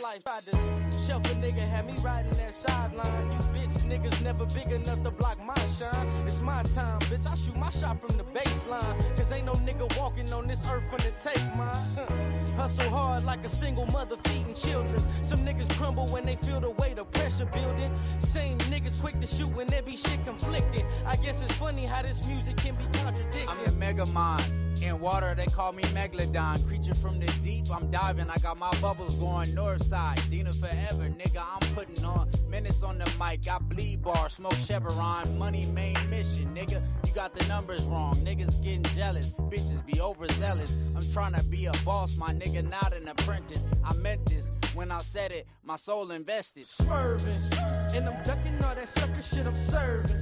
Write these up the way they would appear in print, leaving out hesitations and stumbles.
Life tried to shelf a nigga, had me riding that sideline. You bitch niggas never big enough to block my shine. It's my time, bitch. I shoot my shot from the baseline. Cause ain't no nigga walking on this earth finna take mine. Hustle hard like a single mother feeding children. Some niggas crumble when they feel the weight of pressure building. Same niggas quick to shoot when there be shit conflicting. I guess it's funny how this music can be contradicted. I'm the mega mind. In water, they call me Megalodon. Creature from the deep, I'm diving. I got my bubbles going north side. Dina forever, nigga, I'm putting on minutes on the mic. I bleed bar, smoke Chevron. Money main mission, nigga. You got the numbers wrong. Niggas getting jealous. Bitches be overzealous. I'm trying to be a boss, my nigga, not an apprentice. I meant this when I said it. My soul invested. Swerving, and I'm ducking all that sucker shit I'm serving.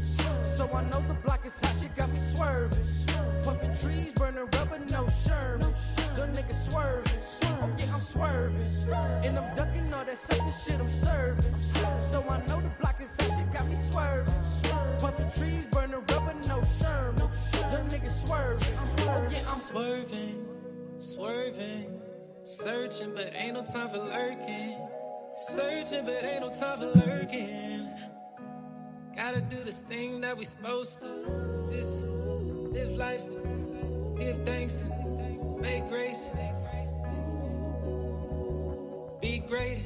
So I know the block is hot, shit got me swerving. Puffing trees, burning rubber, no Sherman. The nigga swerving, okay, I'm swerving. And I'm ducking all that sucker shit I'm serving. So I know the block is hot, shit got me swerving. Puffing trees, burning rubber, no Sherman. The nigga swerving, okay, I'm swerving, swerving. Searching, but ain't no time for lurking. Searching, but ain't no time for lurking. Gotta do this thing that we supposed to. Just live life, give thanks, and make grace. Be great.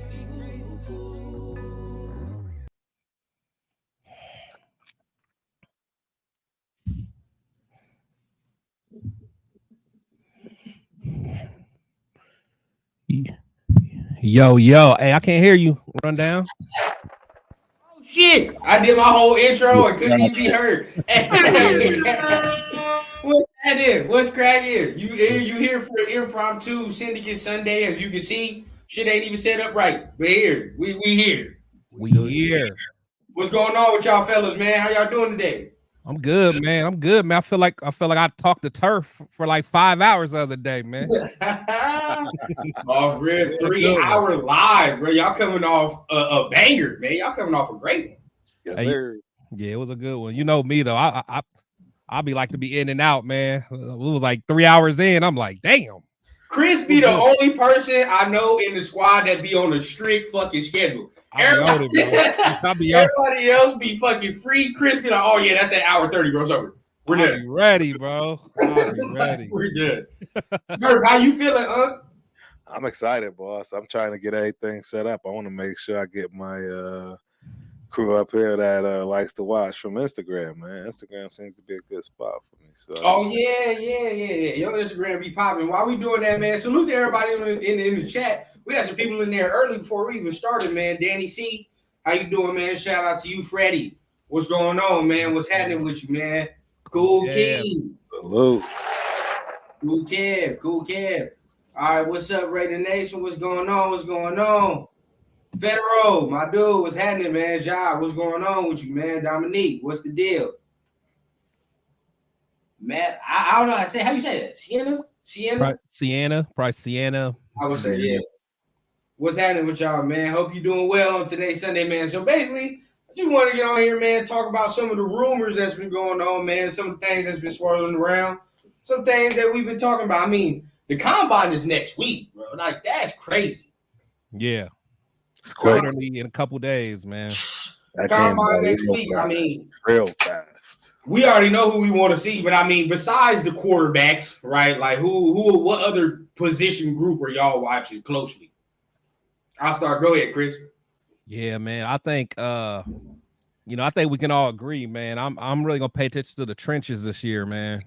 Yo, hey, I can't hear you. Run down. Oh shit! I did my whole intro and couldn't even be heard. What's that is? What's cracking? You here for the impromptu Syndicate Sunday? As you can see, shit ain't even set up right. But here, we here. We here. What's going on with y'all fellas, man? How y'all doing today? I'm good, man. I feel like I talked to Turf for like 5 hours the other day, man. Oh, real 3-hour live, bro. Y'all coming off a banger, man. Y'all coming off a great one. Yes, sir. Yeah, it was a good one. You know me though. I'll be like to be in and out, man. It was like 3 hours in. I'm like, damn. Chris be the only person I know in the squad that be on a strict fucking schedule. Everybody else be fucking free. Chris be like, oh yeah, that's that hour 30, bro. It's over. We're done. Ready, bro. I'll be ready. We're good. Murph, how you feeling, I'm excited, boss. I'm trying to get everything set up. I want to make sure I get my crew up here that likes to watch from Instagram, man. Instagram seems to be a good spot for me. So. Oh yeah. Your Instagram be popping. While we doing that, man, salute to everybody in the chat. We had some people in there early before we even started, man. Danny C, how you doing, man? Shout out to you, Freddie. What's going on, man? What's happening with you, man? Cool Kev. Hello. Cool Kev. All right, what's up, Raider Nation? What's going on? Federo, my dude, what's happening, man? Ja, what's going on with you, man? Dominique, what's the deal? Man, I don't know how to say. How you say that? Sienna? Probably Sienna. I would say, yeah. What's happening with y'all, man? Hope you're doing well on today's Sunday, man. So basically, I just want to get on here, man, talk about some of the rumors that's been going on, man, some of the things that's been swirling around, some things that we've been talking about. I mean, the combine is next week, bro. Like, that's crazy. Yeah. It's literally in a couple days, man. Combine next week. I mean, real fast. We already know who we want to see, but I mean, besides the quarterbacks, right? Like, what other position group are y'all watching closely? I'll start. Go ahead, Chris. Yeah, man. I think I think we can all agree, man. I'm really gonna pay attention to the trenches this year, man.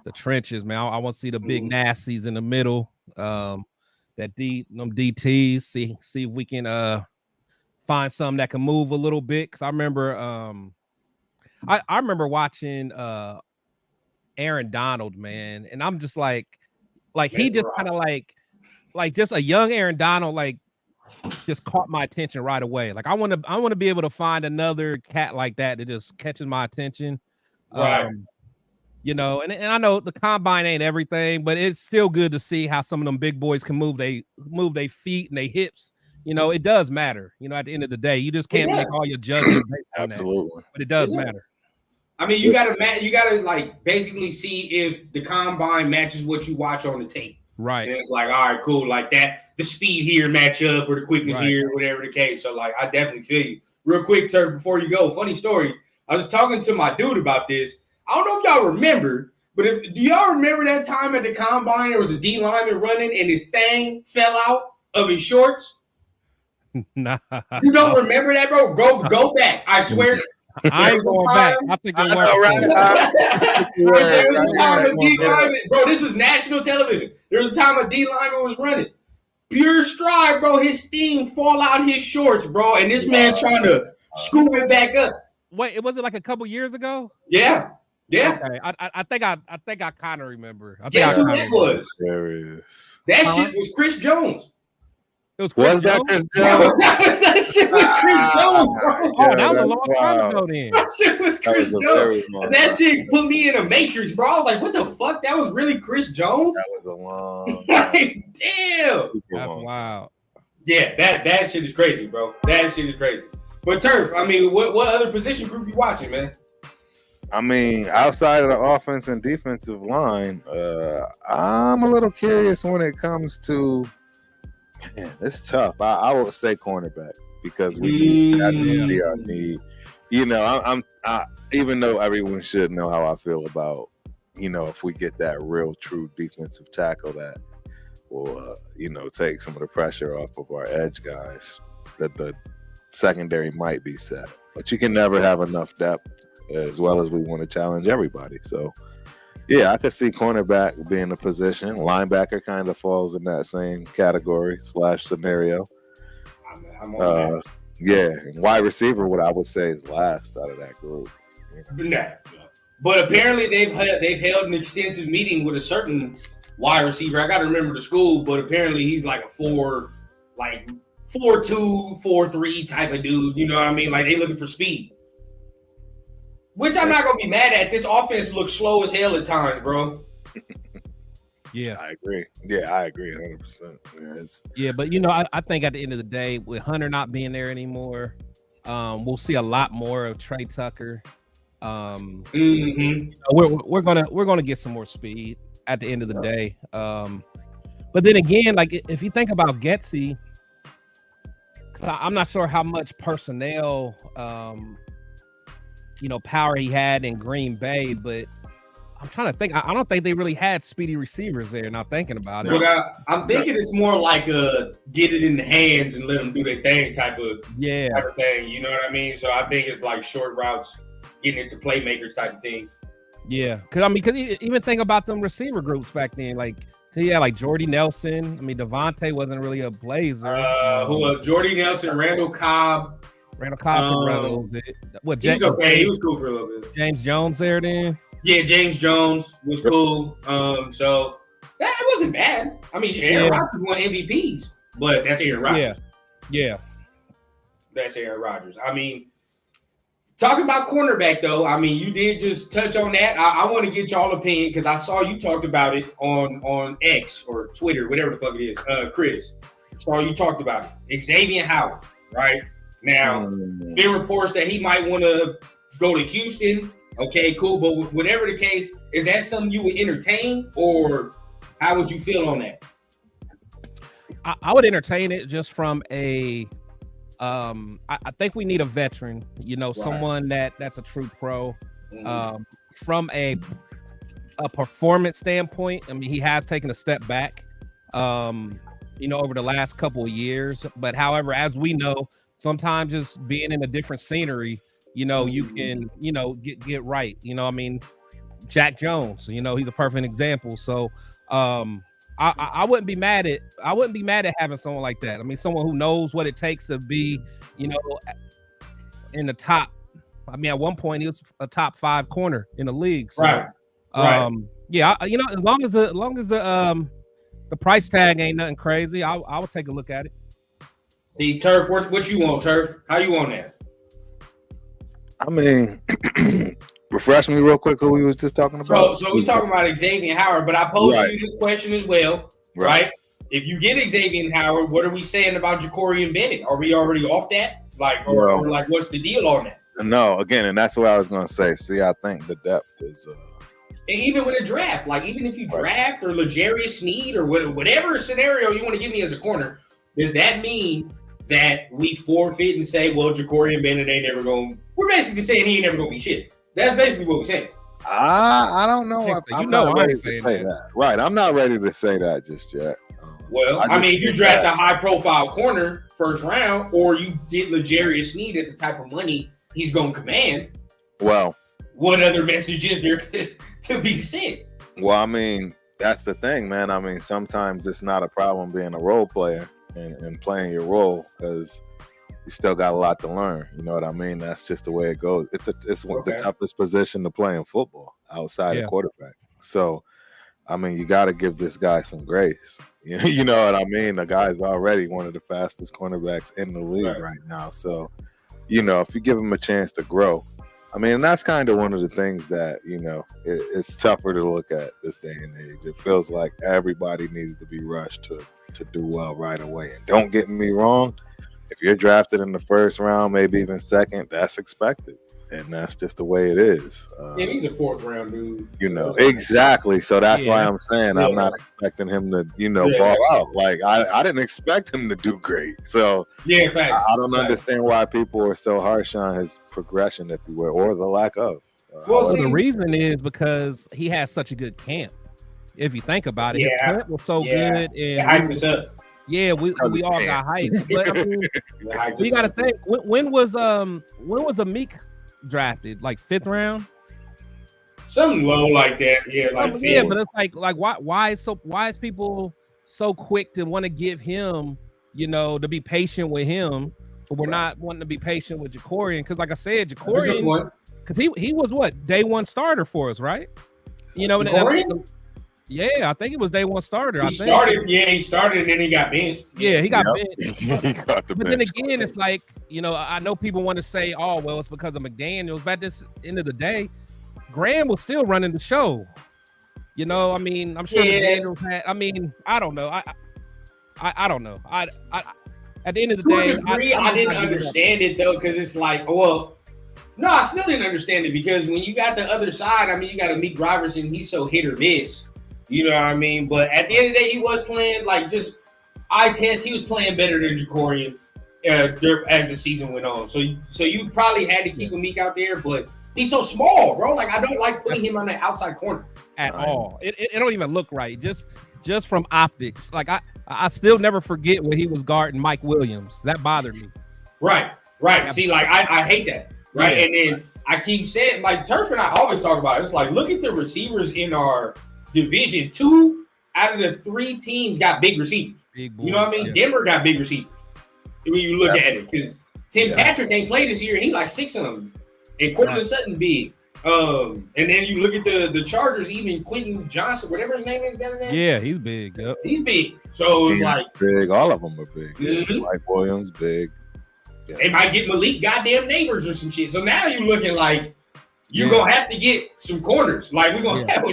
The trenches, man. I want to see the big nasties in the middle. Them DTs. See if we can find something that can move a little bit. Cause I remember I remember watching Aaron Donald, man, and I'm just like he just kind of like just a young Aaron Donald, like just caught my attention right away. Like I want to be able to find another cat like that just catches my attention. Right. And I know the combine ain't everything, but it's still good to see how some of them big boys can move their feet and their hips. It does matter. At the end of the day, you just can't make all your judgments based on Absolutely. that. But it does matter. I mean, you gotta like basically see if the combine matches what you watch on the tape. Right. And it's like, all right, cool. Like that, the speed here match up or the quickness Right. here, whatever the case. So like, I definitely feel you. Real quick, Turk, before you go, funny story. I was talking to my dude about this. I don't know if y'all remember, but do y'all remember that time at the combine there was a D lineman running and his thing fell out of his shorts? Nah. You don't remember that, bro? Go back. I swear. I ain't going back. I think it worked. Bro, this was national television. There was a time a D lineman was running. Pure stride, bro. His thing fall out his shorts, bro. And this man trying to scoop it back up. Wait, it wasn't like a couple years ago? Yeah. Yeah. Okay. I think I kind of remember. Guess who that was? Hilarious. That shit was Chris Jones. Was that Chris Jones? That shit was Chris Jones, bro. Oh, that was a long time ago then. That shit was Chris Jones. That shit put me in a matrix, bro. I was like, what the fuck? That was really Chris Jones? That was a long like, damn. That's wild. Yeah, that shit is crazy, bro. That shit is crazy. But Turf, I mean, what other position group you watching, man? I mean, outside of the offense and defensive line, I'm a little curious when it comes to. Man, it's tough. I would say cornerback because we need that to be our need. You know, I even though everyone should know how I feel about, you know, if we get that real true defensive tackle that will, you know, take some of the pressure off of our edge guys, that the secondary might be set. But you can never have enough depth as well as we want to challenge everybody. So, yeah, I could see cornerback being a position. Linebacker kind of falls in that same category / scenario. I'm on that. Yeah, and wide receiver, what I would say is last out of that group. Nah. But apparently they've held an extensive meeting with a certain wide receiver. I got to remember the school, but apparently he's like a 4'2", 4'3" type of dude. You know what I mean? Like they looking for speed. Which I'm not gonna be mad at. This offense looks slow as hell at times, bro. Yeah, I agree. Yeah, I agree 100%. Yeah, but you know, I think at the end of the day, with Hunter not being there anymore, we'll see a lot more of Trey Tucker. We're gonna get some more speed at the end of the day. But then again, like if you think about Getsy, I'm not sure how much personnel power he had in Green Bay, but I'm trying to think. I don't think they really had speedy receivers there. Not thinking about it. But I'm thinking it's more like a get it in the hands and let them do their thing type of thing. You know what I mean? So I think it's like short routes, getting into playmakers type of thing. Yeah, because even think about them receiver groups back then. Like like Jordy Nelson. I mean, Devontae wasn't really a blazer. Jordy Nelson, Randall Cobb. What? He's okay. He was cool for a little bit. James Jones there then. Yeah, James Jones was cool. So that wasn't bad. I mean, Aaron Rodgers won MVPs, but that's Aaron Rodgers. Yeah. That's Aaron Rodgers. I mean, talking about cornerback though, I mean, you did just touch on that. I want to get y'all opinion because I saw you talked about it on X or Twitter, whatever the fuck it is. Chris, saw you talked about it. Xavier Howard, right? Now, there are reports that he might want to go to Houston. Okay, cool. But whatever the case, is that something you would entertain, or how would you feel on that? I would entertain it just from a. I think we need a veteran. Someone that's a true pro. From a performance standpoint, I mean, he has taken a step back. Over the last couple of years. But however, as we know, sometimes just being in a different scenery. You can, get right. I mean, Jack Jones, he's a perfect example. So I wouldn't be mad at having someone like that. I mean, someone who knows what it takes to be, in the top. I mean, at one point he was a top 5 corner in the league. So, right. Yeah, as long as the price tag ain't nothing crazy, I would take a look at it. See, Turf, what you want, Turf? How you on that? I mean, refresh me real quick who we was just talking about. So we're talking about Xavier Howard, but I posed you this question as well, right? If you get Xavier Howard, what are we saying about Ja'Cory Bennett? Are we already off that? Or what's the deal on that? No, again, and that's what I was going to say. See, I think the depth is And even with a draft, like even if you draft or L'Jarius Sneed or whatever scenario you want to give me as a corner, does that mean that we forfeit and say, well, Jacorian Bennett ain't never going? We're basically saying he ain't never going to be shit. That's basically what we're saying. I don't know. I'm not ready to say that. Right. I'm not ready to say that just yet. Well, I mean, if you draft a high-profile corner first round, or you get L'Jarius Sneed at the type of money he's going to command, well, what other message is there to be sent? Well, I mean, that's the thing, man. I mean, sometimes it's not a problem being a role player and playing your role because you still got a lot to learn. You know what I mean? That's just the way it goes. It's the toughest position to play in football outside of quarterback. So, I mean, you got to give this guy some grace. You know what I mean? The guy's already one of the fastest cornerbacks in the league right now. So, you know, if you give him a chance to grow, I mean, that's kind of one of the things that, you know, it's tougher to look at this day and age. It feels like everybody needs to be rushed to do well right away. And don't get me wrong, if you're drafted in the first round, maybe even second, that's expected. And that's just the way it is. Yeah, he's a fourth round dude. You know, exactly. So that's why I'm saying I'm not expecting him to, you know, ball out. Like, I didn't expect him to do great. So facts. I don't understand why people are so harsh on his progression, if you will, or the lack of. Well, the reason is because he has such a good camp. If you think about it, his camp was so good. And hyped us up. Yeah, we all got hyped. But I mean, you got to think, when was Amik drafted? Like 5th round, something low like that. Yeah, like but it's like why is people so quick to want to give him, you know, to be patient with him, but we're not wanting to be patient with Jacorian? Because like I said, Jacorian, because he was what, day one starter for us, right? You know, yeah, I think it was day one starter. He started and then he got benched. Yeah, he got benched. He got the but bench. Then again, it's like, you know, I know people want to say, oh, well, it's because of McDaniels. But at this end of the day, Graham was still running the show. You know, I mean, I'm sure McDaniels had. I mean, I don't know. I don't know. I at the end of the day, I didn't understand it though, because it's like, well, no, I still didn't understand it because when you got the other side, I mean, you got to meet Robertson. He's so hit or miss. You know what I mean? But at the end of the day, he was playing like just eye test. He was playing better than Jacorian as the season went on. So you probably had to keep Amik out there, but he's so small, bro. Like I don't like putting him on the outside corner at all. It don't even look right. Just from optics. Like I still never forget when he was guarding Mike Williams. That bothered me. Right. See, like I hate that. Right. Yeah. And then I keep saying, like Turf and I always talk about it. It's like, look at the receivers in our division. 2 out of the 3 teams got big receivers. You know what I mean? Yeah. Denver got big receivers. When you look at it, because Tim Patrick ain't played this year, and he like 6 of them. And Cortland Sutton big. And then you look at the Chargers, even Quentin Johnson, whatever his name is, that his name? Yeah, he's big. Yep. He's big. So it's like big. All of them are big. Mm-hmm. Mike Williams, big. Yeah. They might get Malik goddamn Neighbors or some shit. So now you're looking like you're gonna have to get some corners. Like you're gonna have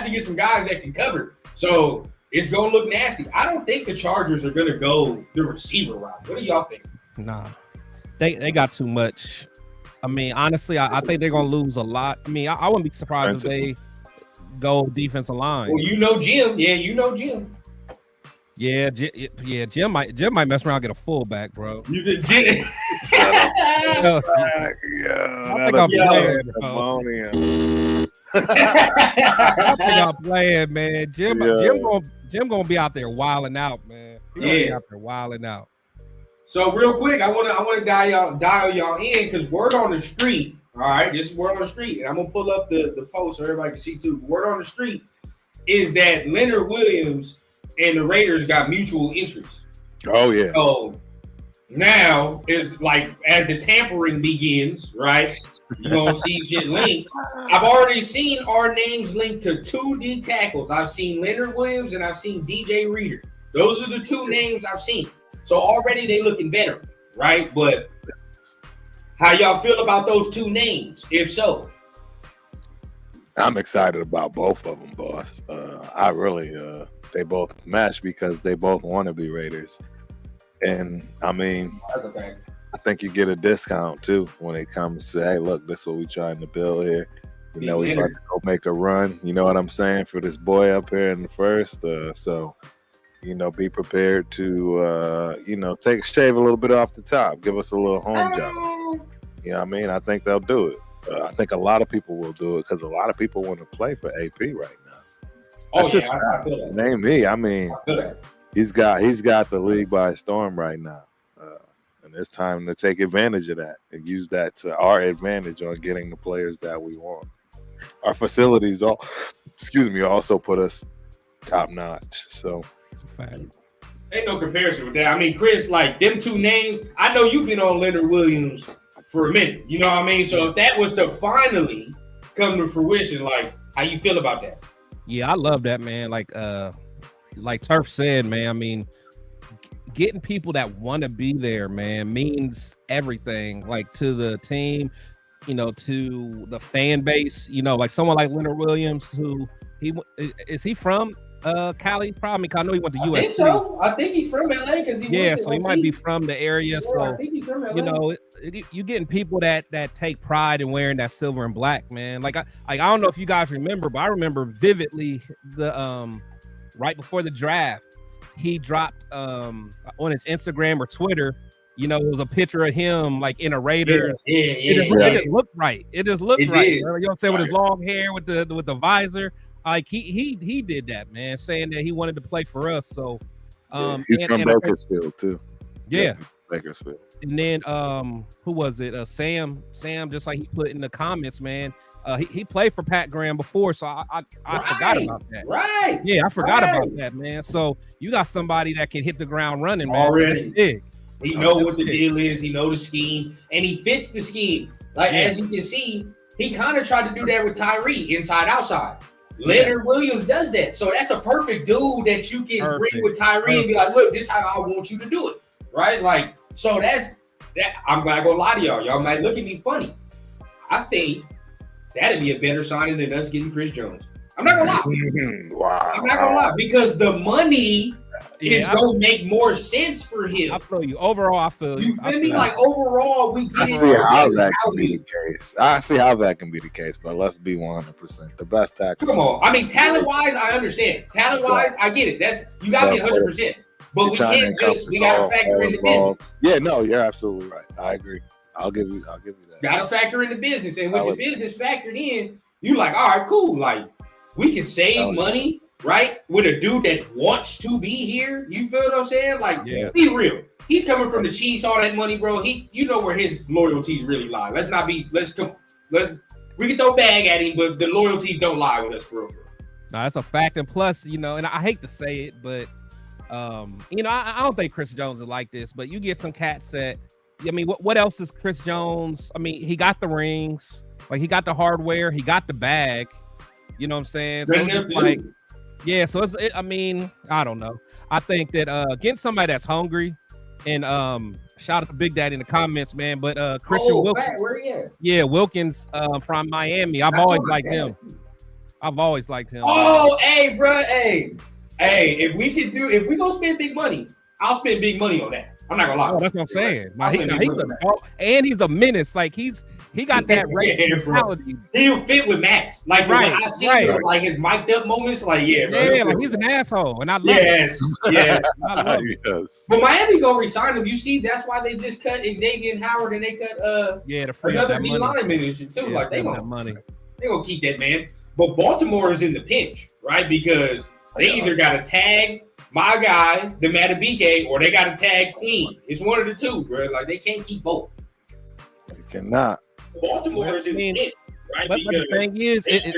to get some guys that can cover. So it's gonna look nasty. I don't think the Chargers are gonna go the receiver route. What do y'all think? Nah, they got too much. I mean, honestly, I think they're gonna lose a lot. I mean, I wouldn't be surprised if they go defensive line. Well, you know Jim. Yeah, you know Jim. Yeah, Jim might mess around and get a fullback, bro. You think Jim? I think I'm playing, bro. I think I'm playing, man. Jim gonna be out there wilding out, man. He's gonna be out there wilding out. So real quick, I wanna dial y'all in because word on the street. All right, this is word on the street, and I'm gonna pull up the post so everybody can see too. Word on the street is that Leonard Williams and the Raiders got mutual interest. Oh yeah. So now is like as the tampering begins, right? You're gonna see shit linked. I've already seen our names linked to 2 D tackles. I've seen Leonard Williams and I've seen DJ Reader. Those are the 2 names I've seen. So already they looking better, right? But how y'all feel about those 2 names? If so, I'm excited about both of them, boss. I really they both match because they both want to be Raiders. And I mean, that's a fact. I think you get a discount too when it comes to, hey, look, this is what we're trying to build here. You know, we about to go make a run. You know what I'm saying, for this boy up here in the first. So, you know, be prepared to, you know, shave a little bit off the top. Give us a little home job. You know what I mean? I think they'll do it. I think a lot of people will do it because a lot of people want to play for AP right now. That's just name me. I mean, he's got the league by storm right now, and it's time to take advantage of that and use that to our advantage on getting the players that we want. Our facilities also put us top notch. So, ain't no comparison with that. I mean, Chris, like them two names. I know you've been on Leonard Williams for a minute. You know what I mean? So if that was to finally come to fruition, like, how you feel about that? Yeah, I love that, man. Like Turf said, man, I mean, getting people that want to be there, man, means everything, like, to the team, you know, to the fan base, you know, like someone like Leonard Williams, who is he from Cali? Probably. I know he went to USC. I think so. I think he's from LA because so he might be from the area. Yeah, so I think he's from LA. You know, you getting people that take pride in wearing that silver and black, man. Like I don't know if you guys remember, but I remember vividly the right before the draft, he dropped on his Instagram or Twitter. You know, it was a picture of him like in a Raider. It just looked right. It just looked right. You know what I'm saying? With his long hair, with the visor. Like he did that, man, saying that he wanted to play for us. So he's from Bakersfield too. Yeah, Bakersfield. And then who was it? Sam, just like he put in the comments, man. He played for Pat Graham before, so I forgot about that. Right. Yeah, I forgot about that, man. So you got somebody that can hit the ground running, man. Already. He knows what the deal is. He knows the scheme, and he fits the scheme. Like, as you can see, he kind of tried to do that with Tyree, inside, outside. Leonard Williams does that. So that's a perfect dude that you can bring with Tyree and be like, look, this is how I want you to do it. Right? Like, so that's that. I'm not going to lie to y'all. Y'all might look at me funny. I think that'd be a better signing than us getting Chris Jones. I'm not going to lie. Wow. I'm not going to lie because the money is going to make more sense for him. I feel you. Overall, I feel you. You feel me? Like, overall, we get I see how that can be the case. I see how that can be the case, but let's be 100%. The best tackle. Come on. I mean, talent-wise, I understand. Talent-wise, I get it. You got to be 100%. But we can't we got to factor in the business. Yeah, no, you're absolutely right. I agree. I'll give you that. Got to factor in the business. And with the business factored in, you like, all right, cool. Like, we can save money. Right? With a dude that wants to be here. You feel what I'm saying? Like, be real. He's coming from the Chiefs, all that money, bro. You know where his loyalties really lie. We can throw bag at him, but the loyalties don't lie with us, for real. No, that's a fact. And plus, you know, and I hate to say it, but you know, I don't think Chris Jones is like this, but you get some cats that, I mean, what else is Chris Jones? I mean, he got the rings, like he got the hardware, he got the bag. You know what I'm saying? So it's like, yeah, so I mean, I don't know. I think that getting somebody that's hungry, and shout out to Big Daddy in the comments, man. But Christian Wilkins, where he at? Yeah, Wilkins from Miami. I've always liked him. Oh, hey, bro, hey, if we gonna spend big money, I'll spend big money on that. I'm not gonna lie. Oh, that's what I'm saying. He's a menace. Like he got that mentality. He'll fit with Max. Like when I see him, like his mic'd up moments, like bro. Like he's an asshole, and I love yes. I love it. Yes. But Miami gonna resign him. You see, that's why they just cut Xavier Howard and they cut another D lineman and shit too. Like they gonna keep that man. But Baltimore is in the pinch, right? Because they either got to tag my guy, the Matabike, or they got to tag Queen. It's one of the two, bro. Like they can't keep both. They cannot. Baltimore is in the pinch, right? But the thing is, it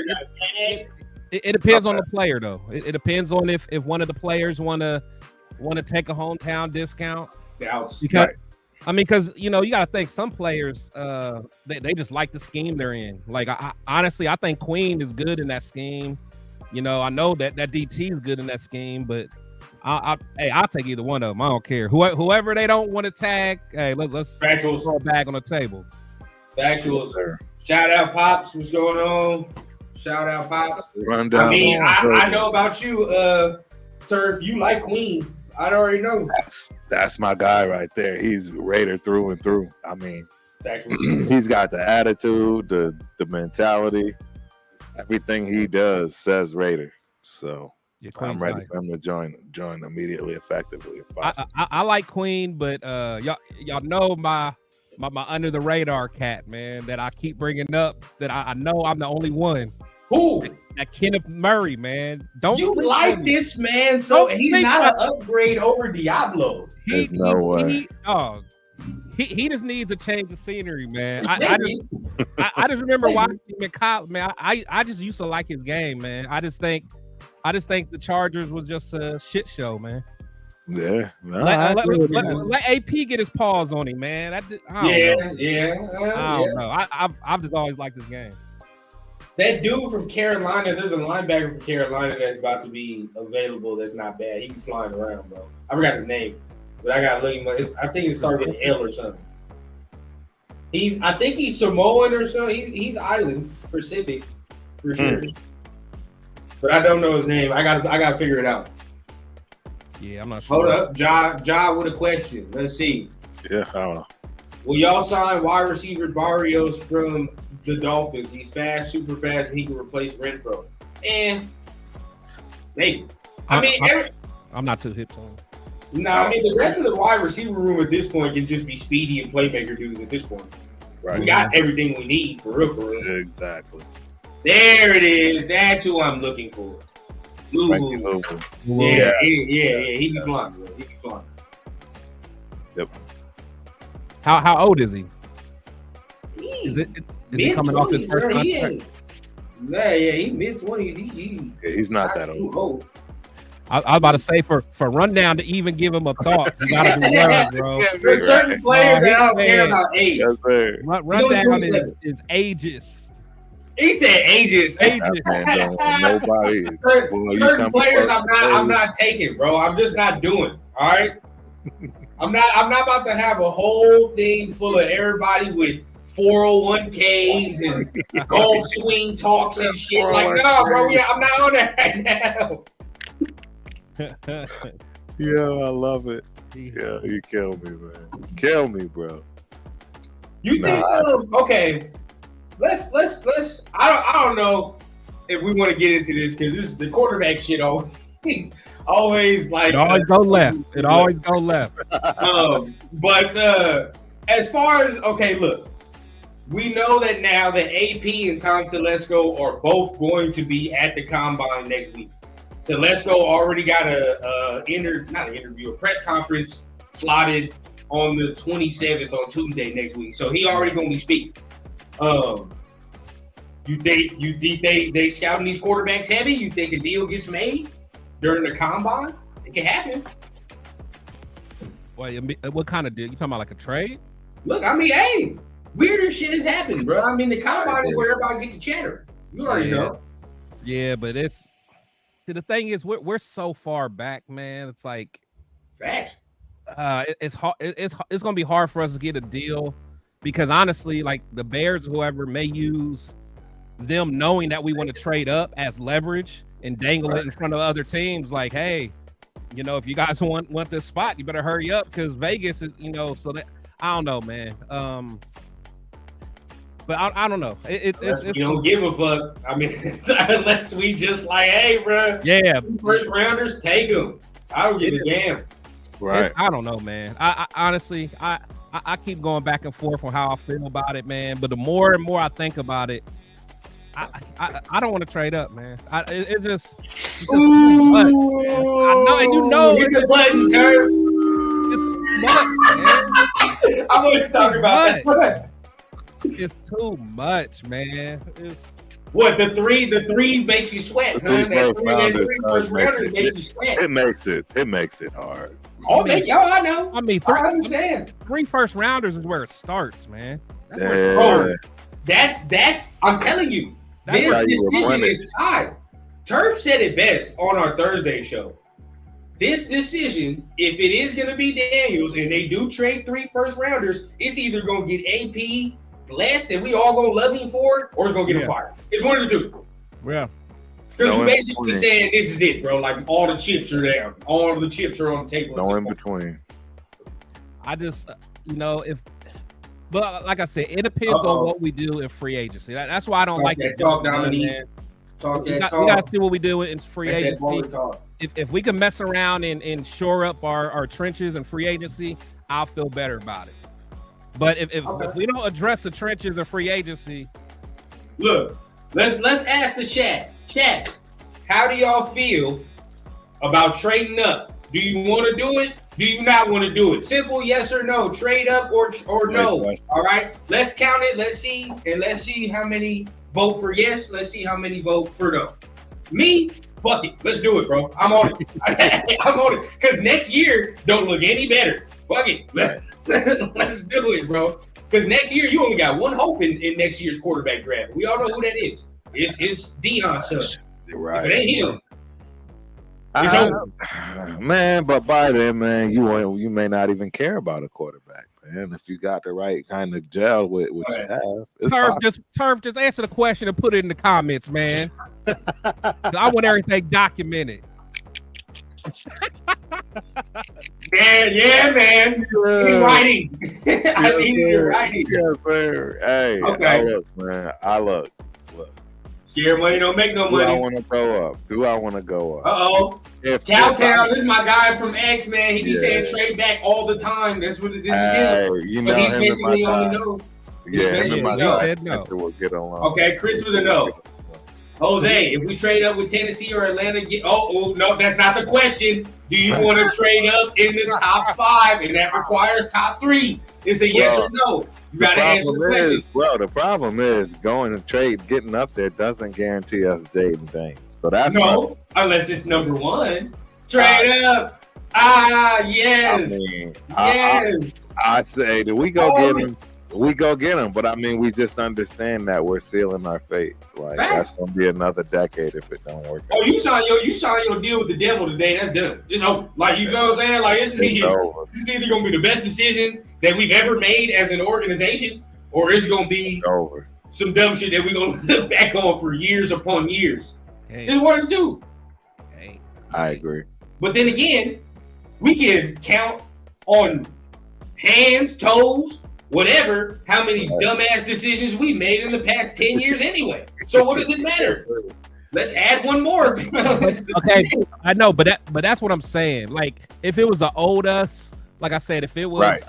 depends on the player, though. It depends on if one of the players want to take a hometown discount. Because you know, you got to think some players they just like the scheme they're in. Like I honestly, I think Queen is good in that scheme. You know, I know that DT is good in that scheme, but I'll take either one of them. I don't care. Whoever they don't want to tag, hey, let's throw a bag on the table. Factual, sir. Shout out Pops. What's going on? Shout out Pops. Run down. I mean, I know about you, Turf. You like Queen. I already know. That's my guy right there. He's Raider through and through. I mean, he's got the attitude, the mentality. Everything he does says Raider. So Yeah, I'm Queen's ready nice. for him to join immediately, effectively, if possible. I like Queen, but y'all know my under the radar cat, man, that I keep bringing up. That I know I'm the only one. Who? That Kenneth Murray, man. Don't You sleep like on me. this man, so Don't he's sleep not on an upgrade over Diablo. There's no way. He just needs a change of scenery, man. I just remember watching him in college, man. I just used to like his game, man. I just think the Chargers was just a shit show, man. Yeah. No, Let AP get his paws on him, man. I don't know. I've just always liked his game. That dude from Carolina, there's a linebacker from Carolina that's about to be available. That's not bad. He be flying around, bro. I forgot his name, but I gotta look him up. I think it started with an L or something. I think he's Samoan or something. He's Island Pacific for sure. But I don't know his name. I gotta figure it out. Yeah, I'm not sure. Hold up, Ja with a question. Let's see. Yeah, I don't know. Will y'all sign wide receiver Barrios from the Dolphins? He's fast, super fast, and he can replace Renfro. And maybe. I'm not too hip to him. No, I mean the rest of the wide receiver room at this point can just be speedy and playmaker dudes at this point. Right. We got everything we need for real. Exactly. There it is. That's who I'm looking for. Lou. Yeah. He be flying, bro. He be flying. Yep. How old is he? Is he coming off his first contract? He mid-20s. He's not that old. I was about to say for Rundown to even give him a talk, you gotta be young, bro. For certain players, I don't care about age. Yes, sir. Rundown is ageist. He said ages. Nobody. Certain players, I'm not taking, bro. I'm just not doing. All right. I'm not about to have a whole thing full of everybody with 401ks and golf swing talks and shit. Like, no, bro. Yeah, I'm not on that right now. Yeah, I love it. Yeah, you kill me, man. Kill me, bro. You think? Okay. Let's. I don't know if we want to get into this because this is the quarterback shit. Always like it always go left. It always go left. But as far as look, we know that now that AP and Tom Telesco are both going to be at the combine next week. Telesco already got a press conference slotted on the 27th on Tuesday next week. So he already gonna be speaking. You think they scouting these quarterbacks heavy? You think a deal gets made during the combine? It can happen. Wait, what kind of deal? You talking about like a trade? Look, I mean, hey, weirder shit has happened, bro. I mean, the combine is where everybody gets to chatter. You already know. Yeah, but the thing is, we're so far back, man. It's like facts. It's hard. It's gonna be hard for us to get a deal because honestly, like the Bears, whoever may use them knowing that we want to trade up as leverage and dangle it in front of other teams. Like, hey, if you guys want this spot, you better hurry up because Vegas is, so that I don't know, man. But I don't know. It's you don't give a fuck. I mean, unless we just like, hey, bro. Yeah. First rounders, take them. I don't give a damn. Right. I don't know, man. I honestly, I keep going back and forth on how I feel about it, man. But the more and more I think about it, I don't want to trade up, man. It's just too much, man. I know, and hit the button, Turf. It's too much, man. I want to talk about that. It's too much, man. What the three makes you sweat, huh? First rounders makes you sweat. It makes it hard. Oh, I know. I mean, I understand. 3 first rounders is where it starts, man. That's where it starts. That's. I'm telling you, this decision is tied. Turf said it best on our Thursday show. This decision, if it is going to be Daniels and they do trade 3 first rounders, it's either going to get AP blessed and we all going to love him for it, or it's going to get him fired. It's one of the two. Yeah. Because we're basically saying this is it, bro. Like all the chips are down. All of the chips are on the table. No in between. I just, but like I said, it depends on what we do in free agency. That's why I don't like that talk, Dominique. Talk We that got talk. to see what we do in free That's that agency. baller talk. If we can mess around and shore up our trenches and free agency, I'll feel better about it. But if we don't address the trenches of free agency, look, let's ask the chat. Chat, how do y'all feel about trading up? Do you want to do it? Do you not want to do it? Simple yes or no. Trade up or no. All right. Let's count it. Let's see how many vote for yes. Let's see how many vote for no. Me, fuck it. Let's do it, bro. I'm on it. I'm on it. Because next year don't look any better. Fuck it. Let's do it, bro. Because next year you only got one hope in next year's quarterback draft. We all know who that is. It's Deion's son. Right. If it ain't him. Man, but by then, man, you may not even care about a quarterback, man. If you got the right kind of gel with what you have. Turf, just answer the question and put it in the comments, man. I want everything documented. Man. In writing. I need your writing. Yes, sir. Hey, okay. I look. Scare money don't make no money. Do I want to go up? Uh-oh. Cowtown, this is my guy from X, man. He be saying trade back all the time. That's what this is him. You but know, he basically only knows. Yeah, him and my guy no. will get along. Okay, Chris with a no. Jose, if we trade up with Tennessee or Atlanta, no, that's not the question. Do you want to trade up in the top 5? And that requires top 3. It's a yes or no. You got to answer the question. Bro, the problem is going to trade, getting up there doesn't guarantee us Jaden Daniels. So that's unless it's number 1. Trade up. Yes. I mean, yes. I say, do we go get him? We go get him, but I mean, we just understand that we're sealing our fates. Like that's gonna be another decade if it don't work. Oh, you signed your deal with the devil today. That's done. It's over. Like you know what I'm saying? Like this is either gonna be the best decision that we've ever made as an organization, or it's gonna be over. Some dumb shit that we're gonna look back on for years upon years. It's one of the two. I agree. But then again, we can count on hands, toes, whatever, how many dumbass decisions we made in the past 10 years anyway. So what does it matter? Let's add one more. Okay, I know, but that's what I'm saying. Like, if it was an old us, like I said, if it was,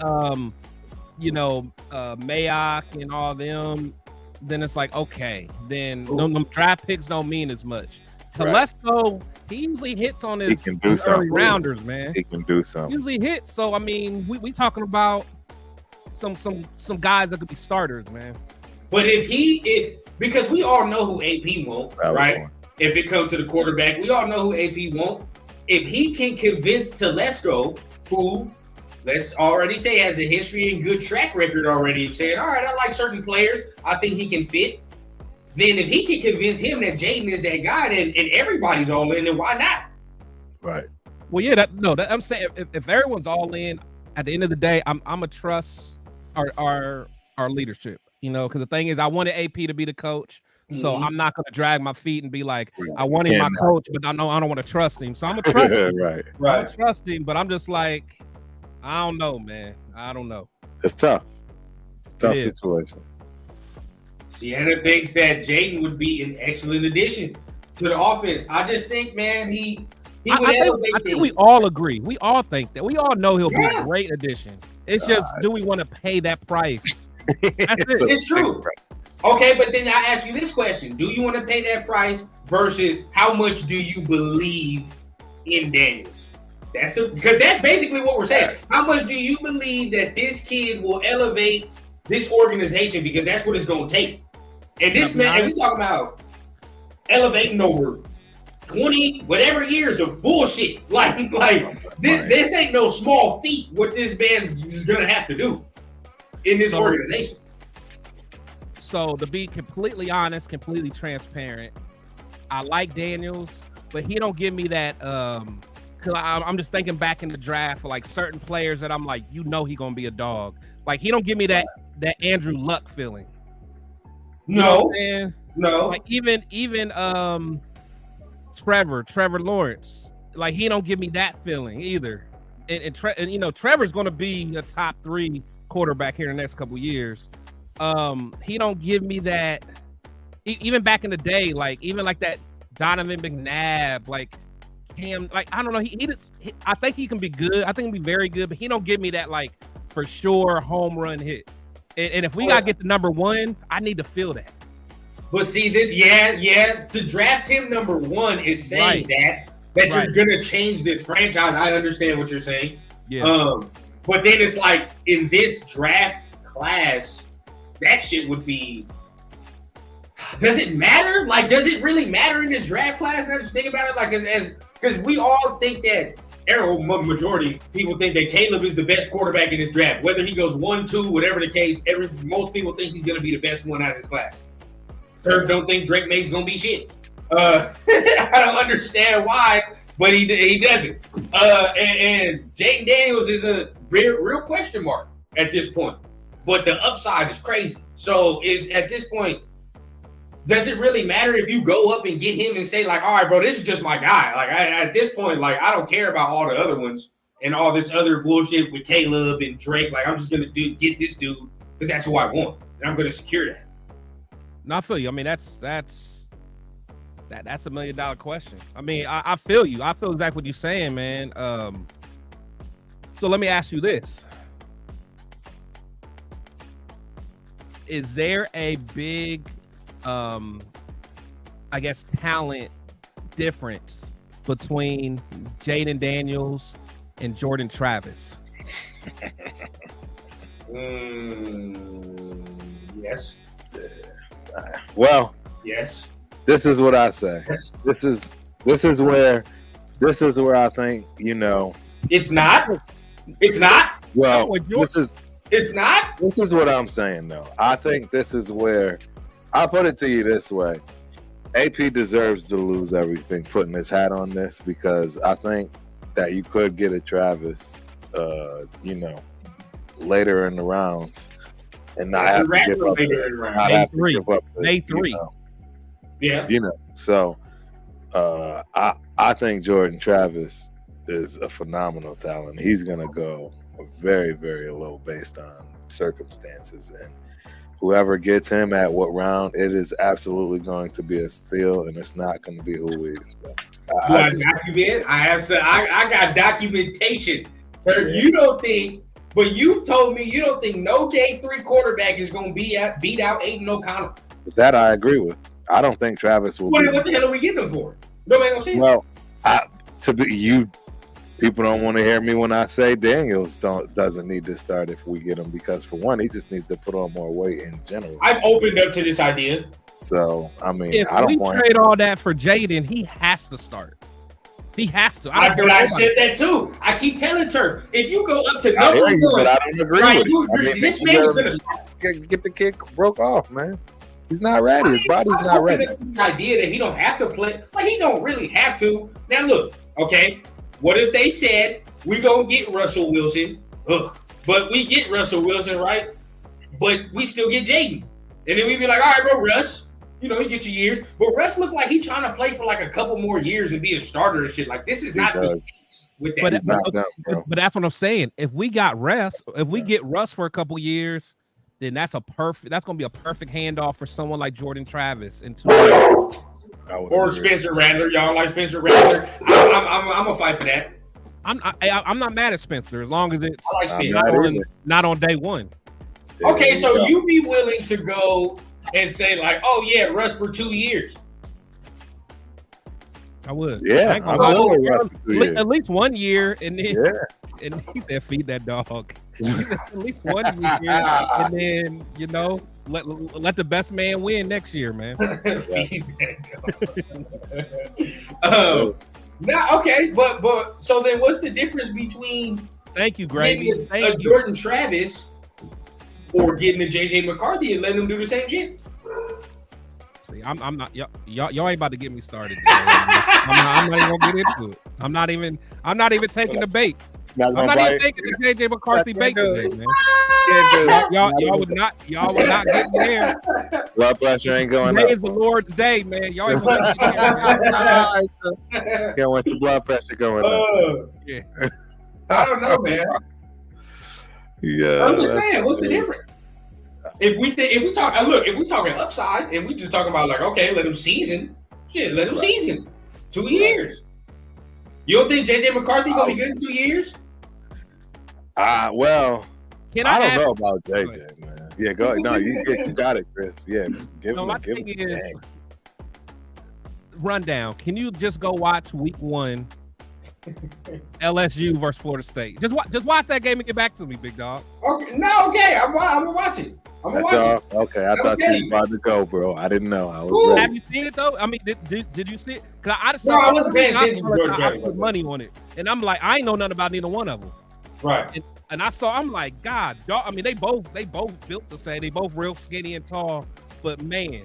Mayock and all them, then it's like, okay, then them draft picks don't mean as much. Telesco, he usually hits on his early rounders, man. He can do something. He usually hits. So, I mean, we talking about some guys that could be starters, man. But because we all know who AP won't, right? If it comes to the quarterback, we all know who AP won't. If he can convince Telesco, who let's already say has a history and good track record already of saying, all right, I like certain players, I think he can fit. Then if he can convince him that Jaden is that guy, and everybody's all in, then why not? Right. Well, yeah, I'm saying if everyone's all in, at the end of the day, I'm a trust our leadership, because the thing is, I wanted AP to be the coach, so I'm not going to drag my feet and be like, I want him my coach, but I know I don't want to trust him, so I'm gonna trust him. Right. I trust him, but I'm just like, I don't know, man. I don't know. It's tough. It's a tough situation. Sienna thinks that Jaden would be an excellent addition to the offense. I just think, man, he would elevate. I think we all agree. We all think that. We all know he'll be a great addition. It's just, do we want to pay that price? That's it. It's true. Okay, but then I ask you this question. Do you want to pay that price versus how much do you believe in Daniels? Because that's basically what we're saying. How much do you believe that this kid will elevate this organization? Because that's what it's going to take. And this man, and we talking about elevating over 20 whatever years of bullshit. Like this ain't no small feat what this man is gonna have to do in this organization. So to be completely honest, completely transparent, I like Daniels, but he don't give me that cause I'm just thinking back in the draft for like certain players that I'm like, he gonna be a dog. Like he don't give me that Andrew Luck feeling. No. Like even Trevor Lawrence, like he don't give me that feeling either. And Trevor's going to be a top 3 quarterback here in the next couple years. He don't give me that even back in the day, like even like that Donovan McNabb, like him, like I don't know, I think he can be good. I think he can be very good, but he don't give me that like for sure home run hit. And if we gotta get the number 1, I need to feel that. But see, to draft him number 1 is saying that you're gonna change this franchise. I understand what you're saying. Yeah. But then it's like in this draft class, that shit would be. Does it matter? Like, does it really matter in this draft class? Now that you think about it, like, because we all think that. Majority people think that Caleb is the best quarterback in this draft. Whether he goes 1, 2, whatever the case, most people think he's going to be the best one out of his class. Turk don't think Drake May's going to be shit. I don't understand why, but he doesn't. And Jaden Daniels is a real question mark at this point. But the upside is crazy. So at this point, does it really matter if you go up and get him and say, like, all right, bro, this is just my guy? Like, at this point, like, I don't care about all the other ones and all this other bullshit with Caleb and Drake. Like, I'm just going to get this dude because that's who I want. And I'm going to secure that. No, I feel you. I mean, that's $1 million question. I mean, I feel you. I feel exactly what you're saying, man. So let me ask you this. Is there a big I guess talent difference between Jaden Daniels and Jordan Travis? Yes. Well, yes. This is what I say. Yes. This is where I think, It's not. It's not. Well, It's not. This is what I'm saying though. I think this is where I'll put it to you this way. AP deserves to lose everything putting his hat on this, because I think that you could get a Travis, later in the rounds and not have to give up. Day 3. Yeah. So I think Jordan Travis is a phenomenal talent. He's going to go very, very low based on circumstances, and whoever gets him at what round, it is absolutely going to be a steal, and it's not going to be who we expect. I got documentation. Sir, you don't think, but you told me you don't think no day 3 quarterback is going to beat out Aiden O'Connell. That I agree with. I don't think Travis will. What the hell are we getting him for? No man, no sense. Well, people don't want to hear me when I say Daniels doesn't need to start if we get him, because for one, he just needs to put on more weight in general. I've opened up to this idea. So I mean, if we trade all that for Jaden, he has to start. He has to. I said that too. I keep telling Turk, if you go up to number 1, but I don't agree with it. This man is going to get the kick broke off, man. He's not ready. His body's not ready. The idea that he don't have to play, like he don't really have to. Now look, okay. What if they said we gonna get Russell Wilson? But we get Russell Wilson, right? But we still get Jaden, and then we be like, all right, bro, Russ, he get your years. But Russ look like he's trying to play for like a couple more years and be a starter and shit. Like this is not the case with that. But that's what I'm saying. If we got Russ, if we get Russ for a couple years, then that's gonna be a perfect handoff for someone like Jordan Travis in 2 years. Or Spencer Rattler. Y'all like Spencer Rattler? I'm gonna fight for that. I'm not mad at Spencer as long as it's not on day 1. Okay, so you be willing to go and say like, oh yeah, Russ for 2 years. I would. Yeah, at least 1 year, and then and he said, "Feed that dog." At least 1 year, and then let the best man win next year, man. Now, okay, but so then, what's the difference between? Thank you, Grady. Jordan Travis or getting a JJ McCarthy and letting them do the same shit? See, I'm not y'all ain't about to get me started. I'm not even gonna get into it. I'm not even taking the bait. I'm not even taking the JJ McCarthy bait today, man. Y'all would not get there. Blood pressure ain't going up. Today is the Lord's day, man. Y'all ain't gonna can't want your blood pressure going up. Yeah. I don't know, man. Yeah. I'm just saying, what's the difference? if we talking upside, and we just talking about like, okay, let him season. Shit, let him season. 2 years. You don't think JJ McCarthy gonna be good in 2 years? Well, I don't know about JJ, JJ, man. Yeah, go ahead. No, you got it, Chris. Yeah, give him. Rundown. Can you just go watch week 1 LSU versus Florida State? Just watch that game and get back to me, big dog. Okay, I'm gonna watch it. Okay, I thought you was about to go, bro. I didn't know. I was ready. Have you seen it though? I mean, did you see it? Cause I wasn't paying attention. I put money on it, and I'm like, I ain't know nothing about neither one of them. Right. And I'm like, God, dog. I mean, they both built the same. They both real skinny and tall, but man,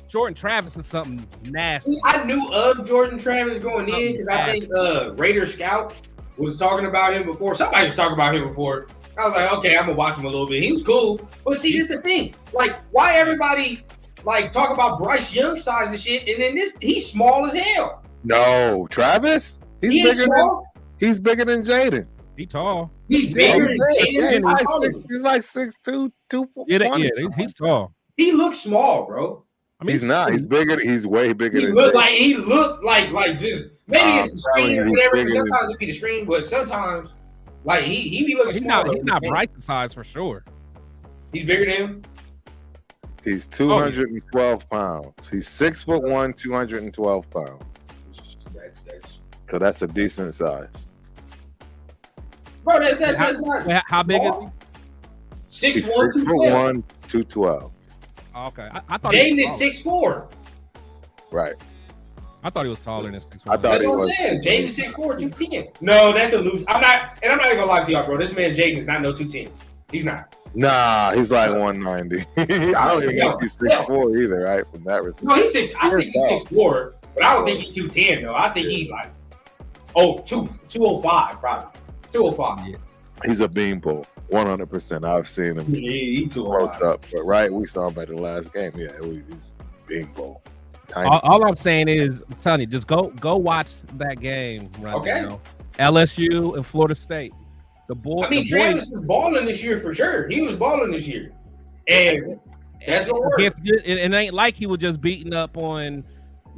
Jordan Travis is something nasty. I knew of Jordan Travis going in because I think Raider Scout was talking about him before. Somebody was talking about him before. I was like, okay, I'm gonna watch him a little bit. He was cool, but see, this is the thing. Like, why everybody like talk about Bryce Young size and shit, and then he's small as hell. No, Travis, he's bigger than Jaden. He tall. He's bigger than Jaden. He's like 6'2", 240. Yeah, he's tall. He looks small, bro. I mean, he's not. He's bigger. He's way bigger. He looked like just maybe it's the screen or whatever. Sometimes it be the screen, but sometimes like he be looking small. He's not Bryce's size for sure. He's bigger than him. He's 212 pounds. He's 6'1", 212 pounds. So that's a decent size. Bro, that's not. How big is he? 6'1", 212. Oh, okay, I thought Jaden is 6'4". Right. I thought he was taller than 6'1". I thought he was. Jaden 6'4", 210. No, that's a loose. I'm not even gonna lie to y'all, bro. This man Jaden is not no 210. He's not. Nah, he's like 190. I don't even think he's 6'4" either, right? From that respect. No, he's 6. I think he's 6'4", but I don't think he's 210 though. I think he's like 205 probably. 205. Yeah. He's a beanpole. 100%. I've seen him he close up, but right, we saw him at the last game. Yeah, he's beanpole. All I'm saying is, I'm telling you, just go watch that game right now. LSU and Florida State. Travis was balling this year for sure. He was balling this year, and that's gonna work. It ain't like he was just beating up on,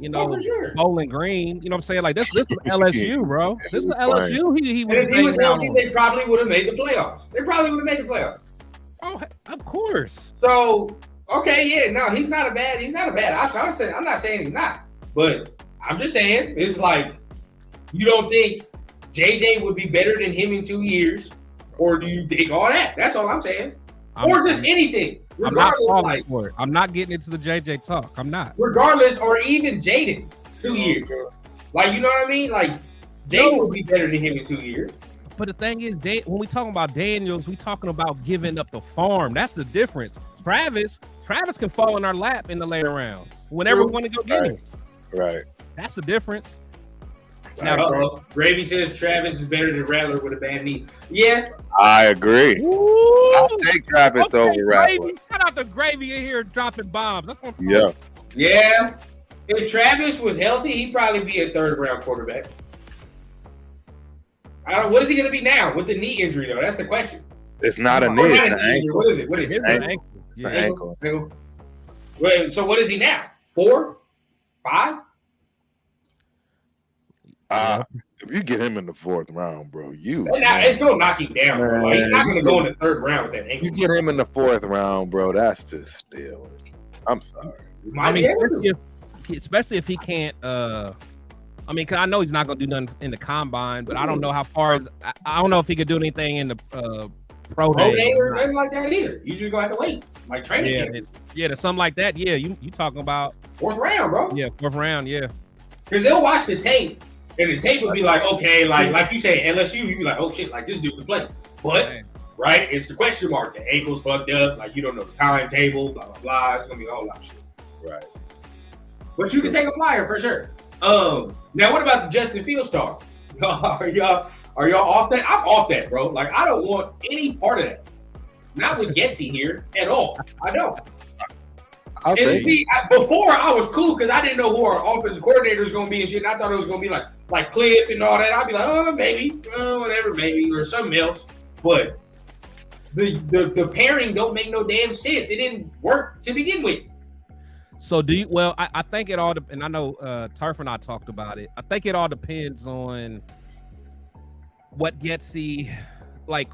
Bowling Green. You know what I'm saying? Like this is LSU, bro. This is LSU. He was. And if he was healthy, they probably would have made the playoffs. Oh, of course. So he's not a bad option. I'm not saying he's not, but I'm just saying it's like you don't think JJ would be better than him in 2 years, or do you think all that? That's all I'm saying. Or just anything. I'm not getting into the JJ talk. I'm not. Regardless, or even Jaden, 2 years. Like, you know what I mean? Like, Jaden would be better than him in 2 years. But the thing is, when we talking about Daniels, we talking about giving up the farm. That's the difference. Travis can fall in our lap in the later rounds whenever we want to go get him. Right. That's the difference. Now, Gravy says Travis is better than Rattler with a bad knee. Yeah, I agree. I'll take Travis over Rattler. Shout out to Gravy in here dropping bombs. That's what yeah. If Travis was healthy, he'd probably be a third-round quarterback. What is he going to be now with the knee injury, though? That's the question. It's not a knee. It's an ankle. What is it? It's an ankle. It's an ankle. Wait, so what is he now? 4? 5? If you get him in the 4th round, bro, it's gonna knock him down, bro. Like, he's not gonna go in the 3rd round with that ankle. You get him in the 4th round, bro. That's just stealing. I'm sorry. I mean, especially if he can't. Cause I know he's not gonna do nothing in the combine, but I don't know how far. I don't know if he could do anything in the pro day or nothing like that either. You just gonna have to wait, like training camp. Yeah, something like that. Yeah, you talking about 4th round, bro? Yeah, 4th round. Yeah, because they'll watch the tape. And the tape would be like, okay, like you say, LSU, you'd be like, oh shit, like this dude can play. But, right, it's the question mark. The ankle's fucked up. Like, you don't know the timetable, blah, blah, blah. It's going to be a whole lot of shit. Right. But you can take a flyer for sure. Now, what about the Justin Fields talk? Are y'all off that? I'm off that, bro. Like, I don't want any part of that. Not with Getsy here at all. I don't. Before I was cool because I didn't know who our offensive coordinator was going to be and shit. And I thought it was going to be like Cliff and all that. I'd be like, oh, maybe, whatever, maybe, or something else. But the pairing don't make no damn sense. It didn't work to begin with. So do you? Well, I think it all. And I know Turf and I talked about it. I think it all depends on what Getsy like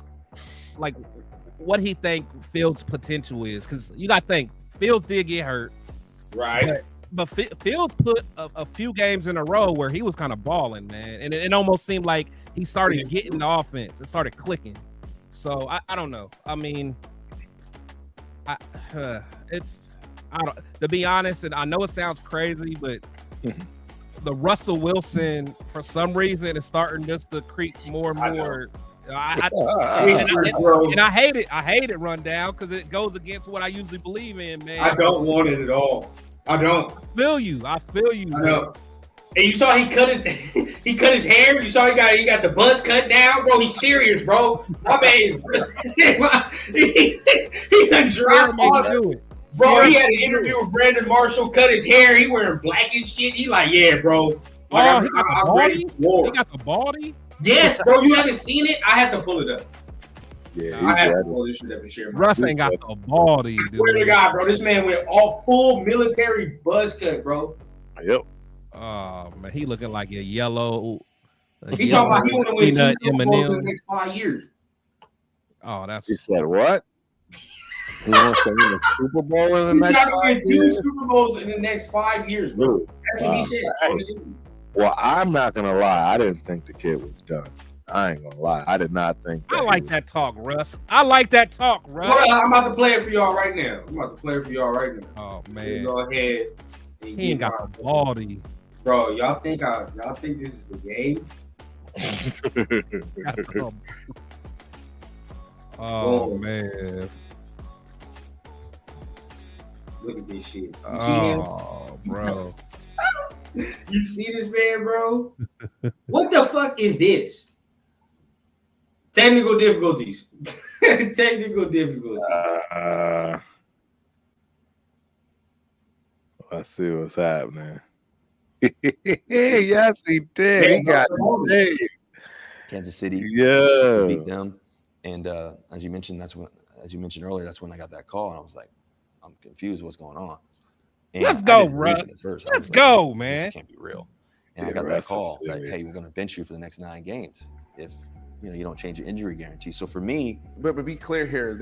what he think Fields' potential is, because you got to think Fields did get hurt, right? But Fields put a few games in a row where he was kind of balling, man, and it almost seemed like he started getting the offense. It started clicking. So I don't know. I mean, to be honest, and I know it sounds crazy, but the Russell Wilson, for some reason, is starting just to creep more and more. And I hate it. I hate it rundown because it goes against what I usually believe in, man. I don't want it at all. I don't. I feel you. I know. And you saw he cut his hair. You saw he got the buzz cut down, bro. He's serious, bro. My man he done dropped all it. Bro, he had an interview with Brandon Marshall, cut his hair. He wearing black and shit. He like, yeah, bro. Like, I'm ready for war. He got the baldy? Yes, bro. You haven't seen it? I have to pull it up. Yeah, I have to pull this shit up and share. Russ ain't got the baldy. I swear to God, bro. This man went all full military buzz cut, bro. Yep. Oh, man. He looking like a yellow. He talking about he want to win 2 Super Bowls in the next 5 years. Oh, that's. He said what? He wants to win a Super Bowl in the next 5 years? He's trying to win 2 Super Bowls in the next 5 years, bro. That's what he said. Well, I'm not going to lie. I didn't think the kid was done. I ain't going to lie. I did not think that. I like that talk, Russ. I like that talk, Russ. Well, I'm about to play it for y'all right now. Oh, man. Go ahead. He ain't got the baldy. Bro, y'all think this is a game? Oh, man. Look at this shit. You see him? Bro. You see this man, bro? What the fuck is this? Technical difficulties. Technical difficulties. Let's see what's happening. Yes, he did. He got it. Kansas City beat them. And as you mentioned earlier, that's when I got that call, and I was like, I'm confused. What's going on? And let's go, Russ. Let's go, man. This can't be real. And I got that call that, hey, we're going to bench you for the next 9 games if you don't change your injury guarantee. So for me, but be clear here,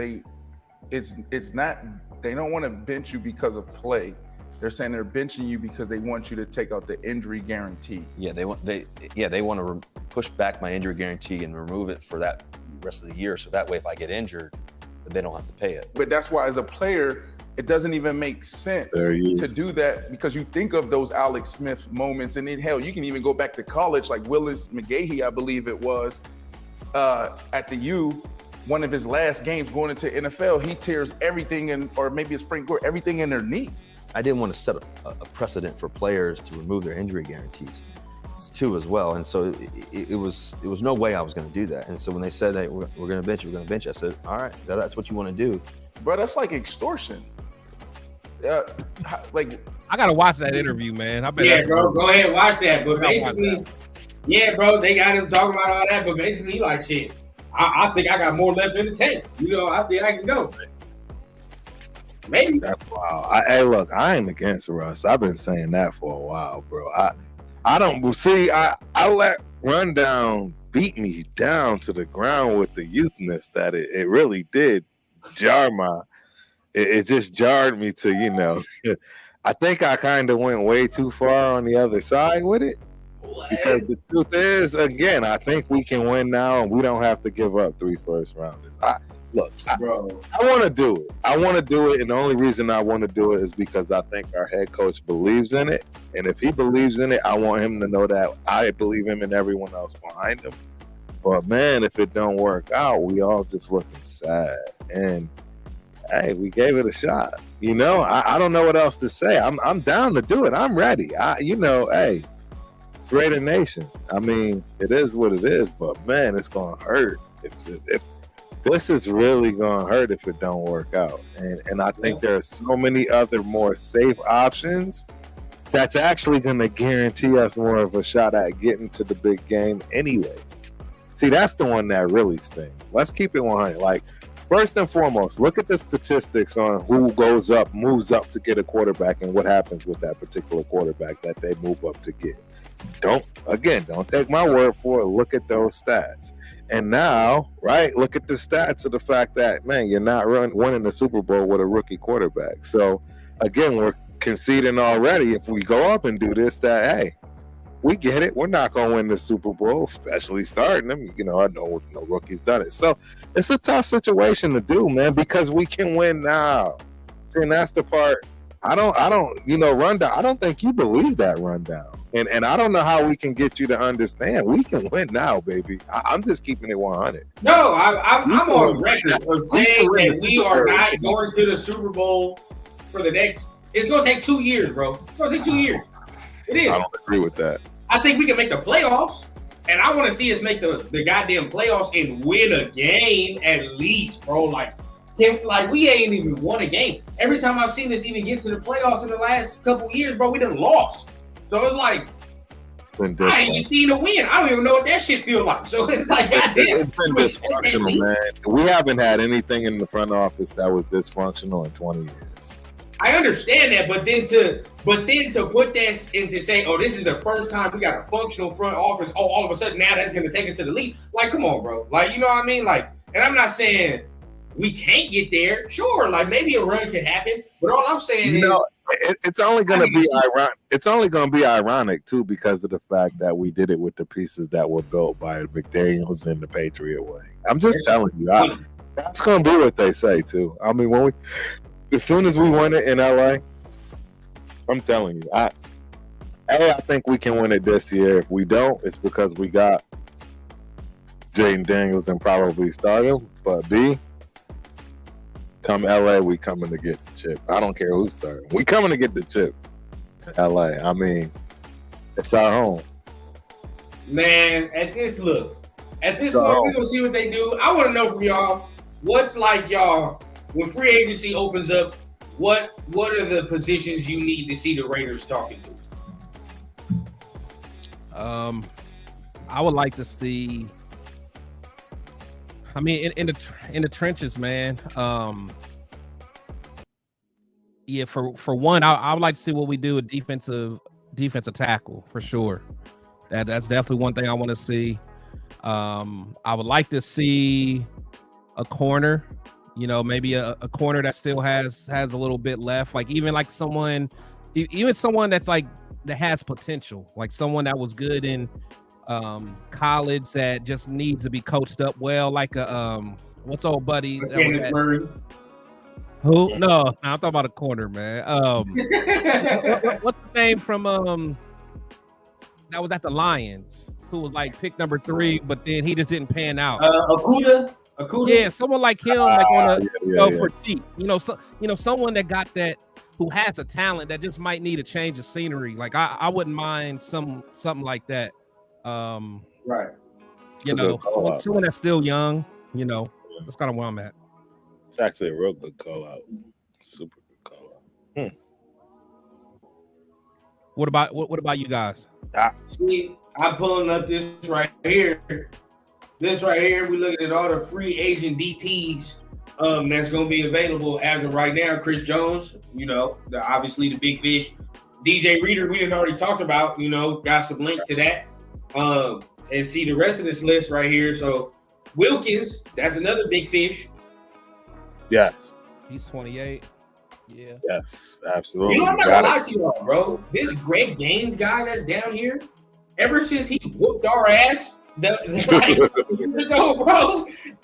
it's not. They don't want to bench you because of play. They're saying they're benching you because they want you to take out the injury guarantee. Yeah, they want to push back my injury guarantee and remove it for that rest of the year. So that way, if I get injured, they don't have to pay it. But that's why, as a player, it doesn't even make sense to do that, because you think of those Alex Smith moments, and then hell, you can even go back to college, like Willis McGahee, I believe it was, at the U. One of his last games going into NFL, he tears everything in, or maybe it's Frank Gore, everything in their knee. I didn't want to set a precedent for players to remove their injury guarantees too as well. And so it was no way I was going to do that. And so when they said, hey, we're going to bench you, I said, all right, that's what you want to do. Bro, that's like extortion. Like, I got to watch that interview, man. I bet yeah, bro, go ahead and watch that. But basically, yeah, bro, they got him talking about all that, but basically he like, shit, I think I got more left in the tank. I think I can go. Maybe. That's wild. Hey, look, I ain't against Russ. I've been saying that for a while, bro. I don't see. I let Rundown beat me down to the ground with the youthness that it really did jar my. It just jarred me to, I think I kind of went way too far on the other side with it. What? Because the truth is, again, I think we can win now, and we don't have to give up 3 first rounders. I want to do it. I want to do it, and the only reason I want to do it is because I think our head coach believes in it. And if he believes in it, I want him to know that I believe him and everyone else behind him. But man, if it don't work out, we all just looking sad. And hey, we gave it a shot. I don't know what else to say. I'm down to do it. I'm ready. Hey, it's Raider Nation. I mean, it is what it is. But man, it's gonna hurt if this is really gonna hurt if it don't work out. And I think there are so many other more safe options that's actually gonna guarantee us more of a shot at getting to the big game anyways. See, that's the one that really stings. Let's keep it 100. Like, First and foremost, look at the statistics on who moves up to get a quarterback and what happens with that particular quarterback that they move up to get. Don't take my word for it. Look at those stats. And now, right, look at the stats of the fact that, man, you're not winning the Super Bowl with a rookie quarterback. So, again, we're conceding already if we go up and do this, that, hey, we get it. We're not going to win the Super Bowl, especially starting them. You know, I know no rookie's done it. So, it's a tough situation to do, man, because we can win now. See, and that's the part. I don't, rundown. I don't think you believe that rundown. And I don't know how we can get you to understand. We can win now, baby. I'm just keeping it 100. No, I'm on record of saying that we are not going to the Super Bowl for the next. It's going to take 2 years, bro. It's going to take 2 years. It is. I don't agree with that. I think we can make the playoffs, and I want to see us make the goddamn playoffs and win a game at least, bro. Like we ain't even won a game. Every time I've seen us even get to the playoffs in the last couple years, bro, we done lost. So it's like, I ain't even seen a win. I don't even know what that shit feel like. So it's like, goddamn. It's been dysfunctional, man. We haven't had anything in the front office that was dysfunctional in 20 years. I understand that, but then to put that into saying, oh, this is the first time we got a functional front office. Oh, all of a sudden now that's going to take us to the league. Like, come on, bro. Like, you know what I mean? Like, and I'm not saying we can't get there. Sure, like maybe a run can happen, but all I'm saying is, it's only going to be ironic. It's only going to be ironic too because of the fact that we did it with the pieces that were built by McDaniels and the Patriot way. I'm just telling you, that's going to be what they say too. I mean, as soon as we win it in LA, I'm telling you, I think we can win it this year. If we don't, it's because we got Jaden Daniels and probably start him. But B, come LA, we coming to get the chip. I don't care who's starting. We coming to get the chip. LA. I mean, it's our home. Man, at this point, we're gonna see what they do. I want to know from y'all, what's like y'all when free agency opens up, what are the positions you need to see the Raiders talking to? I would like to see. I mean, in the trenches, man. Yeah, for one, I would like to see what we do with defensive tackle for sure. That's definitely one thing I want to see. I would like to see a corner. You know, maybe a corner that still has a little bit left. Like even someone that's like that has potential. Like someone that was good in college that just needs to be coached up well, like what's old buddy? Murray. Who? No, I'm talking about a corner, man. What's the name from that was at the Lions? Who was like pick number 3, but then he just didn't pan out. Akuda. Yeah, someone like him like on for cheap. Someone that got that, who has a talent that just might need a change of scenery. Like I wouldn't mind something like that. Right. Someone that's still young. That's kind of where I'm at. It's actually a real good call out. Super good call out. What about you guys? See, I'm pulling up this right here. This right here, we looking at all the free agent DTs that's going to be available as of right now. Chris Jones, obviously the big fish. DJ Reader, we didn't already talked about, got some link to that. And see the rest of this list right here. So Wilkins, that's another big fish. Yes. He's 28. Yeah. Yes, absolutely. I'm not going to lie to y'all, bro. This Greg Gaines guy that's down here, ever since he whooped our ass, bro,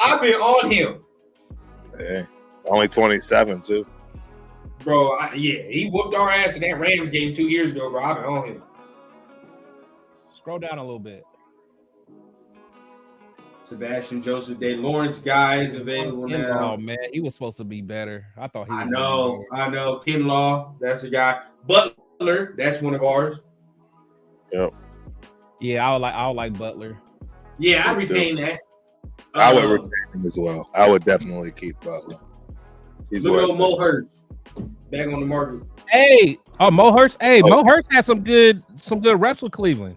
I've been on him. Yeah, it's only 27 too. Bro, he whooped our ass in that Rams game 2 years ago, bro. I've been on him. Scroll down a little bit. Sebastian Joseph Day Lawrence guy is available now. Oh man, he was supposed to be better. I thought he was. I know. Kinlaw, that's a guy. Butler, that's one of ours. Yep. Yeah, I would like Butler. Yeah, I retain that. I would retain him as well. I would definitely keep Butler. He's little Mo Hurst back on the market. Hey, Mo Hurst. Hey, Mo Hurst had some good reps with Cleveland.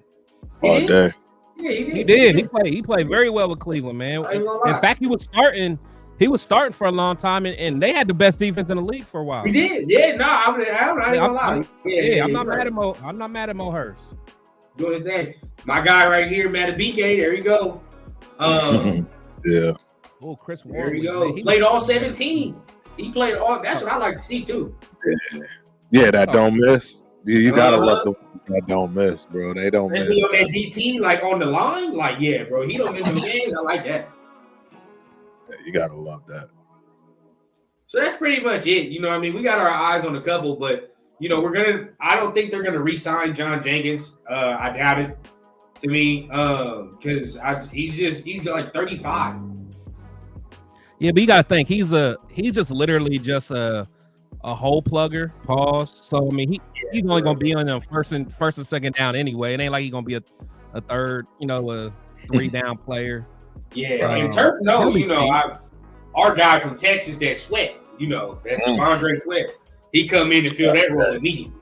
All day. Yeah, He did. He played very well with Cleveland, man. In fact, he was starting He was starting for a long time, and they had the best defense in the league for a while. He did. Yeah, no, I'm not gonna lie. I'm not mad at Mo. I'm not mad at Mo Hurst. Doing his thing. My guy right here, Matabike. There you go. Yeah. Oh, Chris There Warren. you go. Played all 17. He played all. That's what I like to see too. Yeah, that don't miss. You gotta love the ones that don't miss, bro. They don't miss. Especially on that GP, like on the line, like yeah, bro. He don't miss no games. I like that. Yeah, you gotta love that. So that's pretty much it. You know what I mean? We got our eyes on a couple, but you know, I don't think they're gonna re-sign John Jenkins. I doubt it. To me, because he's like 35. Yeah, but you gotta think he's just literally just a hole plugger. Pause. So I mean, he's only gonna be on the first and second down anyway. It ain't like he's gonna be a third, a 3-down player. Yeah, and Turf, no, our guy from Texas, that Sweat, that's Andre Sweat. He come in and fill that role immediately.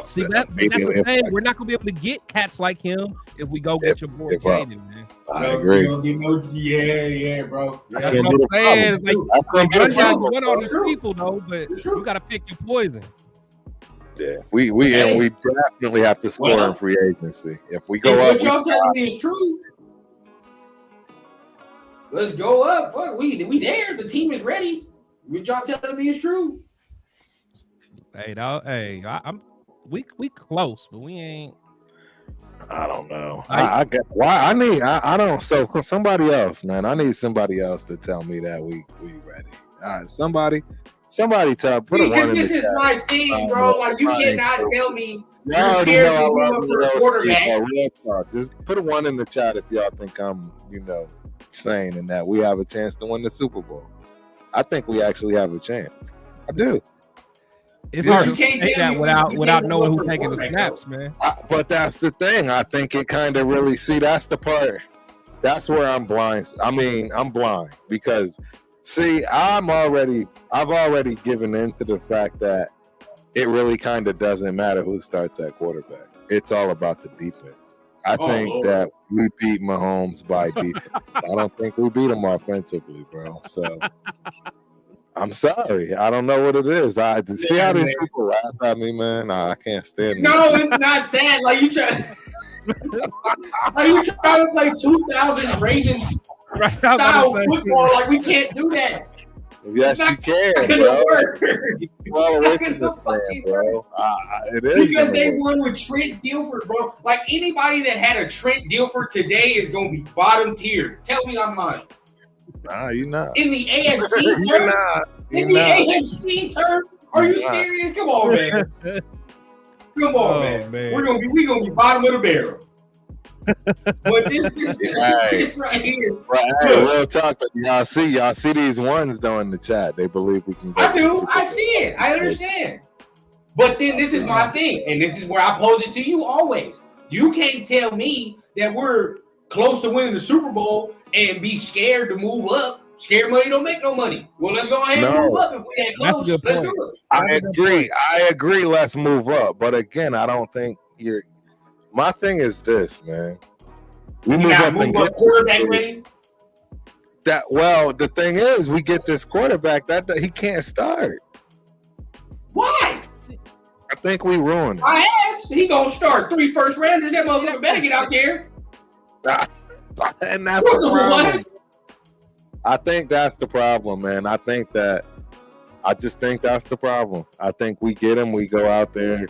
See that's the thing. We're not gonna be able to get cats like him if we go get your boy Caden, man. I agree. Yeah, bro. That's what I'm saying. It's like you win all these people though, but you gotta pick your poison. Yeah, we definitely have to score in free agency. If we go up, what y'all telling me is true. Let's go up. Fuck, we there. The team is ready. What y'all telling me is true. Hey, we close, but we ain't. I don't know. I get why I don't. So somebody else, man. I need somebody else to tell me that we ready. All right, somebody tell. Put a one in this the is chat. my thing, bro. Like you cannot tell me. Y'all You're scared know I to love move up you, for a quarterback. Real talk. Just put a one in the chat if y'all think I'm, saying and that we have a chance to win the Super Bowl. I think we actually have a chance. I do. It's hard to say that without knowing who's taking the snaps, man. But that's the thing. I think it kind of really that's the part. That's where I'm blind. I mean, I'm blind because I've already given into the fact that it really kind of doesn't matter who starts at quarterback. It's all about the defense. I think that we beat Mahomes by defense. I don't think we beat him offensively, bro. So I'm sorry. I don't know what it is. See how these people laugh at me, man? I can't stand it. No, it's not that. Like you trying to play 2000 Ravens style football. Like we can't do that. Yes, you can, bro. Well away from this man, bro. It is because they won with Trent Dilfer, bro. Like anybody that had a Trent Dilfer today is gonna be bottom tier. Tell me I'm lying. Nah, you're not. In the AFC term? AFC term? Are you serious? Come on, man. Come on, man. We're gonna be bottom of the barrel. But this right here. Right, hey, real talk. But y'all see these ones though in the chat. They believe we can go. I do. I see it. I understand. But then this is my thing, and this is where I pose it to you always. You can't tell me that we're close to winning the Super Bowl and be scared to move up. Scared money don't make no money. Well, let's go ahead and move up if we're that close. Let's do it. I agree. Let's move up. But again, I don't think you're. My thing is this, man. We move up and get quarterback ready. The thing is, we get this quarterback that he can't start. Why? I think we ruined it. I asked. He gonna start 3 first rounders. That motherfucker better get out there. And that's the problem. I think that's the problem, man. I just think that's the problem. I think we get him. We go out there.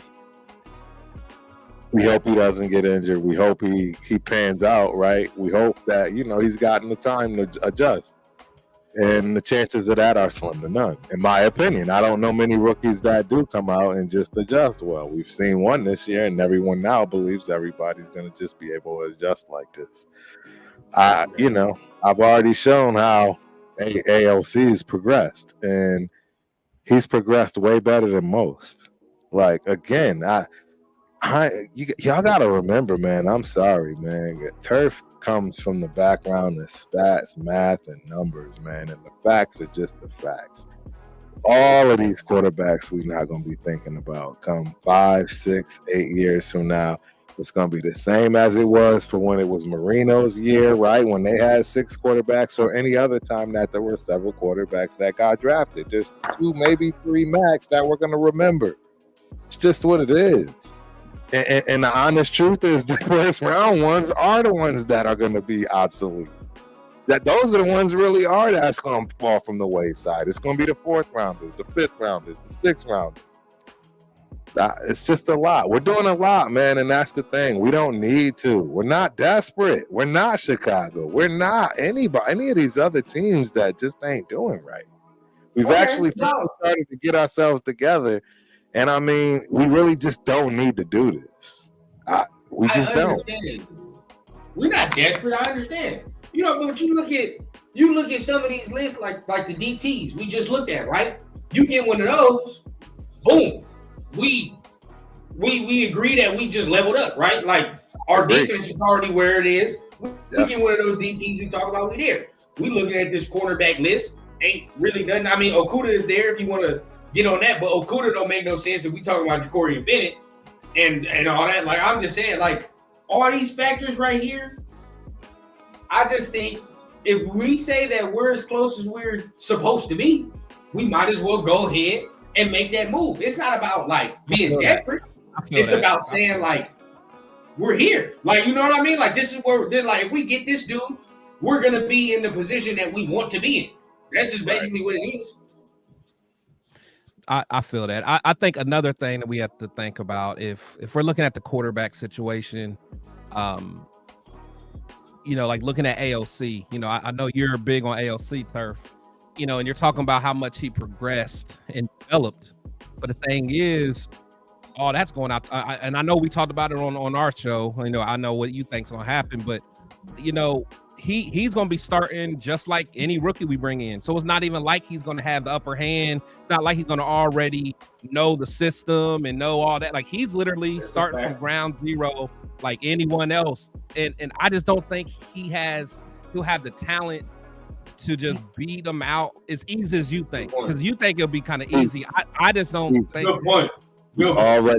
We hope he doesn't get injured. We hope he pans out, right? We hope that, he's gotten the time to adjust. And the chances of that are slim to none, in my opinion. I don't know many rookies that do come out and just adjust well. We've seen one this year, and everyone now believes everybody's going to just be able to adjust like this. I've already shown how AOC has progressed, and he's progressed way better than most. Like, again, y'all gotta remember, man. I'm sorry, man. Turf comes from the background of stats, math, and numbers, man. And the facts are just the facts. All of these quarterbacks we're not gonna be thinking about come 5, 6, 8 years from now. It's going to be the same as it was for when it was Marino's year, right? When they had 6 quarterbacks, or any other time that there were several quarterbacks that got drafted. There's 2, maybe 3 max that we're going to remember. It's just what it is. And the honest truth is the first round ones are the ones that are going to be obsolete. Those are the ones really are that's going to fall from the wayside. It's going to be the 4th rounders, the 5th rounders, the 6th rounders. It's just a lot. We're doing a lot, man, and that's the thing. We don't need to. We're not desperate. We're not Chicago. We're not any of these other teams that just ain't doing right. We've actually started to get ourselves together, and I mean, we really just don't need to do this. We just don't. We're not desperate. I understand. You know, but you look at some of these lists, like the DTs we just looked at, right? You get one of those, boom. We agree that we just leveled up, right? Like our defense is already where it is. We get one of those DTs we talk about, we there. We looking at this cornerback list, ain't really nothing. I mean, Okudah is there if you want to get on that, but Okudah don't make no sense if we talking about Ja'Cory and Bennett and all that. Like I'm just saying, like all these factors right here, I just think if we say that we're as close as we're supposed to be, we might as well go ahead and make that move. It's not about like being desperate. It's about saying like we're here. Like, you know what I mean? Like this is where like if we get this dude, we're gonna be in the position that we want to be in. That's just basically what it is. I feel that. I think another thing that we have to think about if we're looking at the quarterback situation, you know, like looking at AOC, you know, I know you're big on AOC turf. You know, and you're talking about how much he progressed and developed. But the thing is, all that's going out. And I know we talked about it on our show. You know, I know what you think's going to happen. But, you know, he's going to be starting just like any rookie we bring in. So it's not even like he's going to have the upper hand. It's not like he's going to already know the system and know all that. Like he's literally starting from ground zero like anyone else. And I just don't think he'll have the talent to just beat them out as easy as you think, because you think it'll be kind of easy. I just don't think. He's already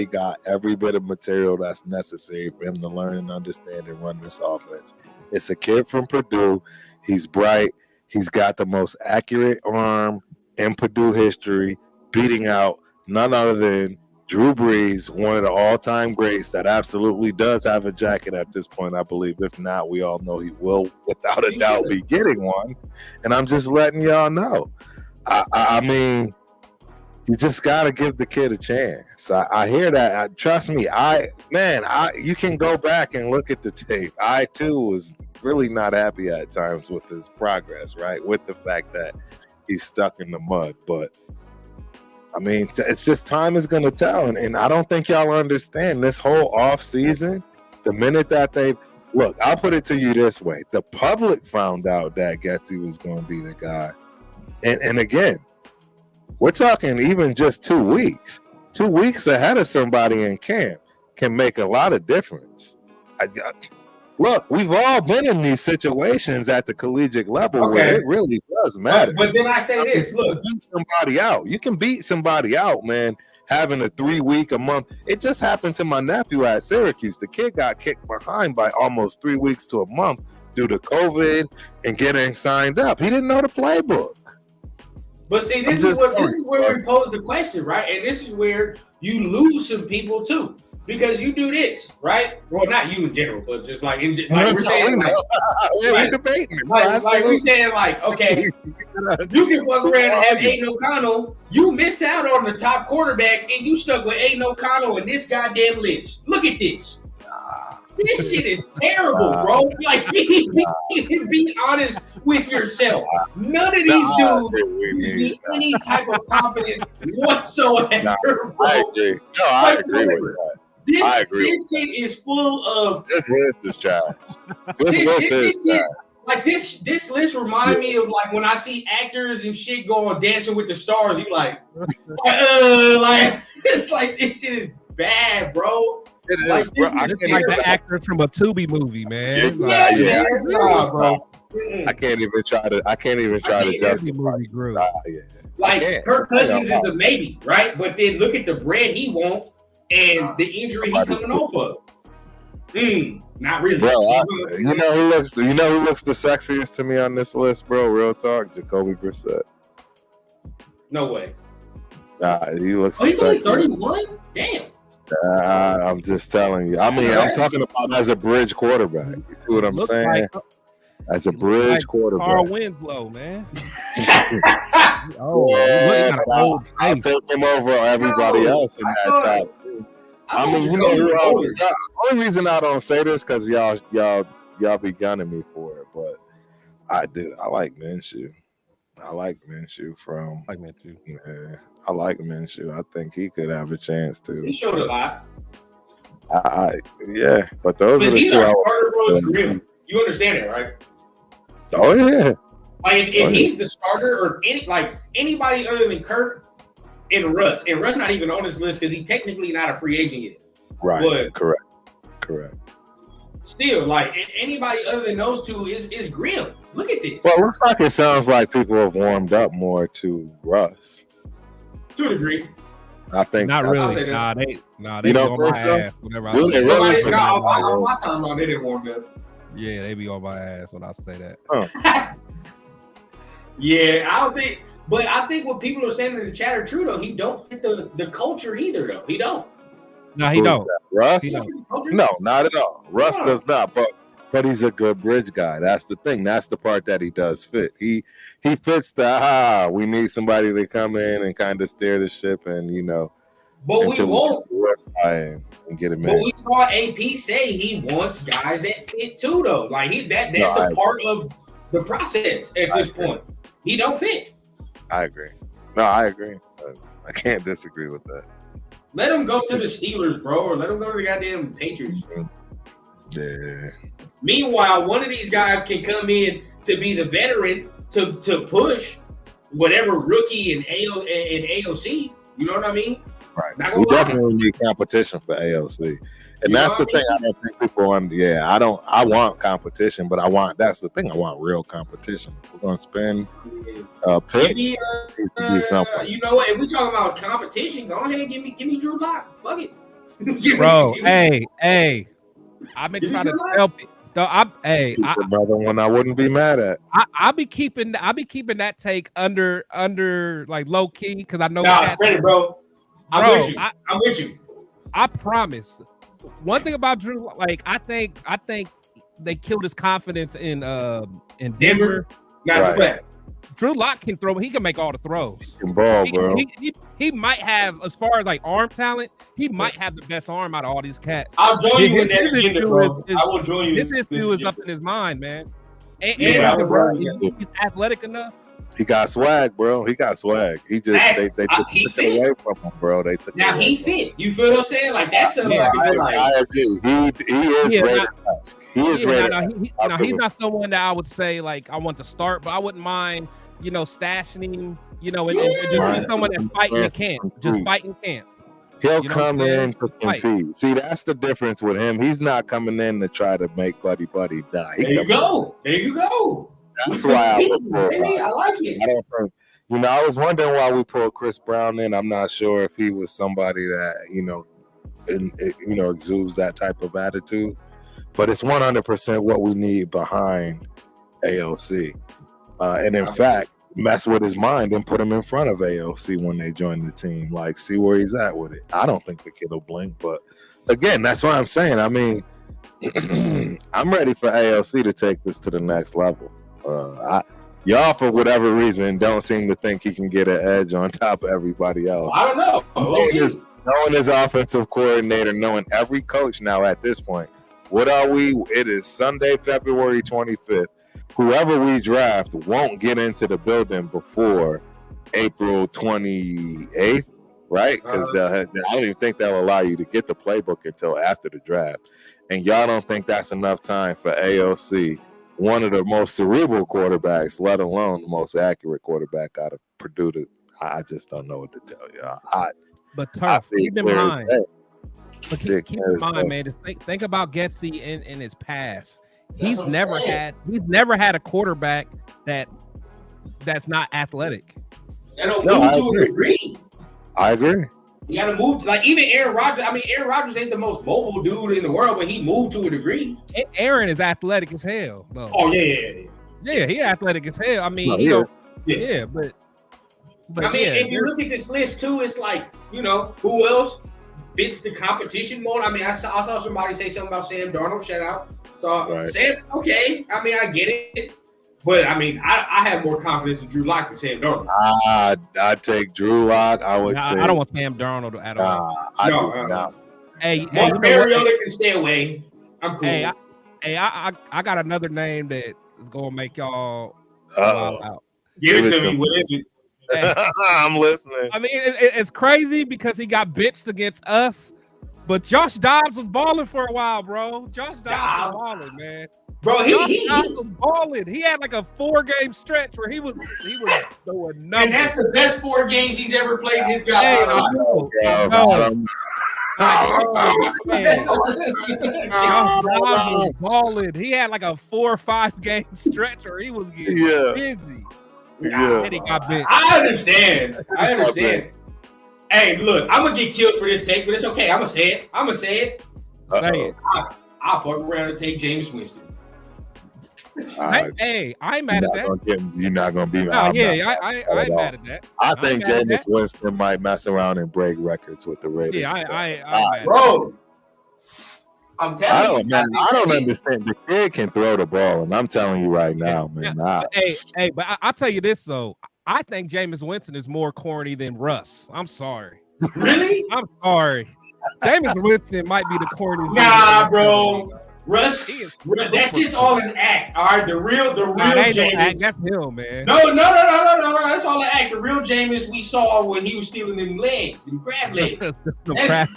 got every bit of material that's necessary for him to learn and understand and run this offense. It's a kid from Purdue. He's bright. He's got the most accurate arm in Purdue history, beating out none other than Drew Brees, one of the all-time greats that absolutely does have a jacket at this point, I believe. If not, we all know he will, without a doubt, be getting one. And I'm just letting y'all know. I mean, you just got to give the kid a chance. I hear that. Trust me, you can go back and look at the tape. I, too, was really not happy at times with his progress, right? With the fact that he's stuck in the mud. But I mean, it's just time is going to tell. And I don't think y'all understand this whole off season. The minute that look, I'll put it to you this way. The public found out that Getsy was going to be the guy. And again, we're talking even just 2 weeks. 2 weeks ahead of somebody in camp can make a lot of difference. Look, we've all been in these situations at the collegiate level where it really does matter. But then I say this, look. Beat somebody out. You can beat somebody out, man, having a 3 week, a month. It just happened to my nephew at Syracuse. The kid got kicked behind by almost 3 weeks to a month due to COVID and getting signed up. He didn't know the playbook. But see, this is where we pose the question, right? And this is where you lose some people too. Because you do this, right? Well, not you in general, but just like we're saying, we're debating. Like we're saying, like, okay, you can fuck around and have Aiden O'Connell. You miss out on the top quarterbacks, and you stuck with Aiden O'Connell and this goddamn list. Look at this. This shit is terrible, bro. Like, be honest with yourself. None of these dudes need any type of confidence whatsoever, bro. I agree. No, I agree with that. This shit is full of. This list is trash. This list is trash. Like this list reminds me of like when I see actors and shit go on Dancing with the Stars. You like, it's like this shit is bad, bro. It is, bro. It's like the actor from a Tubi movie, man. Bro. I can't even try to justify it. Like Kirk Cousins is a maybe, right? But then look at the bread he wants and the injury he's coming off of. Not really. Bro, you know who looks the sexiest to me on this list, bro? Real talk, Jacoby Brissett. No way. He looks. Oh, he's only 31. Damn. I'm just telling you. I mean, I'm talking about as a bridge quarterback. You see what I'm saying? As a bridge quarterback. Carl Winslow, man. I'll take him over everybody else in that top. I mean, you know who else? The only reason I don't say this because y'all be gunning me for it, but I do. I like Minshew. I like Minshew. Yeah, I like Minshew. I think he could have a chance to. He showed a lot. Yeah, but those are the he's two. Our starter, bro, Grim. You understand it, right? Oh yeah. Like if he's the starter or anybody other than Kirk and Russ not even on this list because he's technically not a free agent yet. Right. But correct. Still, like anybody other than those two is grim. Look at this. Well, it looks like it sounds like people have warmed up more to Russ. To a degree. I think not really. Nah, they you be don't on think my so? ass whenever on my time, they didn't warm up. Yeah, they be on my ass when I say that. Huh. Yeah, I don't think. But I think what people are saying in the chat are true though. He don't fit the culture either though. He don't. No, he don't. Russ? He don't. No, not at all. Russ does not. But he's a good bridge guy. That's the thing. That's the part that he does fit. He fits the we need somebody to come in and kind of steer the ship and But we won't. And get him in. But we saw AP say he wants guys that fit too though. Like that's a part of the process at this point. He don't fit. I agree. No, I agree. I can't disagree with that. Let him go to the Steelers, bro, or let him go to the goddamn Patriots. Yeah. Meanwhile, one of these guys can come in to be the veteran to push whatever rookie and AOC. You know what I mean? Right. We definitely need competition for AOC. And that's the thing I don't think people I want competition, but that's the thing. I want real competition. If we're gonna spend pick, needs to be something. You know what? If we talking about competition, go ahead and give me Drew Lock. Fuck it. Bro, hey. I've been trying to tell people. He's another one I wouldn't be mad at. I'll be keeping that take under like low key because I know. Nah, spread it, bro. I'm with you. I promise. One thing about Drew, like I think they killed his confidence in Denver. That's a fact. Drew Lock can throw. He can make all the throws. He can ball, bro. He might have, as far as like arm talent, he might have the best arm out of all these cats. I'll join you in that agenda, bro. I will join you. This issue is up in his mind, man. And he's athletic enough. He got swag, bro. He got swag. He just they took it away from him, bro. They took now he fit. You feel what I'm saying? Like that's something. I agree. He is ready. He is ready. He's not someone that I would say like I want to start, but I wouldn't mind, stashing him, and just be someone that fighting in camp, just fighting camp. He'll come in to compete. See, that's the difference with him. He's not coming in to try to make buddy die. There you go. That's why I like it. I don't think, I was wondering why we pulled Chris Brown in. I'm not sure if he was somebody that, exudes that type of attitude. But it's 100% what we need behind AOC. And in fact, mess with his mind and put him in front of AOC when they join the team. Like, see where he's at with it. I don't think the kid will blink. But again, that's what I'm saying. I mean, I'm ready for AOC to take this to the next level. Y'all, for whatever reason, don't seem to think he can get an edge on top of everybody else. I don't know. Knowing his offensive coordinator, knowing every coach now at this point. What are we? It is Sunday, February 25th. Whoever we draft won't get into the building before April 28th, right? Because I don't even think they'll allow you to get the playbook until after the draft. And y'all don't think that's enough time for AOC, one of the most cerebral quarterbacks, let alone the most accurate quarterback out of Purdue. I just don't know what to tell y'all. But keep in mind, man, just think about Getsy in his past. He's never had a quarterback that's not athletic. They don't move to a degree. I agree. You got to move. Like, even Aaron Rodgers. I mean, Aaron Rodgers ain't the most mobile dude in the world, but he moved to a degree. Aaron is athletic as hell, though. Oh, yeah. Yeah, he athletic as hell. I mean, but I mean, if you look at this list, too, it's like, you know, who else fits the competition mode? I mean, I saw somebody say something about Sam Darnold. Shout out. So, Sam, okay. I mean, I get it. But, I mean, I have more confidence in Drew Lock than Sam Darnold. I'd take Drew Lock. I don't want Sam Darnold at all. No. Hey, Mariota can stay away. I'm cool. Hey, I got another name that is going to make y'all out. Give it to me. What is it? Hey, I'm listening. I mean, it's crazy because he got bitched against us, but Josh Dobbs was balling for a while, bro. Josh Dobbs was balling, man. Bro, he was balling. He had like a 4-game stretch where he was doing nothing. And that's the best 4 games he's ever played. This guy. Josh Dobbs was balling. He had like a 4 or 5 game stretch where he was getting busy. And he got bit. I understand. Hey, look, I'm gonna get killed for this take, but it's okay. I'm gonna say it. Say it. I'll fuck around and take Jameis Winston. Hey, I ain't mad at that. You're not gonna be mad. I ain't mad at that. I think Jameis Winston might mess around and break records with the Raiders. Yeah, bro. I'm telling you, I don't understand. The kid can throw the ball, and I'm telling you right now, man. Hey, but I'll tell you this though. I think Jameis Winston is more corny than Russ. I'm sorry. Really? I'm sorry. Jameis Winston might be the corniest. Nah, bro. Russ, that shit's all an act. All right, the real Jameis. That's him, man. No. That's all an act. The real Jameis we saw when he was stealing them legs, them crab legs. Yes,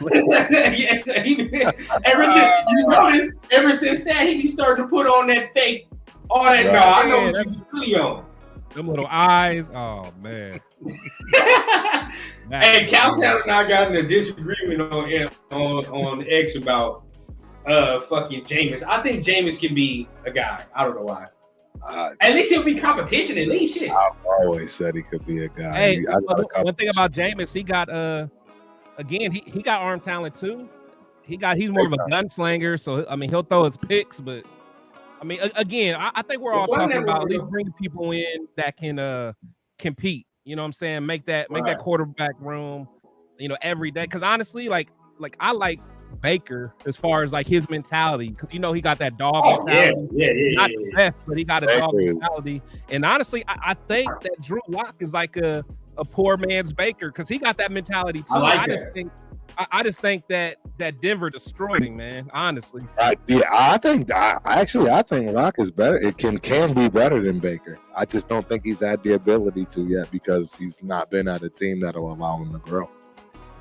ever since that, he be starting to put on that fake. All that. No, I know what you really on. Them little eyes. Oh man. Hey, Caltown and I got in a disagreement on X about fucking Jameis. I think Jameis can be a guy. I don't know why. At least he'll be competition. At least shit. I've always said he could be a guy. Hey, one thing about Jameis, he got again, he got arm talent too. He's more of a gunslinger, so I mean he'll throw his picks, but I mean again, I think we're all talking about at least bringing people in that can compete. You know what I'm saying? Make that quarterback room, you know, every day. Because honestly, like I like Baker as far as like his mentality, because you know he got that dog mentality. Not the best, but he got a dog mentality. And honestly, I think that Drew Lock is like a poor man's Baker because he got that mentality too. I just think that Denver destroyed him, man. Honestly, I think Lock is better. It can be better than Baker. I just don't think he's had the ability to yet because he's not been at a team that'll allow him to grow.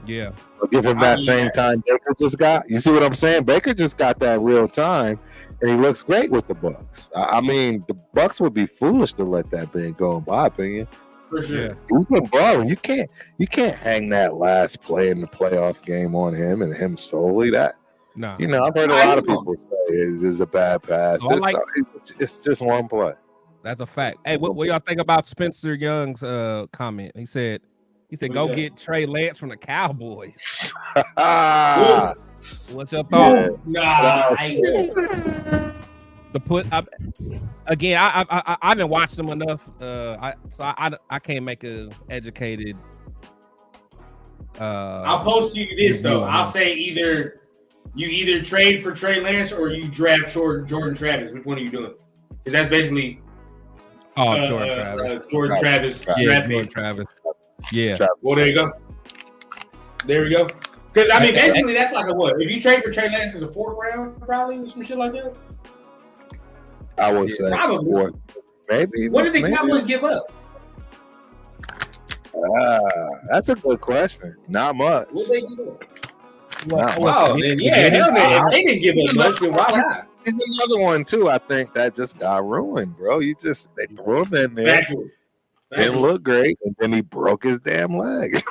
Yeah, but give him that same time Baker just got. You see what I'm saying? Baker just got that real time, and he looks great with the Bucs. I mean, the Bucs would be foolish to let that man go, in my opinion. For sure. Yeah. He's been balling. You can't hang that last play in the playoff game on him and him solely. That no. You know, I've heard a lot of people say it is a bad pass. So it's just one play. That's a fact. Hey, what y'all think about Spencer Young's comment? He said, "Go get Trey Lance from the Cowboys." What's your thoughts? I haven't watched them enough. I can't make an educated. I'll post you this though. I'll say you trade for Trey Lance or you draft Jordan Travis. Which one are you doing? Because that's basically Jordan Travis. Jordan Travis. Yeah. Well, there you go. There we go. Because I mean, basically, that's like a what? If you trade for Trey Lance as a 4th round, probably or some shit like that. I would say probably. Maybe. What did the Cowboys give up? That's a good question. Not much. What did they give up? Hell no. If they didn't give us much, then why not? There's another one too. I think that just got ruined, bro. They threw him in there. Didn't look great, and then he broke his damn leg.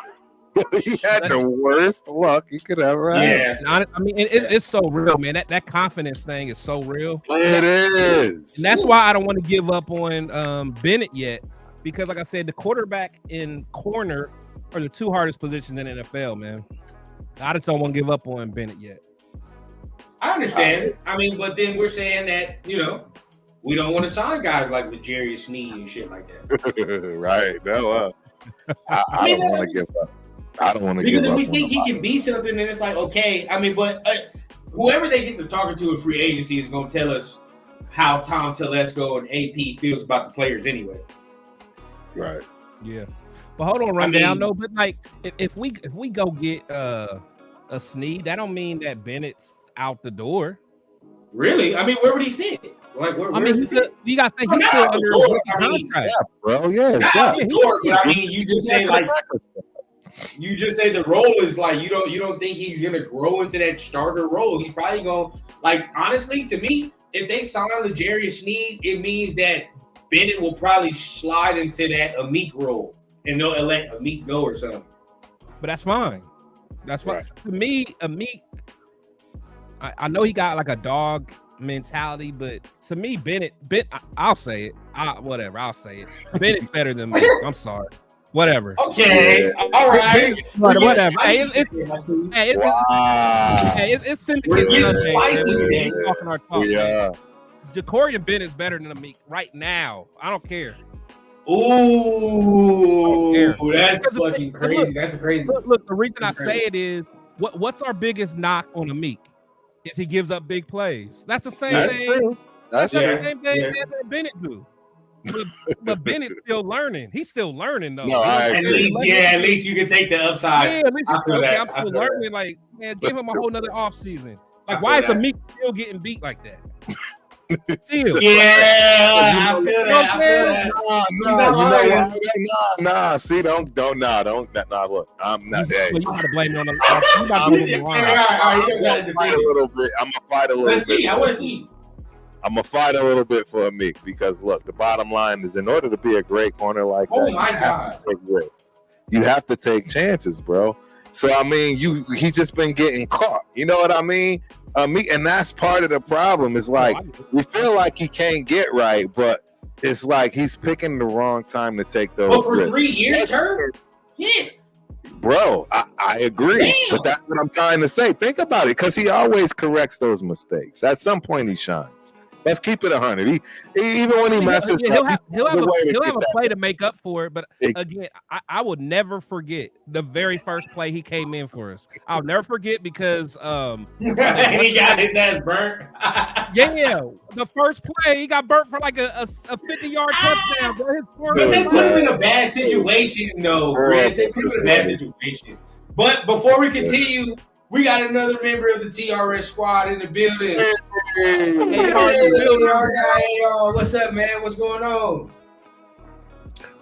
He had the worst luck you could ever have. Yeah. I mean, it's so real, man. That confidence thing is so real. It is. And that's why I don't want to give up on Bennett yet. Because, like I said, the quarterback and corner are the two hardest positions in the NFL, man. I just don't want to give up on Bennett yet. I understand. I mean, but then we're saying that, we don't want to sign guys like L'Jarius Sneed and shit like that. Right. No, I don't want to give up. I don't want to give up. Because if we think he can be something, then it's like, okay. I mean, but whoever they get to talking to in free agency is going to tell us how Tom Telesco and AP feels about the players anyway. Right. Yeah. But hold on, rundown. No, but like if we go get a Sneed, that don't mean that Bennett's out the door. Really? I mean, where would he fit? Like, where? I mean, you got to think he's still under a rookie contract. Yeah, bro. Yeah, it's I mean, you just say like, you just say the role is like you don't think he's gonna grow into that starter role. He's probably gonna honestly, to me, if they sign L'Jarius Sneed, it means that Bennett will probably slide into that Amik role, and they'll let Amik go or something. But that's fine. That's fine. Right. To me, Amik, I know he got like a dog mentality, but to me, Bennett, I'll say it. Whatever, I'll say it. Bennett's better than me. I'm sorry. Whatever. Okay. All right. Whatever. It's Syndicate Sunday. Talking our talk. Yeah. Jacorian Bennett's better than Amik right now. I don't care. Ooh, that's fucking crazy. That's crazy. Look, the reason I say it is, what's our biggest knock on Amik? Is he gives up big plays. That's the same thing. True. That's the same thing that Bennett do. But Bennett's still learning. He's still learning though. No, at least you can take the upside. Yeah, at least I'm still learning. Like, man, give him a whole nother offseason. Like, why is Amik still getting beat like that? Still. Yeah, I feel that. Nah. See, don't. Nah, look, I'm not there. You gotta blame it on the. I'm gonna fight a little bit. Let's see. I want to see. I'm gonna fight a little bit for Amik because look, the bottom line is in order to be a great corner like that, my God, take risks. You have to take chances, bro. So I mean, he's just been getting caught. You know what I mean? And that's part of the problem. Is like we feel like he can't get right, but it's like he's picking the wrong time to take those risks. 3 years, term? Yeah. Bro, I agree. Damn. But that's what I'm trying to say. Think about it, because he always corrects those mistakes. At some point, he shines. Let's keep it 100. Even when he messes up, he'll have a play to make up for it. But again, I will never forget the very first play he came in for us. I'll never forget because he got his ass burnt. Yeah, the first play he got burnt for like a 50-yard touchdown. But they put him in a bad situation, though, Chris. They put him in a bad situation. But before we continue, we got another member of the TRS squad in the building. Hey, what's up, man? What's going on?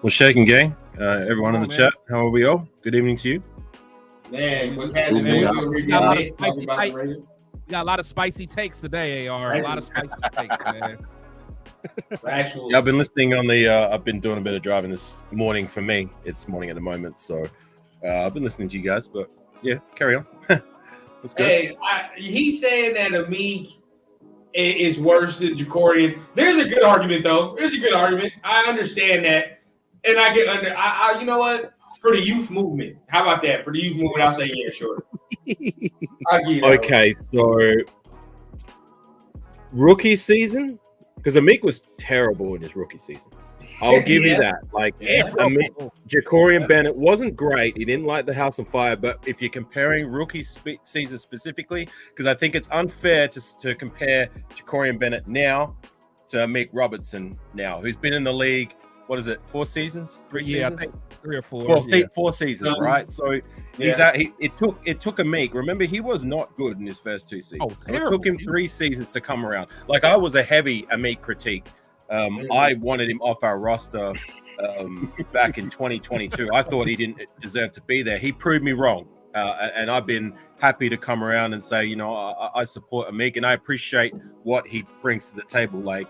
Well, shaking gang, everyone in the chat, how are we all? Good evening to you. Man, what's happening? We got a lot of spicy takes today, AR. A lot of spicy takes, man. Yeah, I've been listening on the. I've been doing a bit of driving this morning for me. It's morning at the moment, so I've been listening to you guys. But yeah, carry on. Let's go. Hey, he's saying that Amik is worse than Jacorian. There's a good argument, though. There's a good argument. I understand that, and I get under. You know what? For the youth movement, how about that? For the youth movement, I'll say yeah, sure. Okay, so rookie season, because Amik was terrible in his rookie season. I'll give you that. Like, Jacorian Bennett wasn't great. He didn't light the house on fire. But if you're comparing rookie season specifically, because I think it's unfair to compare Jacorian Bennett now to Amik Robertson now, who's been in the league, what is it, 4 seasons? 3 seasons? Yeah, I think 3 or 4. 4 seasons, right? So he's it took Amik. Remember, he was not good in his first 2 seasons. So it took him 3 seasons to come around. Like, I was a heavy Amik critique. I wanted him off our roster back in 2022. I thought he didn't deserve to be there. He proved me wrong, and I've been happy to come around and say, you know, I support Amik, and I appreciate what he brings to the table. Like,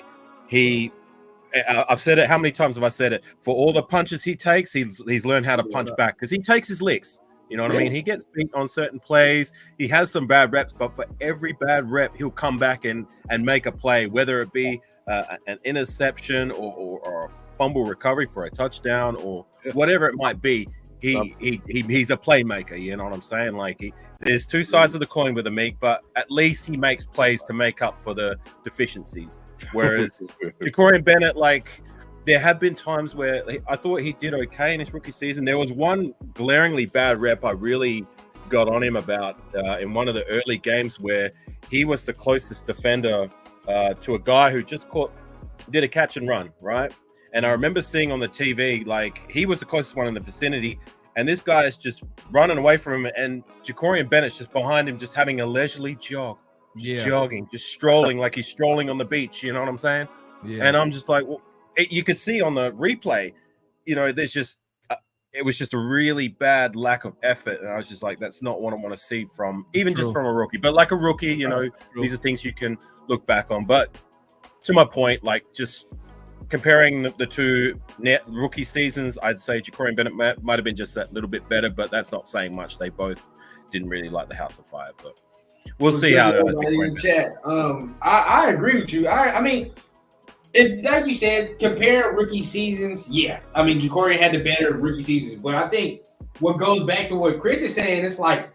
I've said it. How many times have I said it? For all the punches he takes, he's learned how to punch back, because he takes his licks. You know what I mean? He gets beat on certain plays. He has some bad reps, but for every bad rep, he'll come back and make a play, whether it be an interception or a fumble recovery for a touchdown or whatever it might be. He's a playmaker. You know what I'm saying? Like there's two sides of the coin with Amik, but at least he makes plays to make up for the deficiencies. Whereas Ja'Cory Bennett, like, there have been times where I thought he did okay in his rookie season. There was one glaringly bad rep I really got on him about in one of the early games where he was the closest defender to a guy who just did a catch and run, right? And I remember seeing on the TV, like, he was the closest one in the vicinity, and this guy is just running away from him, and Ja'Cory Bennett's just behind him, just having a leisurely jog, jogging, just strolling like he's strolling on the beach. You know what I'm saying? Yeah. And I'm just like, well, you could see on the replay, you know, there's just it was just a really bad lack of effort, and I was just like, that's not what I want to see from just from a rookie. But like a rookie, you know, these are things you can look back on. But to my point, like, just comparing the two net rookie seasons, I'd say Ja'Cory Bennett might have been just that little bit better, but that's not saying much. They both didn't really light the house on fire, but we'll see how. I agree with you. I mean, if, like you said, comparing rookie seasons, yeah. I mean, Ja'Cory had the better rookie seasons, but I think what goes back to what Chris is saying, it's like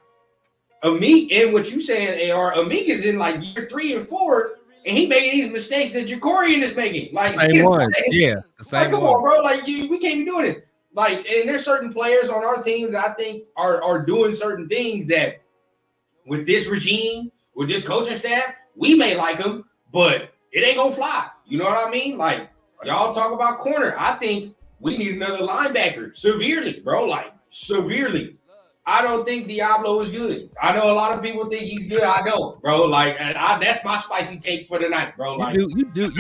Amik, and what you saying, AR, Amik is in like year 3 and 4, and he made these mistakes that Ja'Cory is making. Like, same one, yeah. Like, come on, bro. Like, we can't be doing this. Like, and there's certain players on our team that I think are doing certain things that, with this regime, with this coaching staff, we may like them, but it ain't gonna fly. You know what I mean? Like, y'all talk about corner. I think we need another linebacker severely, bro. Like, severely. I don't think Diablo is good. I know a lot of people think he's good. I don't, bro. Like, that's my spicy take for the night, bro. Like, you do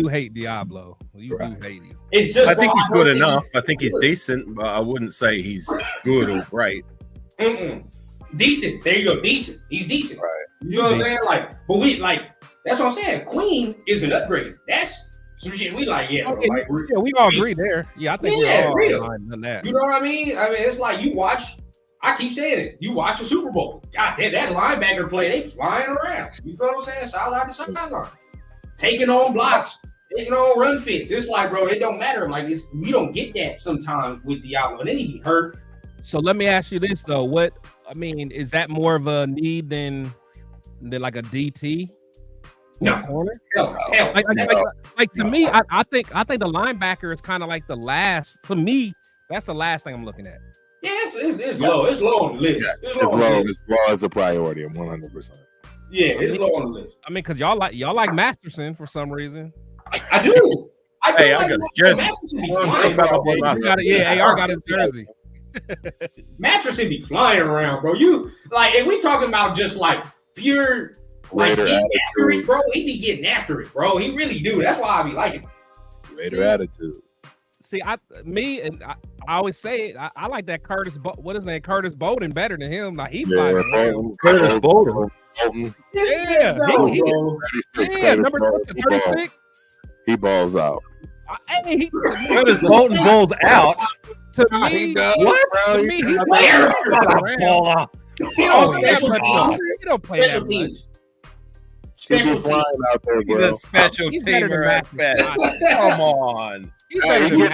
hate Diablo. You do hate him. It's just, I think he's good enough. I think he's decent, but I wouldn't say he's good or great. Decent. There you go. Decent. He's decent. Right. You know what I'm saying? Like, but that's what I'm saying. Queen is an upgrade. That's some shit we like, yeah, bro. Like, we all agree there. Yeah, I think we're all aligned on that. You know what I mean? I mean, it's like you watch. I keep saying it. You watch the Super Bowl. God damn, that linebacker play, they flying around. You feel what I'm saying? Sideline to sideline, taking on blocks, taking on run fits. It's like, bro, it don't matter. Like, we don't get that sometimes with Diablo, and then he be hurt. So let me ask you this though: is that more of a need than like a DT? No. Corner? Hell, like to me, I think the linebacker is kind of like the last. To me, that's the last thing I'm looking at. Yeah, it's low. It's low on the list. Yeah, it's low as a priority. 100%. Yeah, it's low on the list. I mean, because y'all like Masterson for some reason. I do. I got a jersey. AR got his jersey. Masterson be flying around, bro. You like, if we talking about just like pure like getting after it, bro, he be getting after it, bro. He really do. That's why I be liking him. Raider attitude. See, I always say it. I like that Curtis. What is his name? Curtis Bolden better than him. Like he flies. Curtis Bolden. Yeah, number 36. He balls out. Curtis Bolden balls out. To me, he does, what? Bro, to me, he don't play that much. Special teams. Out there, he's a special teamer at best. Come on. Did we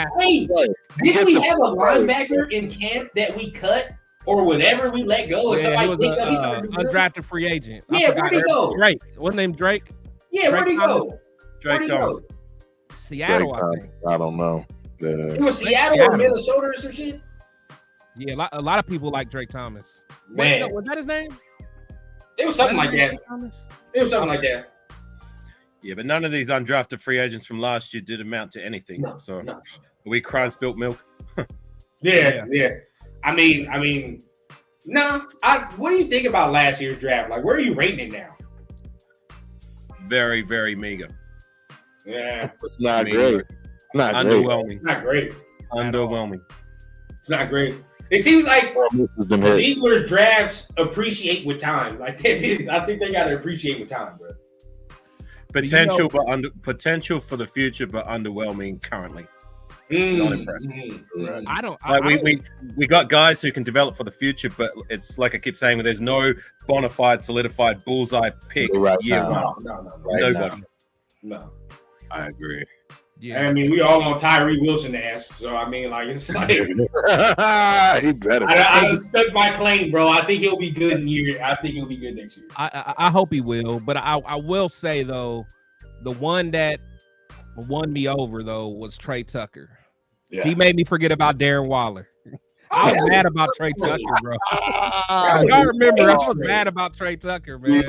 have a linebacker in camp that we cut or whatever we let go? Or somebody picked up? He's undrafted free agent. Yeah, where'd he go? Drake. What's his name? Drake? Yeah, where'd he go? Drake Thomas. Seattle, I think. I don't know. It was Seattle or Minnesota or some shit? Yeah, a lot of people like Drake Thomas. Man. Was that his name? It was something like that. It was something like that. Yeah, but none of these undrafted free agents from last year did amount to anything. No. Are we crying spilt milk? Yeah. I mean, no. What do you think about last year's draft? Like, where are you rating it now? Very, very meager. Yeah. It's not great. It's not underwhelming. It's not great. Underwhelming. It's not great. It seems like the Eagles drafts appreciate with time. Like, I think they got to appreciate with time, bro. Potential, potential for the future, but underwhelming currently. Not impressed. I don't. We got guys who can develop for the future, but it's like I keep saying, there's no bona fide, solidified bullseye pick year one. Nobody. No. I agree. Yeah. I mean, we all on Tyree Wilson ass. So I mean, like it's like he better. I stuck my claim, bro. I think he'll be good I think he'll be good next year. I hope he will, but I will say though, the one that won me over though was Trey Tucker. Yeah. He made me forget about Darren Waller. I was mad about Trey Tucker, bro. Y'all remember I was mad about Trey Tucker, man. You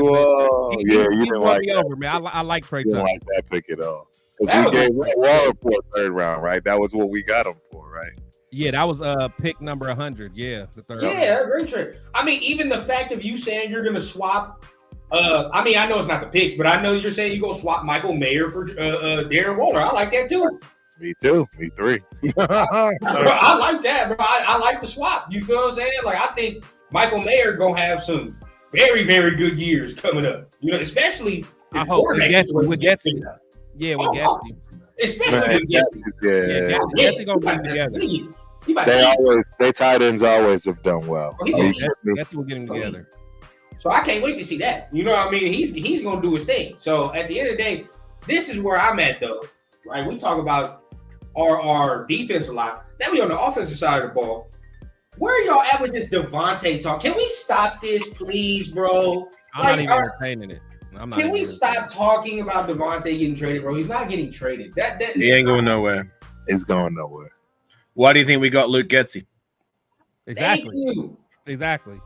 didn't like me over, man. I like Trey Tucker. Like that pick at all. Because we gave Waller for a third round, right? That was what we got him for, right? Yeah, that was pick number 100. Yeah, the third. Yeah, great trade. I mean, even the fact of you saying you're gonna swap. I mean, I know it's not the picks, but I know you're saying you're gonna swap Michael Mayer for Darren Waller. I like that too. Me too. Me three. I like that, bro. I like the swap. You feel what I'm saying? Like, I think Michael Mayer gonna have some very, very good years coming up. You know, especially I hope with Getsy. Yeah, we get especially with Getsy. Getsy gonna get together. They tight ends always have done well. Getsy will get them together. So I can't wait to see that. You know what I mean? He's gonna do his thing. So at the end of the day, this is where I'm at though. Right? We talk about our defense a lot. Now we on the offensive side of the ball. Where are y'all at with this Devontae talk? Can we stop this, please, bro? I'm not even entertaining it. Can we stop talking about Devontae getting traded, bro? He's not getting traded. He ain't going nowhere. It's going nowhere. Why do you think we got Luke Getsy? Exactly. Exactly.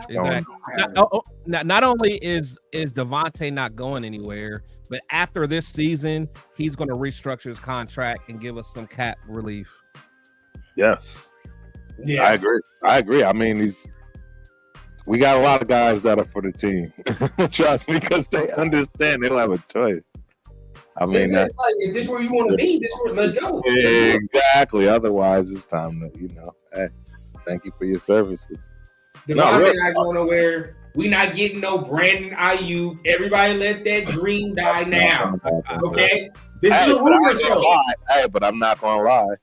Not only is Devontae not going anywhere, but after this season, he's going to restructure his contract and give us some cap relief. Yes. Yeah. I agree. I mean, we got a lot of guys that are for the team. Trust me, because they understand they don't have a choice. I mean, if this is where you want to be, let's go. Exactly. Otherwise, it's time to, hey, thank you for your services. Devontae not going nowhere. We not getting no Brandon Ayuk. Everybody let that dream die now. Okay? This is a rumor show. Hey, but I'm not going to lie.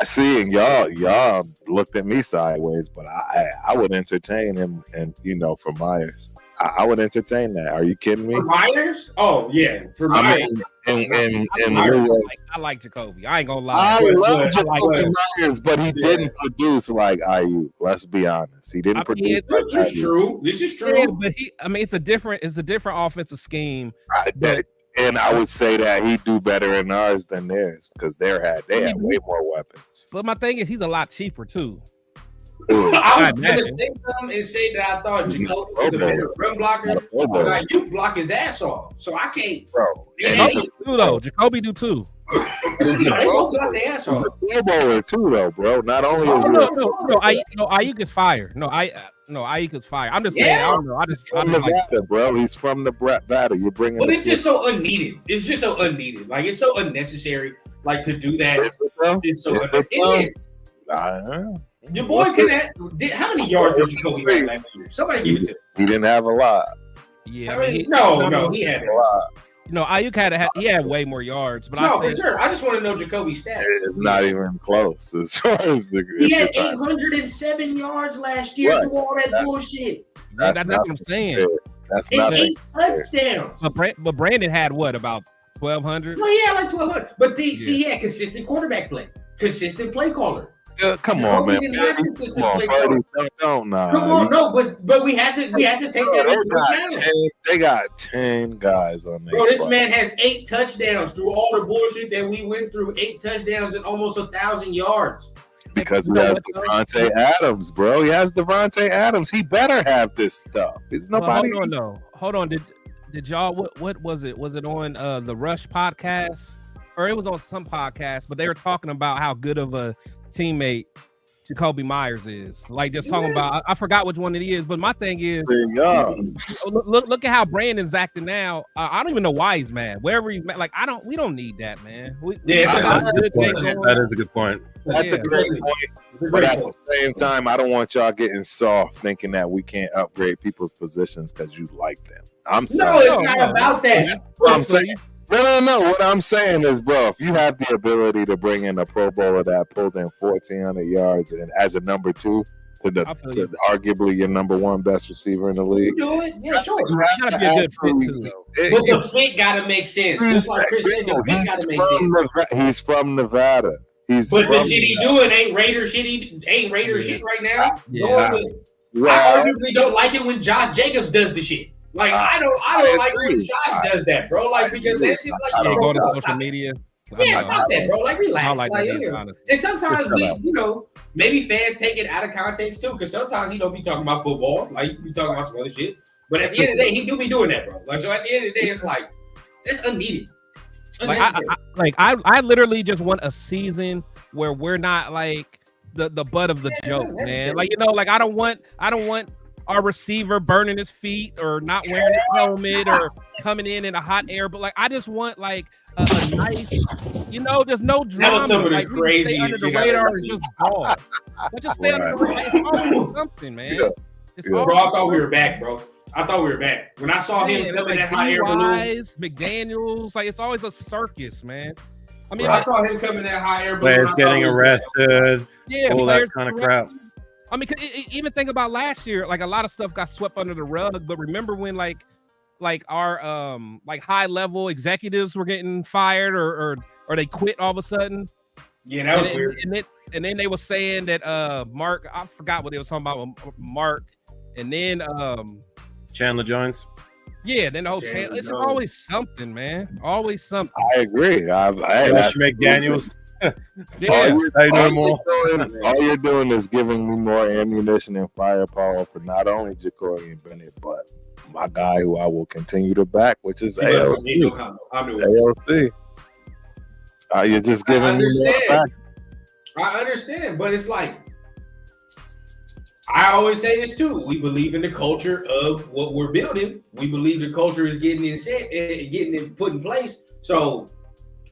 Seeing y'all looked at me sideways, but I would entertain him, and for Myers, I would entertain that. Are you kidding me? For Myers? Oh yeah, for Myers. I like Jacoby. I ain't gonna lie. I love Jacoby Myers, but he didn't produce like Ayuk. Let's be honest, he didn't produce. This is true. This is true. Yeah, but it's a different offensive scheme. And I would say that he'd do better in ours than theirs because they had way more weapons. But my thing is, he's a lot cheaper too. I was going to say something and say that I thought Jacoby was a better run blocker, but you block his ass off. So I can't. Bro, Jacoby do too. He's a Pro Bowler too, though, bro. Not only is Ayuk is fire. Ayuk is fire. I'm just saying. I don't know. I'm Nevada, bro. He's from Nevada. You're bringing. But it's just so unneeded. It's just so unneeded. Like it's so unnecessary. Like to do that. It's so unneeded. Your boy can have. How many yards did Jacoby have last year? Somebody give it to him. He didn't have a lot. Yeah. No, he had a lot. Ayuk had way more yards, but for sure. I just want to know Jacoby's stats. It's not even close as far as he had 807 yards last year through all that bullshit. That's what I'm saying. That's not 8 touchdowns. But Brandon had what, about 1,200? Well, yeah, like 1,200. But he had consistent quarterback play, consistent play caller. Come on, man. Don't know. Come on, no, but we had to take that into account. They got 10 guys on there. Bro, this man has 8 touchdowns through all the bullshit that we went through. 8 touchdowns and almost 1,000 yards. Because he has Devontae Adams, bro. He has Devontae Adams. He better have this stuff. It's nobody. Hold on. Did y'all? What was it? Was it on the Rush podcast, or it was on some podcast? But they were talking about how good of a teammate Jacoby Myers is. Like just talking about, I forgot which one it is, but my thing is, look at how Brandon's acting now. I don't even know why he's mad. Wherever he's mad, like we don't need that, man. That is a good point. That's a great point. But at the same time, I don't want y'all getting soft thinking that we can't upgrade people's positions because you like them. I'm saying no, it's not about that. I'm saying No. What I'm saying is, bro, if you have the ability to bring in a Pro Bowler that pulled in 1,400 yards and as a number 2 to arguably your number 1 best receiver in the league, you do it? Yeah, sure. You gotta be a good fit too, though. But the fit gotta make sense. Just like Chris said, the fit gotta make sense. He's from Nevada. But the shit he doing ain't Raider shit. Ain't Raider shit right now. Yeah. I arguably don't like it when Josh Jacobs does the shit. Like I don't like when Josh does that, bro. Like because that shit like go to social media. Yeah, stop that, bro. Like relax. Like and sometimes maybe fans take it out of context too, because sometimes he don't be talking about football, like be talking about some other shit. But at the end of the day, he do be doing that, bro. Like so, at the end of the day, it's like it's unneeded. I literally just want a season where we're not like the butt of the joke, man. Like like I don't want our receiver burning his feet or not wearing his helmet or coming in a hot air, but like I just want like a nice, there's no drama. That was some of the like, crazy under the radar and just ball. But just stay under the radar. It's always something, man. It's bro, I thought we were back, bro. I thought we were back. When I saw him coming that hot air balloon, McDaniels, like it's always a circus, man. I mean, I saw him coming that high air balloon. Players getting arrested, all that kind of crap. I mean, even think about last year, like a lot of stuff got swept under the rug. But remember when like our like high level executives were getting fired or they quit all of a sudden? Yeah, that was weird. And then they were saying that Mark, I forgot what they were talking about with Mark, and then Chandler Jones. Yeah, then the whole channel. It's always something, man. Always something. I agree. Josh McDaniels. All you're doing is giving me more ammunition and firepower for not only Ja'Cory Bennett, but my guy who I will continue to back, which is AOC. AOC. You're just giving me more back. I understand, but it's like I always say this too. We believe in the culture of what we're building. We believe the culture is getting it put in place. So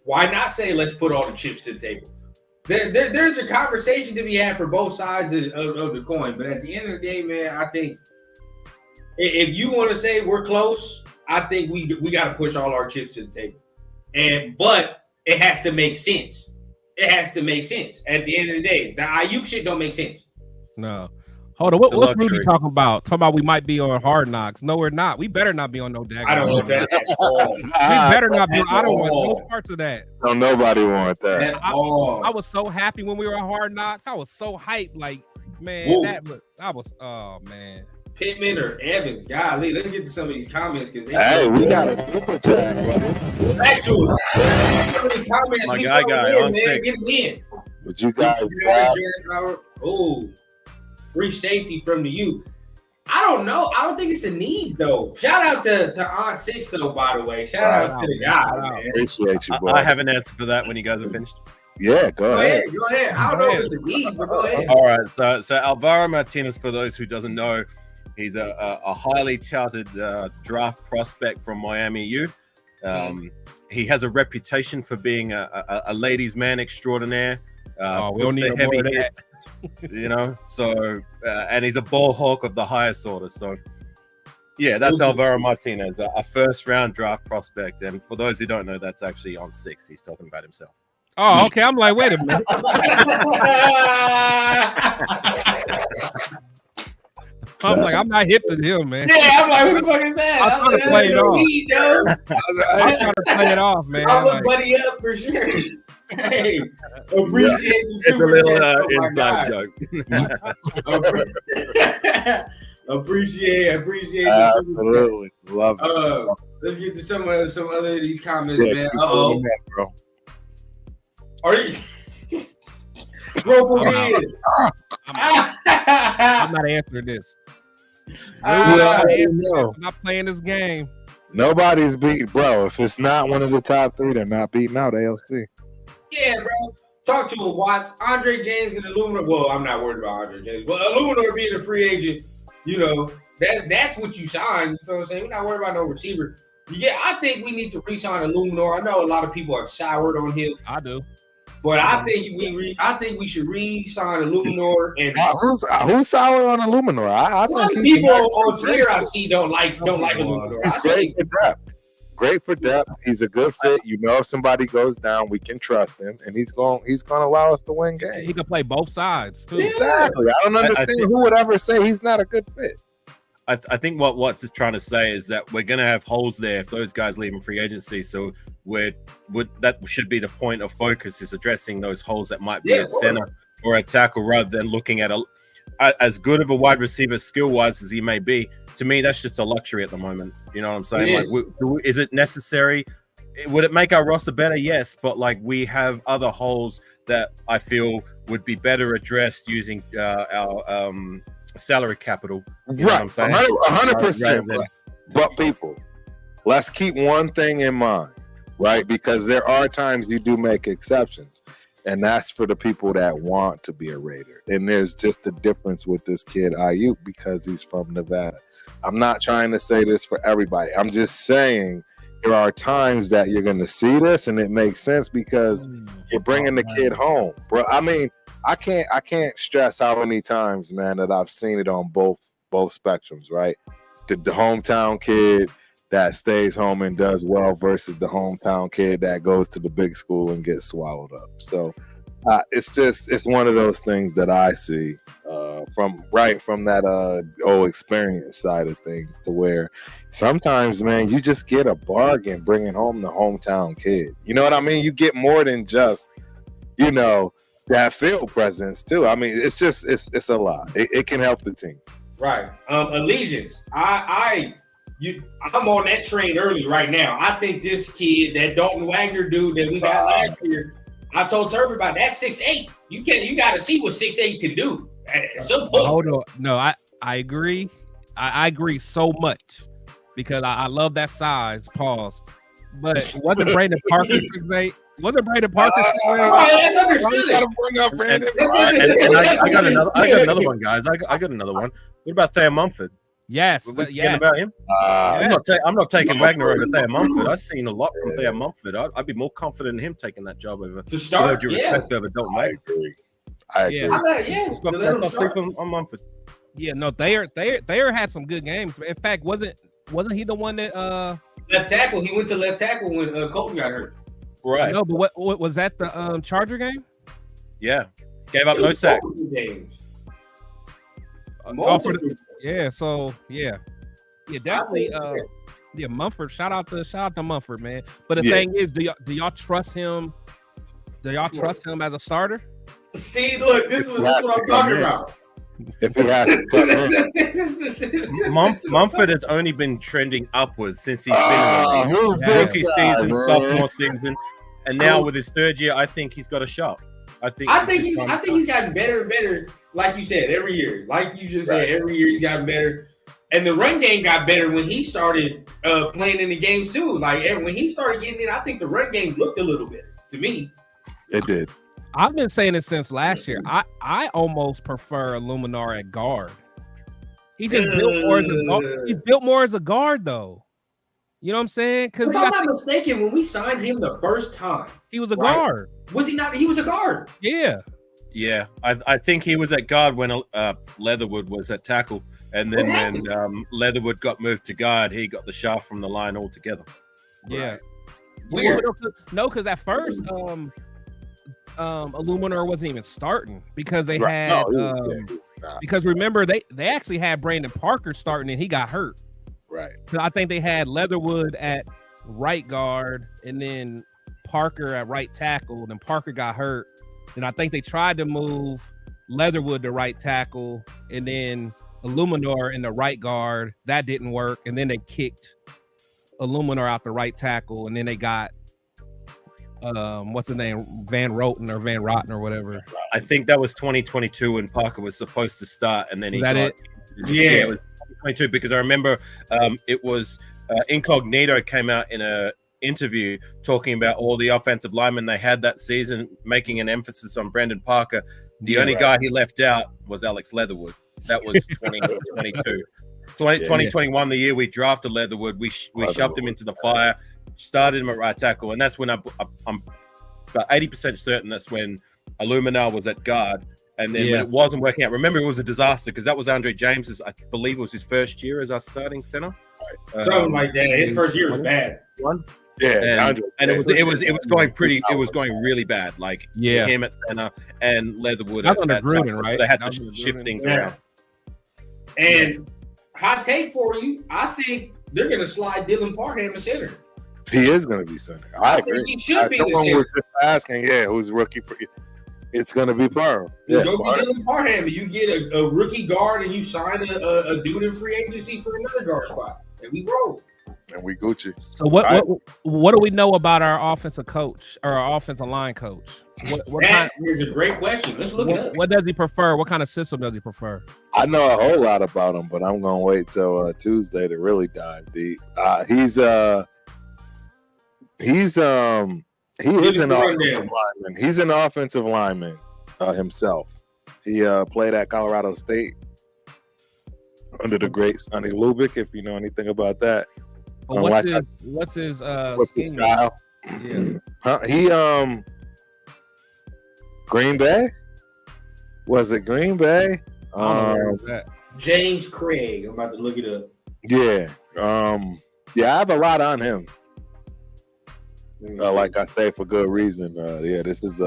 why not say let's put all the chips to the table? There's a conversation to be had for both sides of the coin. But at the end of the day, man, I think if you want to say we're close, I think we got to push all our chips to the table. But it has to make sense. It has to make sense. At the end of the day, the Ayuk shit don't make sense. No. Hold on, what's Rudy talking about? Talking about we might be on Hard Knocks. No, we're not. We better not be on no daggone. I don't want that at all. We better not be. I don't want no parts of that. No, nobody wants that. I was so happy when we were on Hard Knocks. I was so hyped. Like, man, oh man. Pittman or Evans, golly, let's get to some of these comments because we got a super chat. Actually, some of these comments. My guy, on sick. Get it in. Would you guys? Free safety from the youth. I don't know. I don't think it's a need though. Shout out to Aunt Six though. By the way, shout out to the guy. Man. Appreciate you, bro. I have an answer for that when you guys are finished. Yeah, go ahead. Go ahead. I don't know if it's a need, but go ahead. All right. So Alvaro Martinez, for those who doesn't know, he's a highly touted draft prospect from Miami U. He has a reputation for being a ladies' man extraordinaire. We don't need heavy hits. So and he's a ball hawk of the highest order. So yeah, that's Alvaro Martinez, a first round draft prospect. And for those who don't know, that's actually on 6. He's talking about himself. Oh, okay. I'm like, wait a minute. I'm not hip to him, man. Yeah, I'm like, who the fuck is that? I'm trying to play it off. I'm trying to play it off, man. I'll look buddy up for sure. Hey, appreciate the super it's a little inside joke. Appreciate absolutely love it. Let's get to some other of these comments, man. Bro. Are you? I'm not answering this. I'm not playing this game. Nobody's beating, bro. If it's not one of the top 3, they're not beating out AOC. Yeah, bro. Talk to him, Watts. Andre James and Illuminor. Well, I'm not worried about Andre James, but Illuminor being a free agent, that's what you sign. You know what I'm saying? We're not worried about no receiver. Yeah, I think we need to re-sign Illuminor. I know a lot of people are soured on him. I do. But I think we should re-sign Illuminor. And who's sour on Illuminor? I think people on Twitter I see don't like Illuminor. He's great. great for depth. He's a good fit. You know, if somebody goes down, we can trust him, and he's going to allow us to win games. He can play both sides too. Exactly. I don't understand who would ever say he's not a good fit. I think what Watts is trying to say is that we're going to have holes there if those guys leave in free agency. So that should be the point of focus, is addressing those holes that might be at center or at tackle, rather than looking at as good of a wide receiver skill-wise as he may be. To me, that's just a luxury at the moment. You know what I'm saying? Like, is it necessary? Would it make our roster better? Yes, but like, we have other holes that I feel would be better addressed using our salary capital. You know what I'm saying? 100%. But people, let's keep one thing in mind, right? Because there are times you do make exceptions, and that's for the people that want to be a Raider. And there's just a difference with this kid Ayuk because he's from Nevada. I'm not trying to say this for everybody. I'm just saying there are times that you're going to see this, and it makes sense because you're bringing the kid home, bro. I mean, I can't stress how many times, man, that I've seen it on both spectrums, right? The hometown kid that stays home and does well versus the hometown kid that goes to the big school and gets swallowed up. So it's one of those things that I see from that experience side of things, to where sometimes, man, you just get a bargain bringing home the hometown kid. You know what I mean? You get more than just, that field presence too. I mean, it's a lot. It can help the team. Right. Allegiance. I'm on that train early right now. I think this kid, that Dalton Wagner dude that we got last year, I told Turby about that 6'8". You got to see what 6'8" can do. At some point. Hold on. No, I agree. I agree so much because I love that size. Pause. But wasn't Brandon Parker 6'8"? Wasn't Brandon Parker 6'8"? That's understood. Gotta bring up Brandon. I got another one, guys. I got another one. What about Thayer Mumford? Yes. Yes. About him? I'm not taking Wagner over Thayer Mumford. I've seen a lot from Thayer Mumford. I'd be more confident in him taking that job over to start. Over Dalton Wagner. I agree. Let's not sleep on Mumford. Yeah, no, Thayer had some good games. In fact, wasn't he the one that left tackle? He went to left tackle when Colton got hurt. Right. No, but what was that, the Charger game? Yeah. Gave up no sacks. Definitely. Mumford. Shout out to Mumford, man. But the thing is, do y'all trust him? Do y'all trust him as a starter? See, look, this is what I'm talking about. If he has to Mumford has only been trending upwards since he's been in rookie season, sophomore season, and now with his third year, I think he's got a shot. I think he's gotten better and better, like you said, every year. Like you just said, every year he's gotten better. And the run game got better when he started playing in the games too. Like when he started getting in, I think the run game looked a little better to me. It did. I've been saying it since last year. I almost prefer Illuminar at guard. He's built more as a guard, though. You know what I'm saying? Because if I'm not mistaken, when we signed him the first time, he was a guard. Was he not? He was a guard. Yeah. Yeah, I think he was at guard when Leatherwood was at tackle, and then when Leatherwood got moved to guard, he got the shaft from the line altogether. Yeah. Weird. No, because at first, Illuminar wasn't even starting because they had because remember they actually had Brandon Parker starting and he got hurt. Right. So I think they had Leatherwood at right guard and then Parker at right tackle. Then Parker got hurt. And I think they tried to move Leatherwood to right tackle and then Illuminar in the right guard. That didn't work. And then they kicked Illuminar out the right tackle and then they got what's his name? Van Roten or whatever. I think that was 2022 when Parker was supposed to start, and then it was 2022 because I remember it was Incognito came out in a interview talking about all the offensive linemen they had that season, making an emphasis on Brandon Parker. The only guy he left out was Alex Leatherwood. That was 2022. 2021, the year we drafted Leatherwood, we shoved him into the fire. Started him at right tackle, and that's when I'm about 80% certain that's when Illuminar was at guard. And then when it wasn't working out, remember it was a disaster because that was Andre James's, I believe it was his first year as our starting center. Something like that. His first year was bad. Yeah, and it was going really bad. Like him at center and Leatherwood. That was under Gruden, right? They had to shift things around. And hot take for you, I think they're going to slide Dylan Parham to center. He is going to be center. I agree. Think he should be. Someone was just asking, who's rookie for you? It's going to be Parham. Go get Dylan Parham. You get a rookie guard and you sign a dude in free agency for another guard spot, and we roll. And we Gucci. So what do we know about our offensive coach or our offensive line coach? That is a great question. Let's look it up. What does he prefer? What kind of system does he prefer? I know a whole lot about him, but I'm gonna wait till Tuesday to really dive deep. He is an offensive lineman. He's an offensive lineman himself. He played at Colorado State under the great Sonny Lubick, if you know anything about that. What's his style? Yeah. He Green Bay? Was it Green Bay? James Craig. I'm about to look it up. Yeah. I have a lot on him. Like I say, for good reason. This is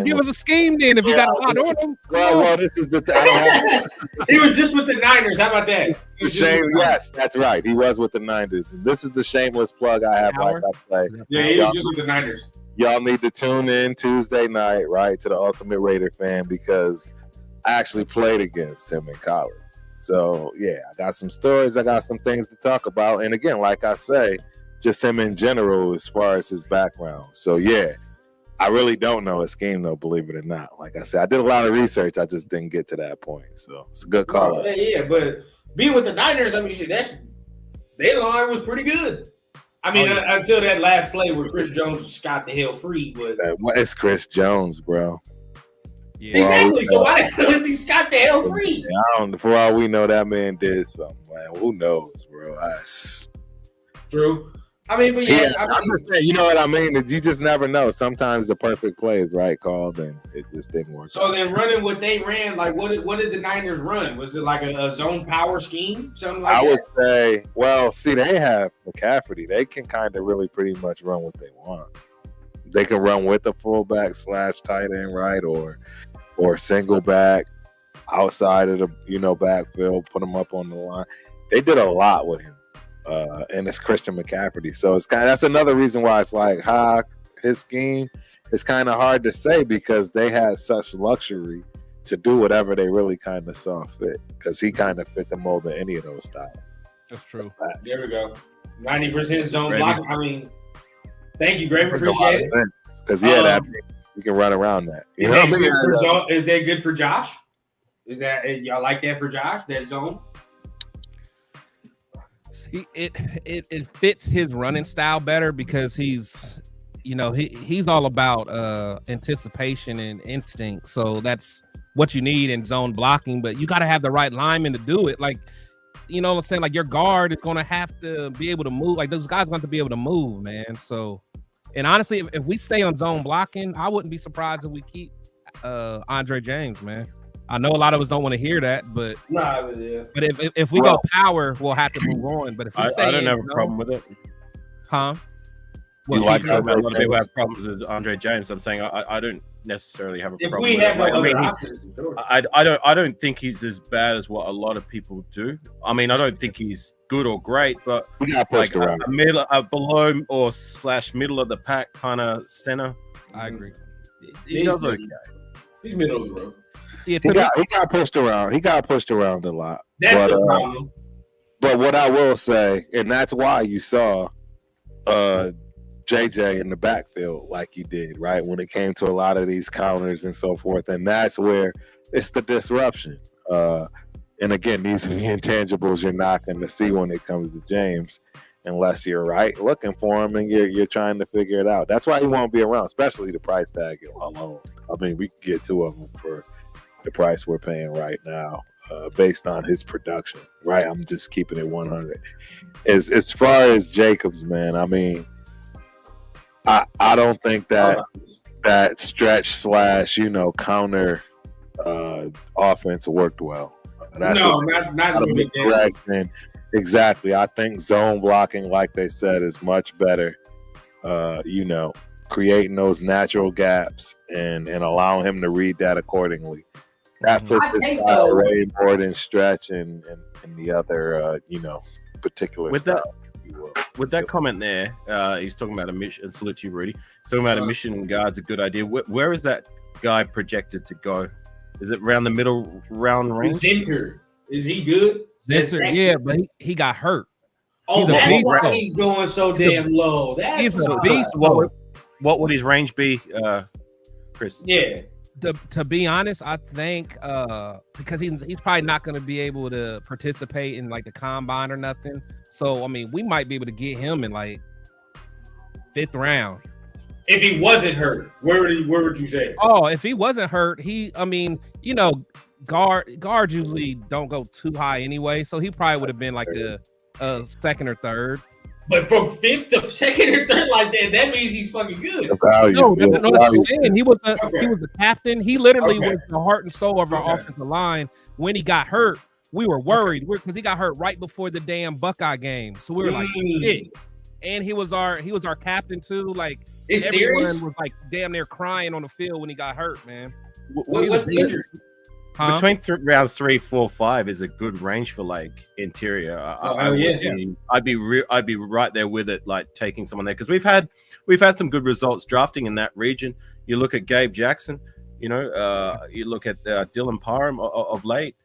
give us a scheme then if you got a lot on him. Well, this is the thing. He was just with the Niners. How about that? Yes, that's right. He was with the Niners. This is the shameless plug I have. Like I say, he was just with the Niners. Y'all need to tune in Tuesday night, right, to the Ultimate Raider Fan, because I actually played against him in college. So I got some stories. I got some things to talk about. And again, like I say, just him in general as far as his background. So I really don't know his scheme though, believe it or not. Like I said, I did a lot of research. I just didn't get to that point. So it's a good call. But being with the Niners, I mean, their line was pretty good. I mean, until that last play where Chris Jones scot the hell free. But it's Chris Jones, bro. Yeah. Exactly. So why the hell is he scot the hell free? For all we know, that man did something, man. Who knows, bro? True. I mean, but I'm just saying, you know what I mean? You just never know. Sometimes the perfect play is right called, and it just didn't work. So then running what they ran, like what did the Niners run? Was it like a zone power scheme? Something like that? I would say, well, see, they have McCaffrey. They can kind of really pretty much run what they want. They can run with the fullback / tight end, right? Or single back outside of the backfield, put him up on the line. They did a lot with him. And it's Christian McCaffrey. So it's that's another reason why it's like his scheme is kind of hard to say, because they had such luxury to do whatever they really kind of saw fit, because he kind of fit the mold of any of those styles. That's true. There we go. 90% zone block. I mean, thank you, Greg. Appreciate it. Because that we can run around that. You know what I mean? Is that good for Josh? Is that y'all like that for Josh? That zone? It fits his running style better, because he's all about anticipation and instinct. So that's what you need in zone blocking, but you got to have the right lineman to do it. Like, you know what I'm saying? Like, your guard is going to have to be able to move. Like, those guys are going to be able to move, man. So, and honestly, if we stay on zone blocking, I wouldn't be surprised if we keep Andre James, man. I know a lot of us don't want to hear that, but but if we go power, we'll have to move on. But if we stay, I don't have a problem with it. Huh? Well, a lot of people have problems with Andre James. I'm saying I don't necessarily have a problem with it. I don't think he's as bad as what a lot of people do. I mean, I don't think he's good or great, but like a below or / middle of the pack kind of center. I agree. He does okay. He's middle of the road. He got pushed around. He got pushed around a lot. That's the problem. But what I will say, and that's why you saw JJ in the backfield like you did, right? When it came to a lot of these counters and so forth. And that's where it's the disruption. And again, these are the intangibles you're not going to see when it comes to James, unless you're right looking for him and you're trying to figure it out. That's why he won't be around, especially the price tag alone. I mean, we can get two of them for the price we're paying right now, based on his production, right? I'm just keeping it 100. As far as Jacobs, man, I mean, I don't think that stretch / counter offense worked well. That's not correct. Exactly. I think zone blocking, like they said, is much better. Creating those natural gaps and allowing him to read that accordingly. That puts his style way more than stretch and the other, particular with style. With that comment there, he's talking about a mission. Salute you, Rudy. He's talking about a mission guard's a good idea. Where is that guy projected to go? Is it around the middle round range? Zinter. Is he good? Zinter, yeah, but he got hurt. Oh, that's why he's going so damn low. That's he's a beast. What would his range be, Chris? Yeah. To be honest, I think because he's probably not going to be able to participate in like the combine or nothing. So I mean, we might be able to get him in like 5th round. If he wasn't hurt, where would you say? Oh, if he wasn't hurt, guards usually don't go too high anyway. So he probably would have been like a 2nd or 3rd. But from 5th to 2nd or 3rd like that means he's fucking good. No, that's what I'm saying. He was the captain. He literally was the heart and soul of our offensive line. When he got hurt, we were worried because he got hurt right before the damn Buckeye game. So we were like, shit. And he was our captain too. Like everyone was like damn near crying on the field when he got hurt, man. What's the injury? Between rounds 3, 4, 5 is a good range for like interior. I'd be right there with it, like taking someone there because we've had some good results drafting in that region. You look at Gabe Jackson, you look at Dylan Parham of late.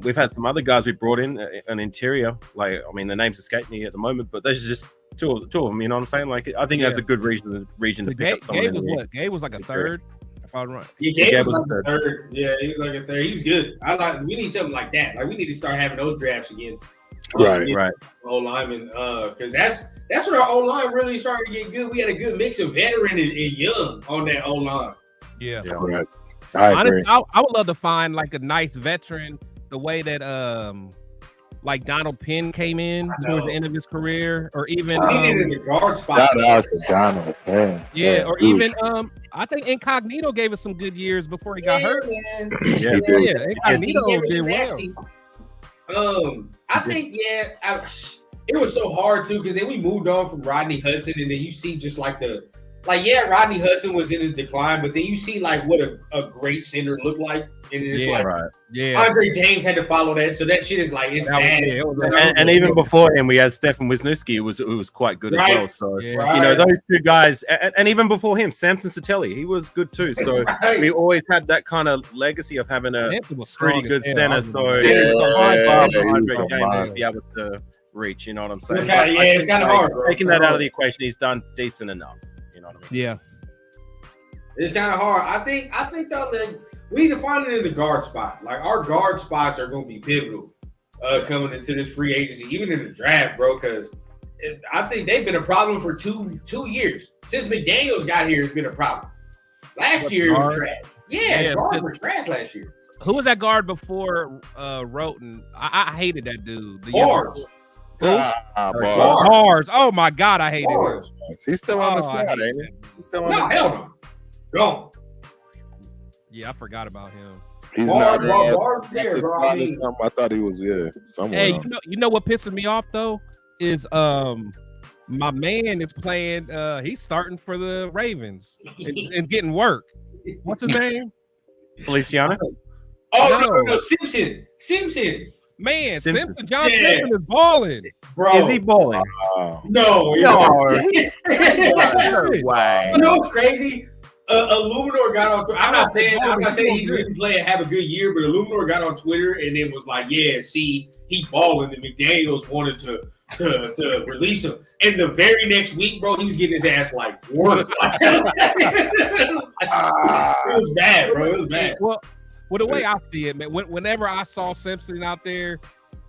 We've had some other guys we brought in an interior. Like the names escape me at the moment, but there's just two of them. You know what I'm saying? Like I think that's a good region to pick up someone. Gabe was like a 3rd. Right. Gabe was like a 3rd. Yeah, he was like a 3rd. He was good. We need something like that. Like we need to start having those drafts again. Right. O-lineman, because that's where our O-line really started to get good. We had a good mix of veteran and young on that O-line. Yeah. Right. I agree. Honestly, I would love to find like a nice veteran the way that like Donald Penn came in towards the end of his career, or even he needed the guard spot. Shout out to Donald Penn. Yeah, or even I think Incognito gave us some good years before he got hurt. Man. Yeah, Incognito did well. I think it was so hard too because then we moved on from Rodney Hudson, and then you see just like Rodney Hudson was in his decline, but then you see like what a great center looked like, and it's Andre James had to follow that, so that shit is like it's bad. And even before him, we had Stefan Wisniewski, who was quite good as well. So those two guys, and even before him, Samson Satelli, he was good too. So we always had that kind of legacy of having a pretty good center. So it's a high bar for Andre James to be able to reach. You know what I'm saying? It's kind of hard. Taking that out of the equation, he's done decent enough. You know what I mean? Yeah. It's kind of hard. I think though that we need to find it in the guard spot. Like our guard spots are going to be pivotal coming into this free agency, even in the draft, bro. Because I think they've been a problem for two years since McDaniels got here. It's been a problem. Last year it was trash. Yeah, guards were trash last year. Who was that guard before Roten? I hated that dude. Bars. Bars. Oh my God, I hate it. He's still on the squad, ain't he? He's still on the squad. Hell no. Go. Yeah, I forgot about him. He's not there. I thought he was somewhere. Hey, you know what pisses me off though is my man is playing. He's starting for the Ravens and getting work. What's his name? Feliciano. Oh no, Simpson. Man, Simpson is balling. Bro, is he balling? No. No way. You know what's crazy? Illuminor got on Twitter. I'm not saying he didn't play and have a good year, but Illuminor got on Twitter and then was like, "Yeah, see, he balling." And McDaniels wanted to release him. And the very next week, bro, he was getting his ass like worked. It was bad, bro. It was bad. Well, the way I see it, man, whenever I saw Simpson out there,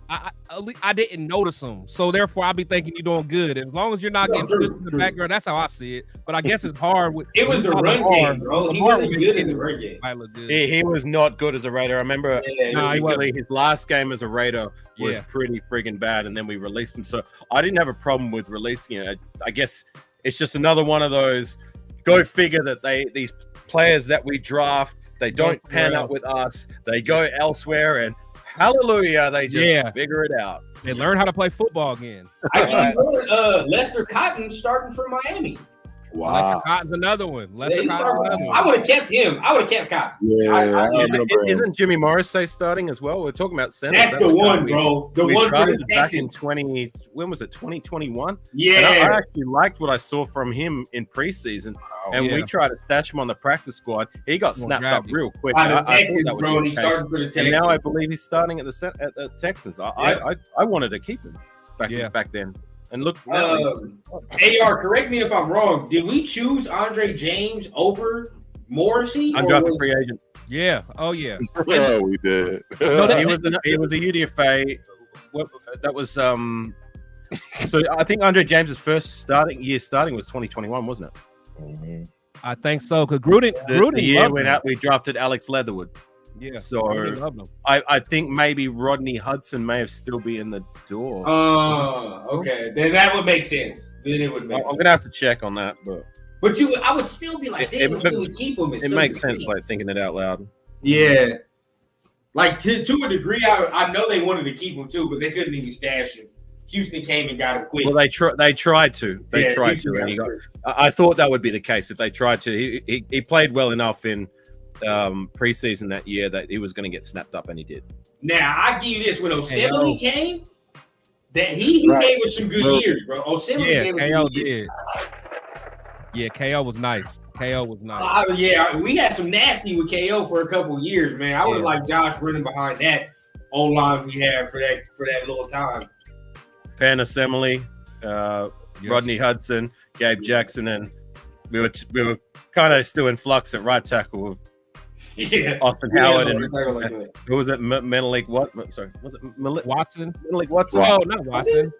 I didn't notice him. So therefore, I'll be thinking you're doing good. As long as you're not getting pushed in the background, that's how I see it. But I guess it's hard. It was the run game, bro. He wasn't good in the run game. He was not good as a Raider. I remember particularly his last game as a Raider was pretty friggin' bad, and then we released him. So I didn't have a problem with releasing it. I guess it's just another one of those. Go figure that these players that we draft, they don't pan out with us. They go elsewhere, and Hallelujah. They just figure it out. They learn how to play football again. Lester Cotton starting for Miami. Wow. Lester Cotton's another one. I would have kept him. I would have kept Cotton. Isn't Jimmy Morrissey starting as well? We're talking about centers. That's the one, bro. The one for the back in 2021? Yeah. And I actually liked what I saw from him in preseason. We tried to stash him on the practice squad. He got snapped up real quick. The Texans, bro. He started for the Texans. And now I believe he's starting at the Texans. I wanted to keep him back then. And look, AR, correct me if I'm wrong. Did we choose Andre James over Morrissey? Undrafted free agent. Yeah. Oh yeah. Yeah, we did. He was a UDFA. That was So I think Andre James's first starting was 2021, wasn't it? Mm-hmm. I think so. Because Gruden the year went out, we drafted Alex Leatherwood. Yeah, so I think maybe Rodney Hudson may have still be in the door. Oh, okay. Then that would make sense. Then it would make sense. I'm gonna have to check on that, but I would still be like, they would keep him. It makes sense, like thinking it out loud. Yeah, like to a degree, I know they wanted to keep him too, but they couldn't even stash him. Houston came and got him quick. Well, they tried to, and he got. I thought that would be the case if they tried to. He played well enough in preseason that year that he was going to get snapped up, and he did. Now I give you this: when Osemele came, that he gave us some good years, bro. Osemele gave us some good years. Yeah, KO was nice. We had some nasty with KO for a couple years, man. I would have liked Josh running behind that O-line we had for that little time. Pan Osemele, Rodney Hudson, Gabe Jackson, and we were kind of still in flux at right tackle. Austin Howard and who was it? Menelik what? Sorry, was it Watson? Menelik Watson? Oh, not Watson.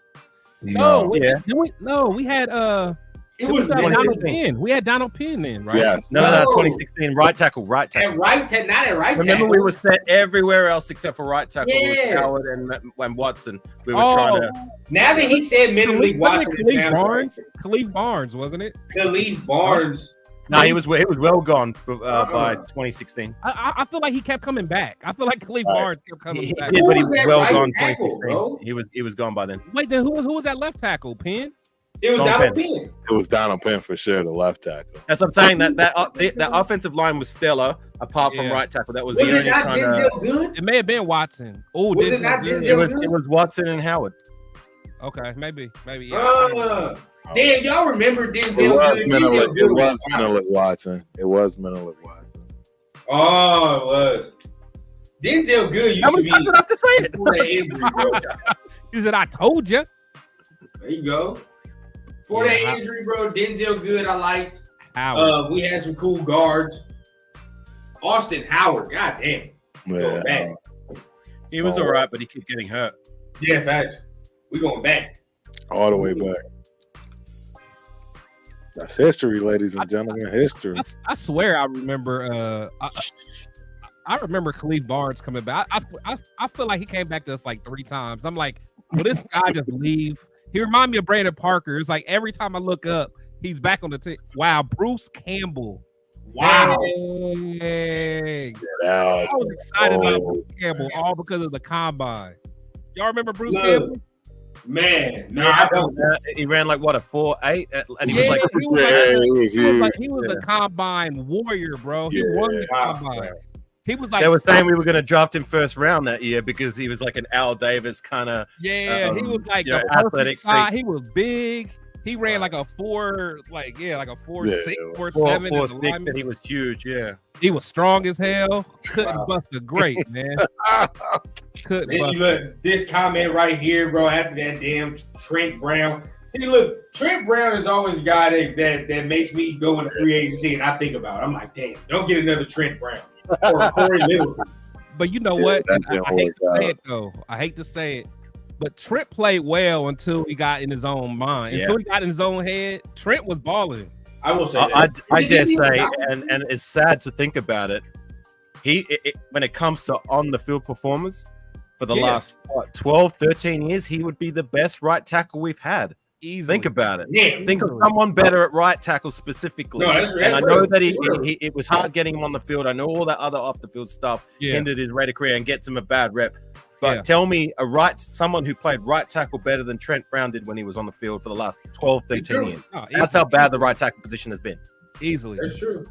No, we had it was Donald Penn. We had Donald Penn then, right? Yes. No, 2016 right tackle. Not at right tackle. Remember, we were set everywhere else except for right tackle. It was Howard and Watson. We were trying to. Now that he said Menelik Watson, Khalif Barnes, wasn't it? Khalif Barnes. No, he was well gone by 2016. I feel like he kept coming back. I feel like Khalif Barnes kept coming back. He did, but he was well gone 2016. He was gone by then. Wait, then who was that left tackle? Penn? It was Donald Penn. It was Donald Penn for sure, the left tackle. That's what I'm saying. That offensive line was stellar, apart from right tackle. That was the only kind of. Good? It may have been Watson. Oh, was it not Denzel good? It was Watson and Howard. Okay, maybe. Yeah. Damn, y'all remember Denzel good? It was Menelik Watson. Oh, it was. Denzel good used to be. That's enough to say it. He said, "I told you." There you go. For that injury, bro, Denzel good. I liked. Howard. We had some cool guards. Austin Howard, goddamn. Yeah. Back. He was all right, but he kept getting hurt. Yeah, facts. We going back. All the way back. That's history, ladies and gentlemen. History. I swear, I remember. I remember Khalif Barnes coming back. I feel like he came back to us like 3 times. I'm like, will this guy just leave? He reminded me of Brandon Parker. It's like every time I look up, he's back on the team. Wow, Bruce Campbell. Wow. Dang. I was excited about Bruce Campbell all because of the combine. Y'all remember Bruce Campbell? Man, no, I don't. He ran like what, a 4.8, and he he was a combine warrior, bro. He won the combine. He was like, they were saying we were going to draft him first round that year because he was like an Al Davis kind of. Yeah, he was like athletic. He was big. He ran like a 4.6, 4.7, 4.6, and he was huge. Yeah, he was strong as hell. Couldn't bust a grape, man. Couldn't bust. Look, this comment right here, bro. After that damn Trent Brown. See, look, Trent Brown is always a guy that makes me go into free agency and I think about it. I'm like, damn, don't get another Trent Brown or Corey Littleton. But you know what? I hate to say it though. I hate to say it. But Trent played well until he got in his own mind. Until he got in his own head, Trent was balling. I will say that. I dare say, and it's sad to think about it. When it comes to on the field performance for the last 12, 13 years, he would be the best right tackle we've had. Easily. Think about it. Yeah, think of someone better at right tackle specifically. No, that's and I know that it was hard getting him on the field. I know all that other off the field stuff hindered his rate of career and gets him a bad rep. But tell me someone who played right tackle better than Trent Brown did when he was on the field for the last 12, 13 years. That's how bad the right tackle position has been. Easily. That's true.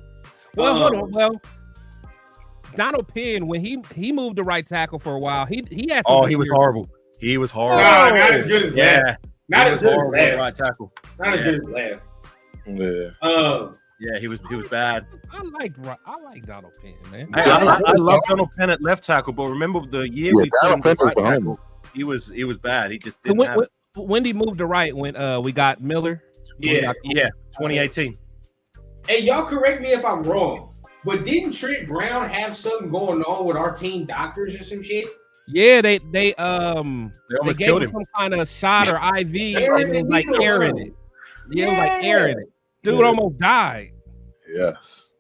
Well, hold on. Well, Donald Penn, when he moved to right tackle for a while, he had some he was horrible. He was horrible. Nah, not as good as that. Not as good as that. Right tackle. Not as good as that. Yeah. Yeah, he was bad. I like Donald Penn, man. I love Donald Penn at left tackle, but remember the year we put him at right tackle, he was bad. He just didn't have. When did he move to right? When we got Miller? Yeah, 2018. Hey, y'all correct me if I'm wrong, but didn't Trent Brown have something going on with our team doctors or some shit? Yeah, they gave killed him some kind of shot or IV, and it was like airing it. Yeah, it was like airing it. Dude almost died. Yes.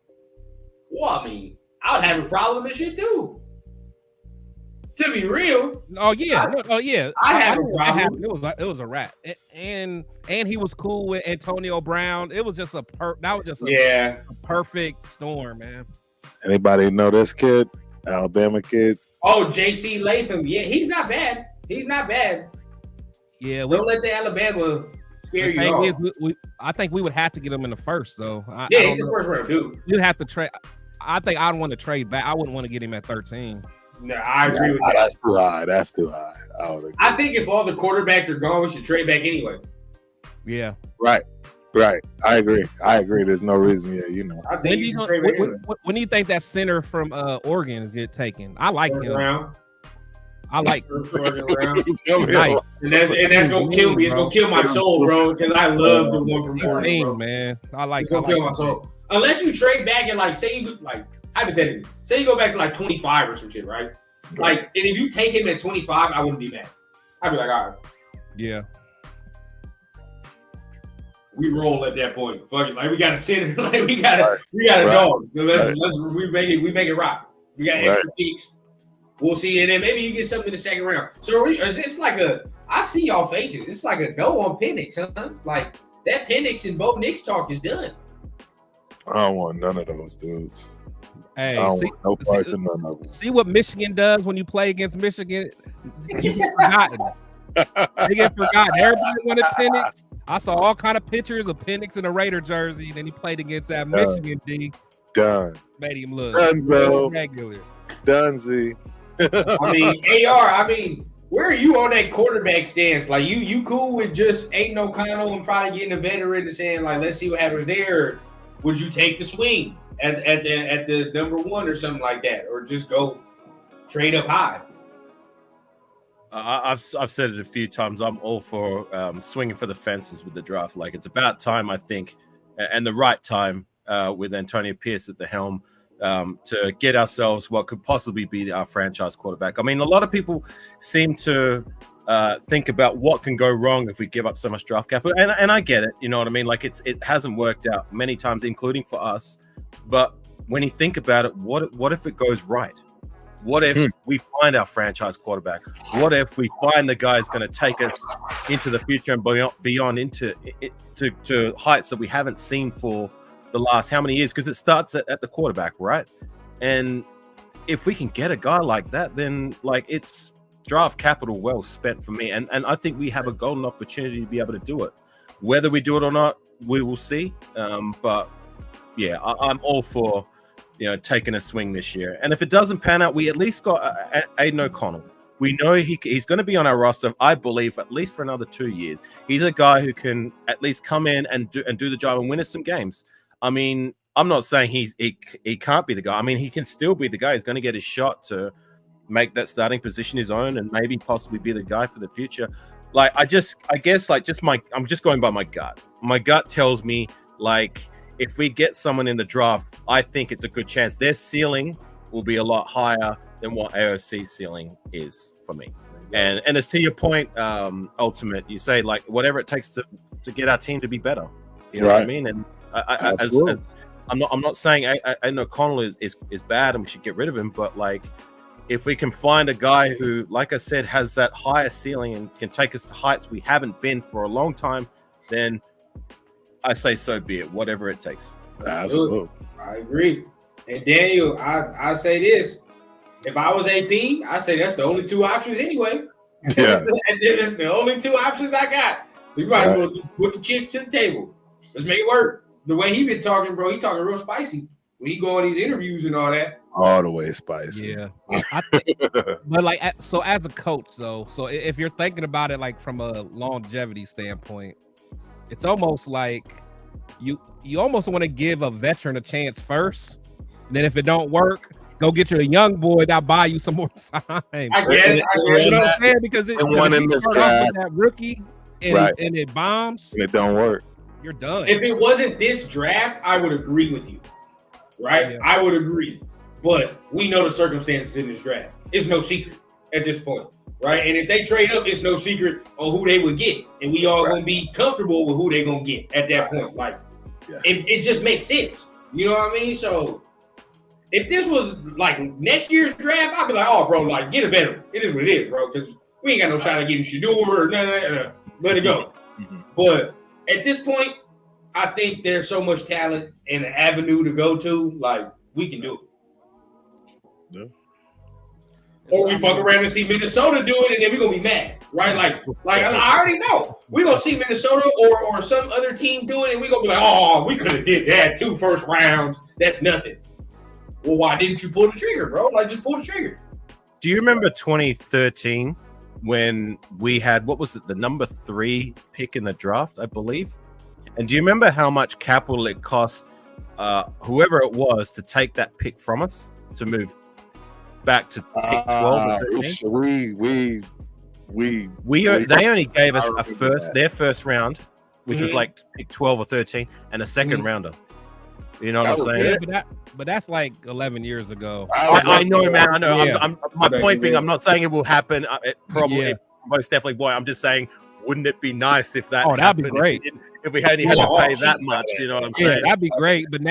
Well, I mean, I would have a problem with shit too. To be real. Oh yeah. I have a problem. It was a rat. And he was cool with Antonio Brown. It was just a perfect storm, man. Anybody know this kid? Alabama kid? Oh, JC Latham. Yeah, he's not bad. Yeah, don't let the Alabama scare you off. I think we would have to get him in the first, though. He's the first round dude. You'd have to trade. I think I'd want to trade back. I wouldn't want to get him at 13. No, I agree with that. That's too high. I think if all the quarterbacks are gone, we should trade back anyway. Yeah. Right. I agree. There's no reason. Yeah, you know. I think when do you think that center from Oregon is get taken? I like him. Round. I like and that's gonna kill me. It's gonna kill my soul, bro. Because I love the one from Oregon, bro. Man. It's gonna kill my soul. Unless you trade back and hypothetically, say you go back to 25 or some shit, right? And if you take him at 25, I wouldn't be mad. I'd be like, all right. Yeah. We roll at that point. Fuck it. We got a center. We got a dog. So we make it rock. We got extra picks. We'll see. And then maybe you get something in the second round. So is this I see y'all faces. It's like a no on Penix, huh? Like that Penix and Bo Nix talk is done. I don't want none of those dudes. Hey, I don't want no parts in none of them. See what Michigan does when you play against Michigan? You get forgotten. They get forgotten. Everybody wanted Penix. I saw all kind of pictures of Penix in a Raider jersey. Then he played against that Michigan D. Done. Made him look regular. Dunzy. AR, where are you on that quarterback stance? Like, you cool with just Aiden O'Connell and probably getting a veteran and saying, let's see what happens there? Would you take the swing at the number one or something like that? Or just go trade up high? I've said it a few times. I'm all for swinging for the fences with the draft. It's about time, I think, and the right time with Antonio Pierce at the helm to get ourselves what could possibly be our franchise quarterback. A lot of people seem to think about what can go wrong if we give up so much draft capital, and I get it. You know what I mean? It hasn't worked out many times, including for us. But when you think about it, what if it goes right? What if we find our franchise quarterback? What if we find the guy who's going to take us into the future and beyond into heights that we haven't seen for the last how many years? Because it starts at the quarterback, right? And if we can get a guy like that, then it's draft capital well spent for me. And I think we have a golden opportunity to be able to do it. Whether we do it or not, we will see. But yeah, I'm all for taking a swing this year. And if it doesn't pan out, we at least got Aiden O'Connell. We know he's going to be on our roster, I believe, at least for another 2 years. He's a guy who can at least come in and do the job and win us some games. I'm not saying he can't be the guy. he can still be the guy. He's going to get his shot to make that starting position his own and maybe possibly be the guy for the future. I'm just going by my gut. My gut tells me if we get someone in the draft, I think it's a good chance their ceiling will be a lot higher than what AOC's ceiling is for me. And as to your point, Ultimate, you say whatever it takes to get our team to be better. You know what I mean? And I'm not saying Aiden O'Connell is bad and we should get rid of him, but if we can find a guy who, like I said, has that higher ceiling and can take us to heights we haven't been for a long time, then I say so be it, whatever it takes. Absolutely. I agree. And Daniel, I say this. If I was AP, I say that's the only two options anyway. Yeah. It's the only two options I got. So you might as well put the chips to the table. Let's make it work. The way he been talking, bro, he talking real spicy. When he go on these interviews and all that. All the way spicy. Yeah. I think, but like, so as a coach, though, so if you're thinking about it like from a longevity standpoint, it's almost like you almost want to give a veteran a chance first. Then if it don't work, go get you a young boy that buy you some more time. I guess. You know what I'm saying? Because it's one in this draft, that rookie and it bombs. And it don't work. You're done. If it wasn't this draft, I would agree with you. Right? Yeah. I would agree. But we know the circumstances in this draft. It's no secret at this point. Right? And if they trade up, it's no secret on who they would get. And we all gonna be comfortable with who they gonna get at that point. Like it just makes sense. You know what I mean? So if this was like next year's draft, I'd be like, oh, bro, like get a veteran. It is what it is, bro. Because we ain't got no shot at getting Shador or no. Let it go. But at this point, I think there's so much talent and an avenue to go to. Like we can do it. Yeah. Or we fuck around and see Minnesota do it, and then we're gonna be mad, right? Like I already know we're gonna see Minnesota or some other team do it, and we're gonna be like, oh, we could have did that 2 first rounds. That's nothing. Well, why didn't you pull the trigger, bro? Like just pull the trigger. Do you remember 2013 when we had what was it, the number 3 pick in the draft, I believe? And do you remember how much capital it cost whoever it was to take that pick from us to move back to pick 12 or 13? They only gave us their first round, which was like pick 12 or 13, and a second rounder. You know what I'm saying? Yeah, but that's like 11 years ago. I know, man. I know. Yeah. My point being, I'm not saying it will happen. It probably, most definitely, boy. I'm just saying, wouldn't it be nice if that? Oh, that'd be great. If we only had to pay that much, you know what I'm saying? Yeah, that'd be great. But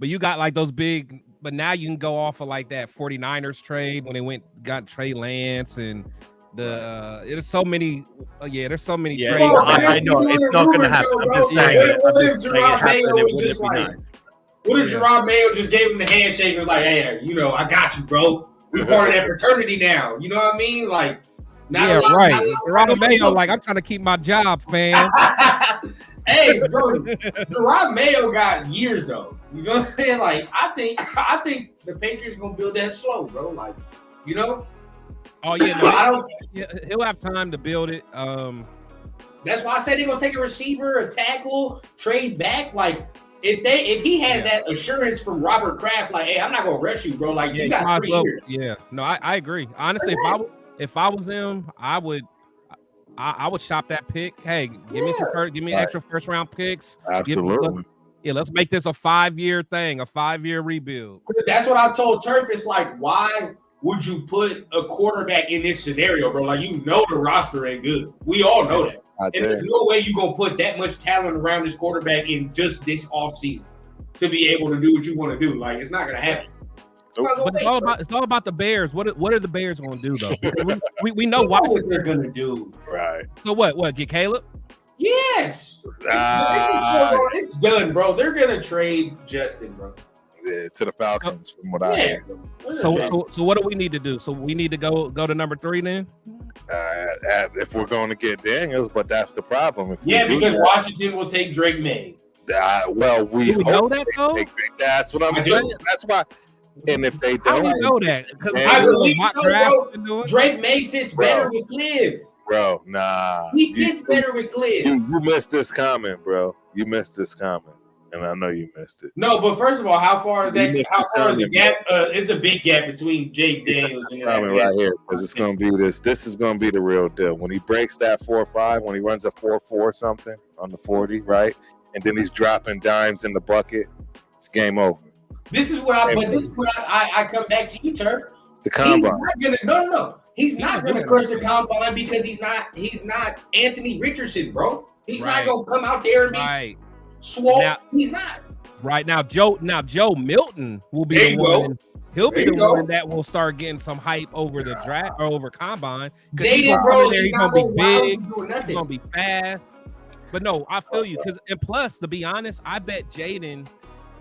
you got like those big. But now you can go off of like that 49ers trade when they got Trey Lance and there's so many. There's so many trades. Well, I know it's not going to happen. I'm just saying. What if Gerard Mayo was just like? What if Gerard Mayo just gave him the handshake and was like, hey, I got you, bro. We're part of that fraternity now. You know what I mean? Like, Gerard Mayo, like, I'm trying to keep my job, fam. Hey, bro, Gerard Mayo got years though. You know what I'm saying? Like, I think the Patriots gonna build that slow, bro. Like, you know? Oh yeah, no, I don't. Yeah, he'll have time to build it. That's why I said they're gonna take a receiver, a tackle, trade back. Like, if he has that assurance from Robert Kraft, like, hey, I'm not gonna rush you, bro. Like, you got 3 years. Yeah, no, I agree. Honestly, if I was him, I would shop that pick. Hey, give me extra first round picks. Absolutely. Let's make this a 5-year thing, a 5-year rebuild. That's what I told Turf. It's like, why would you put a quarterback in this scenario, bro? Like, the roster ain't good. We all know that. And there's no way you're going to put that much talent around this quarterback in just this offseason to be able to do what you want to do. Like, it's not going to happen. But it's all about the Bears. What are the Bears going to do, though? we know what they're going to do. Right. So what? Get Caleb? Yes. It's done, bro. They're going to trade Justin, bro. Yeah, to the Falcons, from what I heard. So what do we need to do? So we need to go to number 3 then? If we're going to get Daniels, but that's the problem. Because Washington will take Drake May. We know that though. That's what I'm saying. That's why. And if they don't, how do you know that? I believe so, bro. Drake May fits better with Cliff. Bro, nah. He fits better with Cliff. You missed this comment, bro. You missed this comment. And I know you missed it. No, but first of all, how far is that? How far is the gap? It's a big gap between Jake Daniels and comment right here, because it's going to be this. This is going to be the real deal. When he breaks that 4.5, when he runs a 4.4 something on the 40, right? And then he's dropping dimes in the bucket, it's game over. This is what I come back to you, Turf. The combine. He's not gonna crush the combine because he's not Anthony Richardson, bro. He's not gonna come out there and be swole. He's not. Right now, Joe Milton will be the one. He'll be the one that will start getting some hype over the draft or over combine. Jaden, bro, he's gonna be big. He's gonna be fast. But no, I feel you. And plus, to be honest, I bet Jaden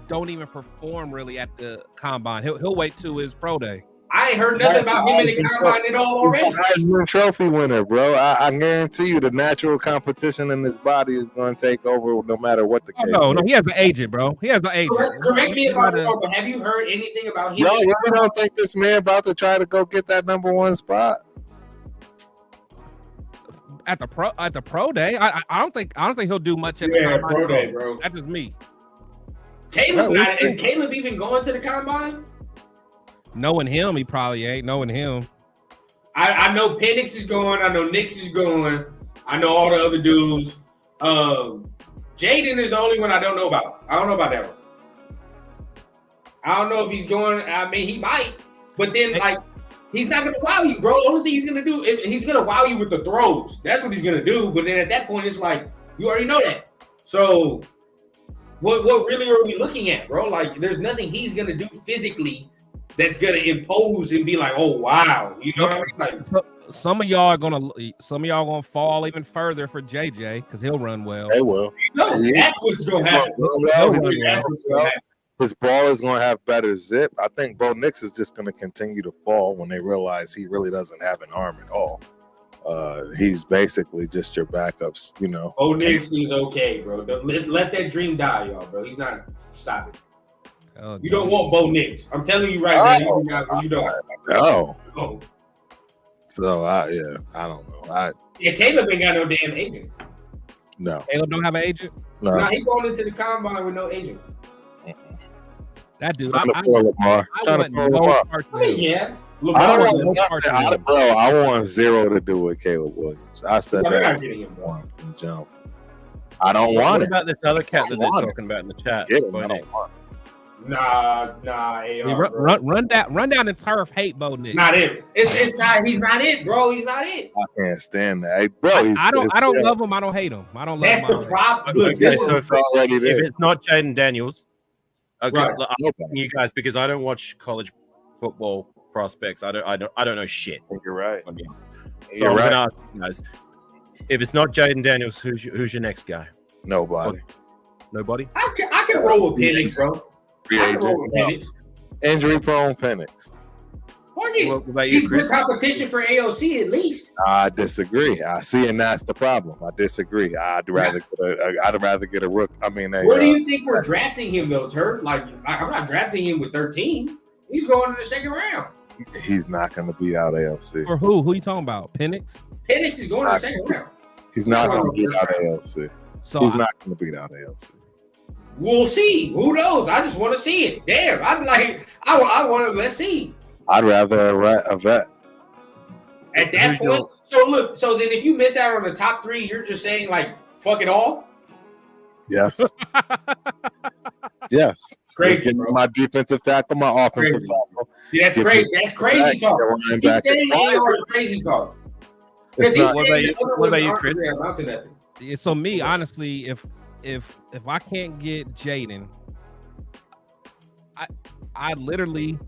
don't even perform really at the combine. He'll wait till his pro day. I ain't heard nothing about him in the combine at all already. He's a Heisman Trophy winner, bro. I guarantee you the natural competition in his body is going to take over no matter what the case is. No, he has an agent, bro. He has an agent. Correct me if I'm wrong, but have you heard anything about him? No, you don't think this man about to try to go get that number one spot? At the pro day, I don't think he'll do much at the pro day, bro. That's just me. Caleb, is Caleb even going to the combine? Knowing him, he probably ain't. Knowing him, I know Penix is going. I know Nix is going. I know all the other dudes. Jaden is the only one I don't know about. I don't know about that one. I don't know if he's going. I mean, he might, but then like he's not going to wow you, bro. The only thing he's going to do is he's going to wow you with the throws. That's what he's going to do. But then at that point, it's like you already know that. So what really are we looking at, bro? Like, there's nothing he's going to do physically that's gonna impose and be like, oh wow, you know what I mean? Like, some of y'all gonna fall even further for JJ because he'll run well. They will. No, that's what's gonna happen. His ball is gonna have better zip. I think Bo Nix is just gonna continue to fall when they realize he really doesn't have an arm at all. He's basically just your backups, you know. Bo Nix is okay, bro. Let that dream die, y'all, bro. He's not. Stop it. Oh, you don't want Bo Nix. I'm telling you right now. You don't. No. Oh. So I don't know. Caleb ain't got no damn agent. No. Caleb don't have an agent. No, he going into the combine with no agent. That dude. Lamar. Yeah. I want zero to do with Caleb Williams. I said that. Not getting him, bro. Jump. I don't want it. What about this other cat that they're talking about in the chat? Nah. Run down the turf. Hate Bo Nix. Not it. It's not. He's not it, bro. He's not it. I can't stand that, hey, bro. I don't love him. I don't hate him. I don't love him. That's the problem. Okay, so if it's not Jaden Daniels, okay, right. You guys, because I don't watch college football prospects. I don't know shit. I think you're right. I'm gonna ask you guys. If it's not Jaden Daniels, who's your next guy? Nobody. I can roll with Penix, bro. Injury prone Penix. He's good competition for AOC at least. I disagree. I see, and that's the problem. I disagree. I'd rather get a rook. I mean, where do you think we're drafting him though, Turk? Like, I'm not drafting him with 13. He's going in the second round. He's not going to beat out AOC. For who? Who are you talking about? Penix? Penix is going in the second round. He's not going to beat out AOC. So he's not going to beat out AOC. We'll see. Who knows? I just want to see it. Damn, I want to. Let's see. I'd rather a vet. At that point, so then if you miss out on the top three, you're just saying like fuck it all. Yes. Yes. Crazy, just give me my defensive tackle, my offensive tackle. See, that's crazy. That's crazy talk. He's saying AR crazy talk. What about you, Chris? Yeah, so me, honestly, if I can't get Jaden, I literally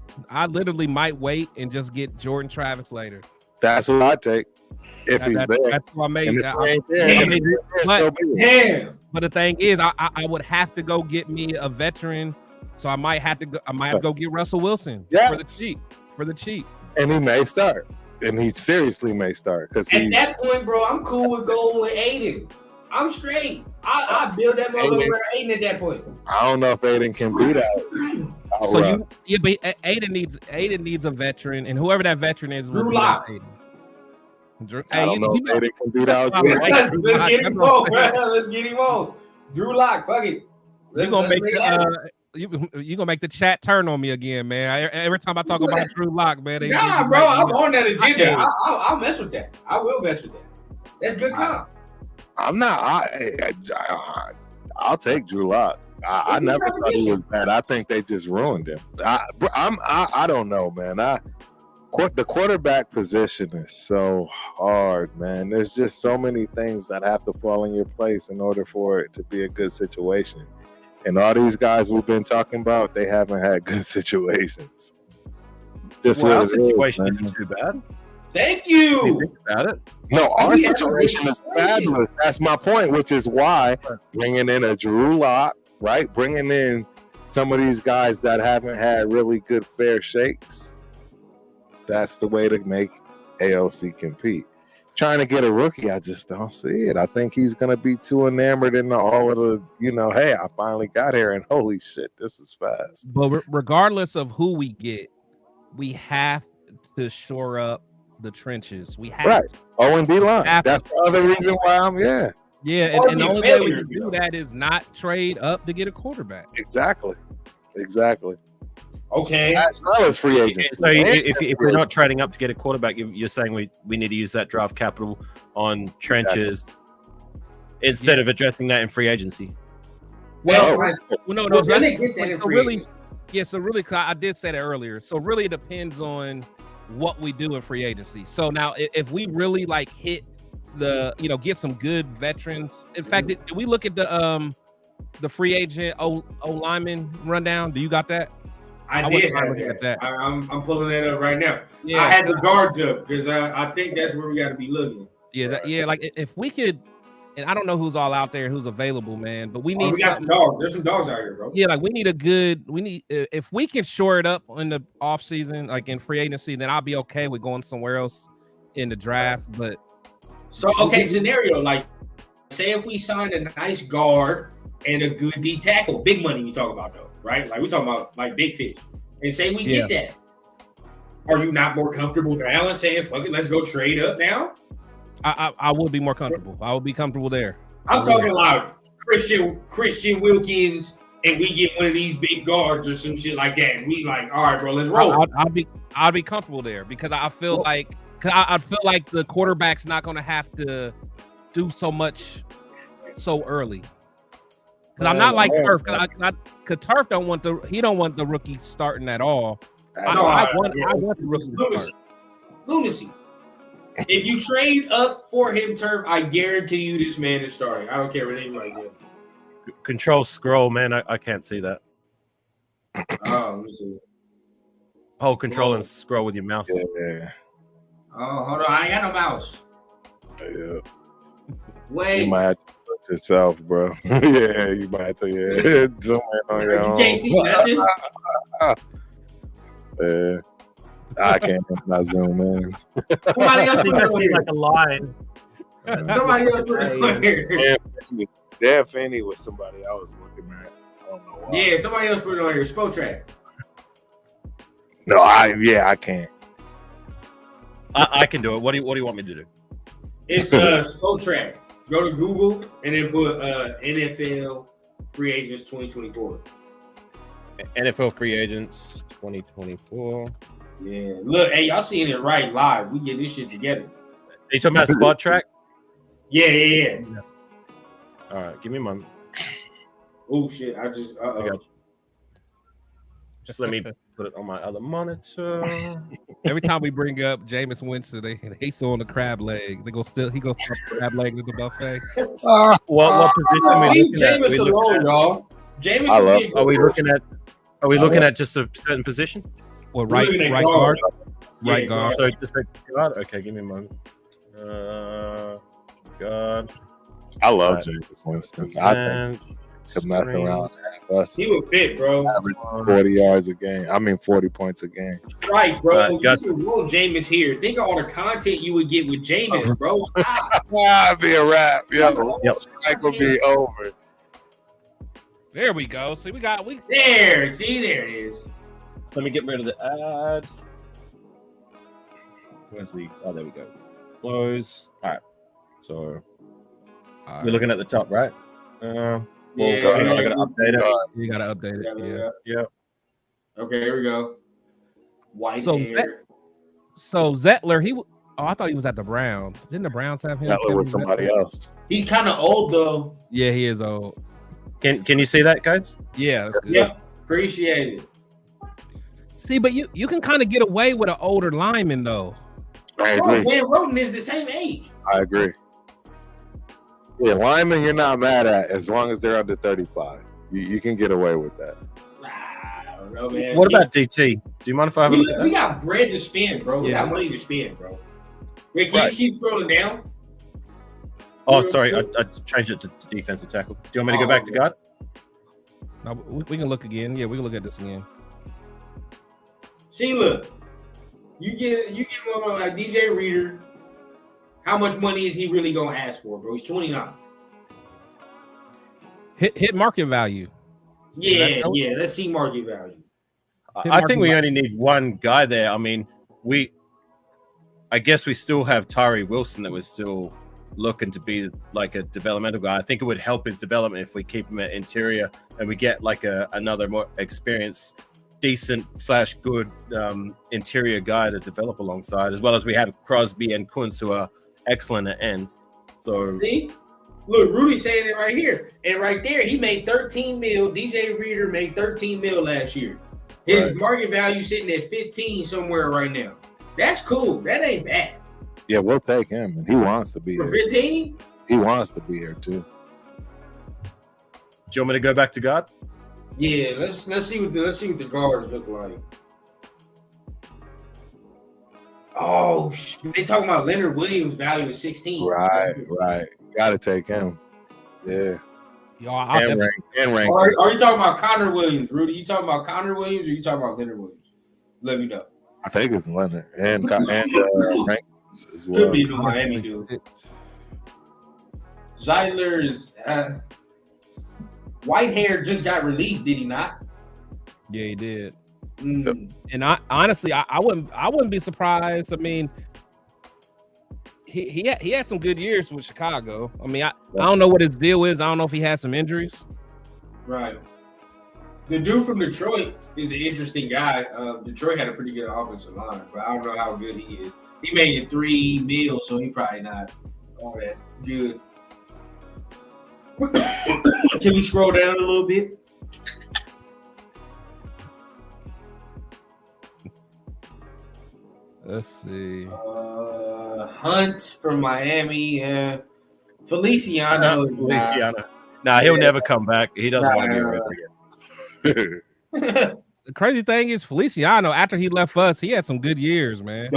might wait and just get Jordan Travis later. That's what I take. If he's there. That's what I made. But the thing is, I would have to go get me a veteran, so I might have to go get Russell Wilson for the cheap. And he may start. And he seriously may start because at that point, bro, I'm cool with going with Aiden. I'm straight. I build that motherfucker with Aiden at that point. I don't know if Aiden can beat out. But Aiden needs a veteran, and whoever that veteran is, Drew Lock. I don't know if Aiden can beat out. Let's get him on, bro. Let's get him on. Drew Lock, fuck it. You're gonna make the chat turn on me again, man. Every time I talk about Drew Lock, man. Bro, I'm on that agenda. I'll mess with that. I will mess with that. That's good comp. I'm not. I'll take Drew Lock. I never thought he was bad. I think they just ruined him. I don't know, man. The quarterback position is so hard, man. There's just so many things that have to fall in your place in order for it to be a good situation. And all these guys we've been talking about, they haven't had good situations. Just our situation isn't too bad. Thank you. Think about it. No, our situation is fabulous. That's my point, which is why bringing in a Drew Lock, right? Bringing in some of these guys that haven't had really good fair shakes that's the way to make AOC compete. Trying to get a rookie, I just don't see it. I think he's going to be too enamored in all of the, hey, I finally got here and holy shit, this is fast. But regardless of who we get, we have to shore up the trenches. We have to. O&D line. That's the other reason why Yeah, and the only way we can do that is not trade up to get a quarterback. Exactly. Okay. As well as free agency. So if we're not trading up to get a quarterback, you're saying we need to use that draft capital on trenches instead of addressing that in free agency. No. We're gonna get that in free agency. Yeah, so really, I did say that earlier. So really, it depends on what we do in free agency. So now, if we really like hit the, get some good veterans. In fact, did we look at the free agent O lineman rundown? Do you got that? I did have that. I'm pulling that up right now. Yeah, I had the guards up because I think that's where we got to be looking. Yeah, like if we could, and I don't know who's all out there, who's available, man, but we need. We got some dogs. There's some dogs out here, bro. Yeah, like we need if we can shore it up in the off season, like in free agency, then I'll be okay with going somewhere else in the draft. But scenario, like say if we signed a nice guard and a good D tackle, big money we talk about though. Right? Like we're talking about like big fish. And say we get that. Are you not more comfortable now and saying, fuck it, let's go trade up now? I would be more comfortable. I would be comfortable there. I'm talking about Christian Wilkins and we get one of these big guards or some shit like that. And we like, all right, bro, let's roll. I'd be comfortable there because I feel I feel like the quarterback's not gonna have to do so much so early. Because I'm not like Turf. Because Turf don't want the rookie starting at all. I want the rookie to start. Lunacy. If you trade up for him, Turf, I guarantee you this man is starting. I don't care what anybody says. Control scroll, man. I can't see that. Oh, let me see. Hold control and scroll with your mouse. Yeah. Oh, hold on. I ain't got no mouse. Yeah. Wait. You might have to do it yourself, bro. Yeah, you might have to. Zoom in on your own. You can't see nothing. Yeah. I can't not zoom in. Somebody else put it on here. Like a line. Somebody else put it on here. Dan Finney was somebody I was looking at. I don't know why. Yeah, somebody else put it on here. Spotrack. No, I can't. I can do it. What do you want me to do? It's Spotrack. Go to Google and then put NFL free agents 2024. NFL free agents 2024. Yeah, look, hey, y'all seeing it right live. We get this shit together. Are you talking about Spot Track? Yeah. All right, give me a moment. Oh shit! I just just let me put it on my other monitor. Every time we bring up Jameis Winston, they still on the crab leg. He goes stuff the crab leg with the buffet. What position are we looking at? Jameis alone, y'all. Jameis. Are we looking at just a certain position? Well, right guard. Right guard. So just like guard. Okay, give me a moment. God. I love Jameis Winston. I think he's messing around. He would fit, bro. 40 yards a game. I mean, 40 points a game. Right, bro. You can roll Jameis here. Think of all the content you would get with Jameis, bro. It'd be a wrap. Yep. It would be over. There we go. See, there. See, there it is. Let me get rid of the ad. Where's the? Oh, there we go. Close. All right. So we're looking at the top, right? I gotta update it. You gotta update it. Yeah. Okay, here we go. White hair. So Zettler, I thought he was at the Browns. Didn't the Browns have him? Zettler was somebody else. He's kind of old though. Yeah, he is old. Can you see that, guys? Yeah. Yep. Appreciate it. See, but you can kind of get away with an older lineman though. I agree. Van Roten is the same age. I agree. Yeah, linemen you're not mad at as long as they're under 35. You can get away with that. I don't know, man. What about DT? Do you mind if I have a look at that? We got bread to spend, bro. We got money to spend, bro. Wait, can you keep scrolling down? Oh, sorry. I changed it to defensive tackle. Do you want me to go back to guard? No, we can look again. Yeah, we can look at this again. See, look. You get one like DJ Reader. How much money is he really gonna ask for, bro? He's 29. Hit market value. Yeah. Let's see market value. I think we only need one guy there. I mean, I guess we still have Tyree Wilson that we're still looking to be like a developmental guy. I think it would help his development if we keep him at interior and we get like another more experienced, decent / good interior guy to develop alongside, as well as we have Crosby and Kuntz who are excellent at ends. So see, look, Rudy's saying it right here and right there. He made 13 mil. DJ Reader made 13 mil last year. His market value sitting at 15 somewhere right now. That's cool. That ain't bad. Yeah, we'll take him. And he wants to be for here. 15. He wants to be here too. Do you want me to go back to guard? Yeah, let's see what the guards look like. Oh, they talking about Leonard Williams' value is 16. Right. Got to take him. Yeah. Y'all, and rank. Are you talking about Connor Williams, Rudy? You talking about Connor Williams or you talking about Leonard Williams? Let me know. I think it's Leonard and rank as well. Could be the Miami dude. Zeidler is white hair just got released, did he not? Yeah, he did. And I honestly, I wouldn't be surprised. I mean, he had some good years with Chicago. I mean, I don't know what his deal is. I don't know if he had some injuries. Right. The dude from Detroit is an interesting guy. Detroit had a pretty good offensive line, but I don't know how good he is. He made it 3 mil, so he probably not all that good. Can we scroll down a little bit? Let's see. Hunt from Miami. Feliciano. Nah, he'll never come back. He doesn't want to be a Red again. The crazy thing is Feliciano, after he left us, he had some good years, man.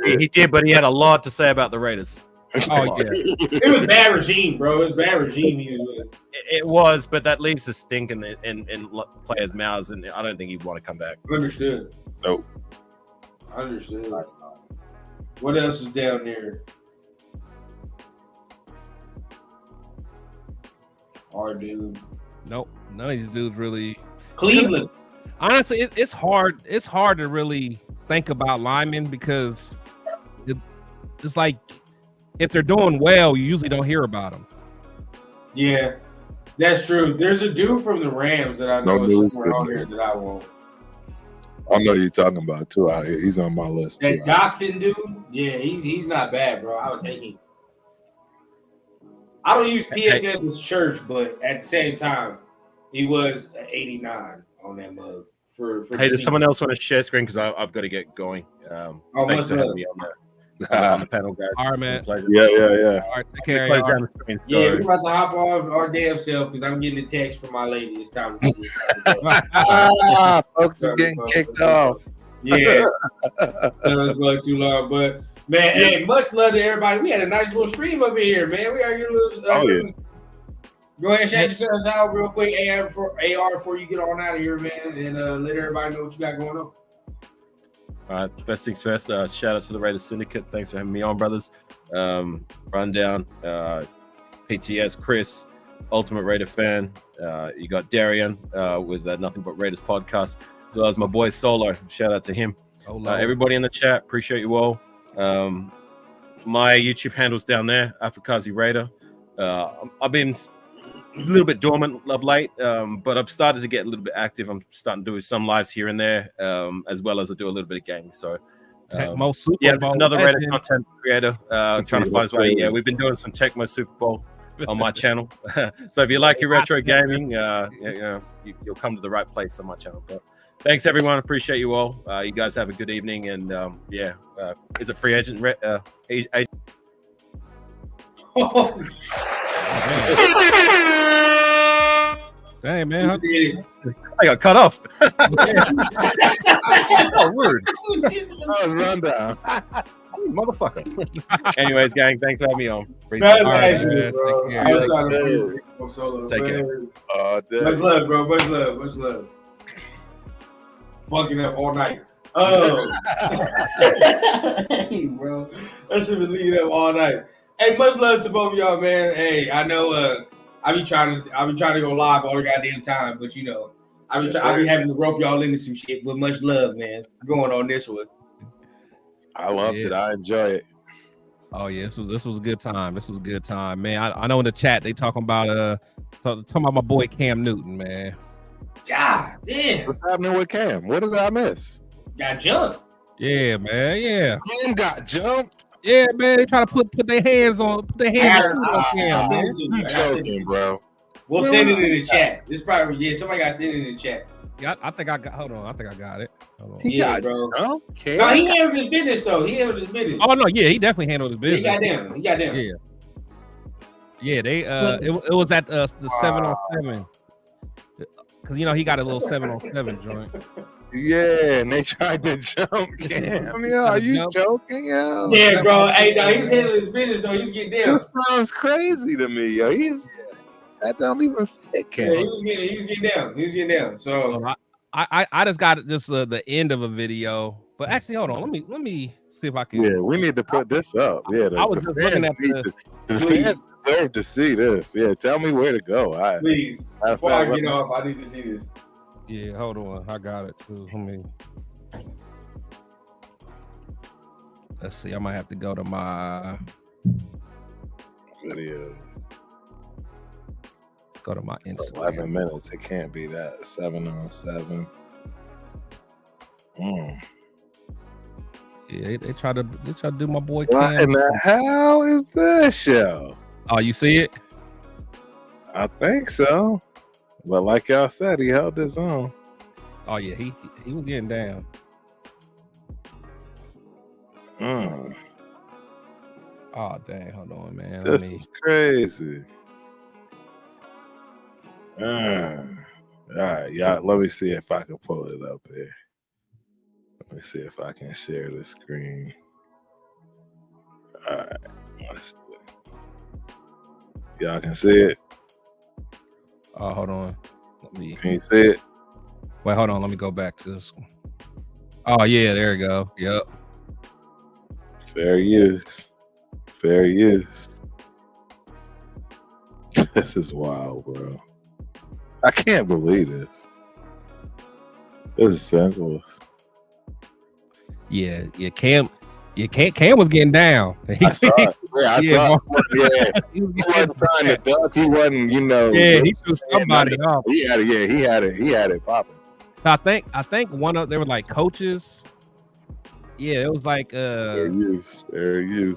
He did, but he had a lot to say about the Raiders. Oh, yeah. It was bad regime, bro. It was bad regime he was with. It was, but that leaves a stink in players' mouths, and I don't think he'd want to come back. Understood. Nope. Understood. What else is down there? Our dude. Nope. None of these dudes really. Cleveland. Honestly, it's hard. It's hard to really think about linemen because it's like if they're doing well, you usually don't hear about them. Yeah, that's true. There's a dude from the Rams that I know is somewhere on here that I won't. I know you're talking about too. He's on my list too. That Dotson dude, yeah, he's not bad, bro. I would take him. I don't use PFF as church, but at the same time, he was 89 on that mug. For hey, does someone else want to share screen? Because I've got to get going. Thanks for having me on the panel, guys. All right, man. Yeah. All right, take care. Yeah, we're about to hop off our damn self because I'm getting a text from my lady. It's time to do folks is getting kicked off. Yeah. That was going too long. But, man, hey, much love to everybody. We had a nice little stream up in here, man. We are your little Go ahead and shout yourselves out real quick, AR, before you get on out of here, man, and let everybody know what you got going on. All right, best things first. Shout out to the Raiders Syndicate. Thanks for having me on, brothers. Rundown, PTS, Chris, Ultimate Raider fan. You got Darian with Nothing But Raiders podcast, as well as my boy Solo. Shout out to him. Everybody in the chat, appreciate you all. My YouTube handle's down there, Afakazi Raider. I've been a little bit dormant of late, but I've started to get a little bit active. I'm starting to do some lives here and there, as well as I do a little bit of gaming. So, there's another Raider content creator trying to find his way. Yeah, we've been doing some Tecmo Super Bowl on my channel. So if you like your retro gaming, you'll come to the right place on my channel. But thanks, everyone. Appreciate you all. You guys have a good evening. And is it free agent? Hey man, I got cut off. Oh, word. That was rundown. Motherfucker. Anyways, gang, thanks for having me on. Take care. Much love, bro. Much love. Bugging up all night. Hey, bro, that should be leading up all night. Hey, much love to both of y'all, man. Hey, I know I be trying to go live all the goddamn time, but you know, I be having to rope y'all into some shit. But much love, man. Going on this one. I loved it. I enjoy it. Oh yeah, this was a good time. This was a good time, man. I know in the chat they talking about my boy Cam Newton, man. God damn. What's happening with Cam? What did I miss? Got jumped. Yeah, man. Yeah. Cam got jumped. Yeah, man. They try to put their hands on Cam, man. You joking, bro? We'll send it in the chat. This probably somebody got to send it in the chat. Yeah, I think I got. Hold on, I think I got it. Hold on. He got bro. No, he handled his business though. Oh no, yeah, he definitely handled his business. He got down. Yeah. They it was at the 7-on-7 because you know he got a little 7-on-7 joint. Yeah, and they tried to jump Cam. Yeah, are you joking? Yeah, bro. Hey, no, he was handling his business though. He was getting down. This sounds crazy to me, yo. That don't even fit Cam. Yeah, he was getting down. So I just got this the end of a video, but actually, hold on. Let me see if I can. Yeah, we need to put this up. Yeah, I was just looking at the fans deserve to see this. Yeah, tell me where to go. Please, before I get off, I need to see this. Yeah, hold on. I got it too. Let's see. I might have to go to my video. Go to my Instagram. 11 minutes. It can't be that. 7-on-7. Yeah, they try to do my boy. What Cam. in the hell is this show? Oh, you see it? I think so. But like y'all said, he held his own. Oh yeah, he was getting down. Oh dang, hold on, man. This is crazy. All right, y'all. Let me see if I can pull it up here. Let me see if I can share the screen. All right, let's do it. Y'all can see it. Oh, hold on. Can you see it? Wait, hold on. Let me go back to this one. Oh yeah, there we go. Yep. Fair use. This is wild, bro. I can't believe this. This is senseless. Yeah, Cam was getting down. I saw it. Yeah, I saw it. Yeah. He wasn't trying to duck. He wasn't, Yeah, he threw somebody off. He had it popping. I think one of they were like coaches. Yeah, it was like fair use.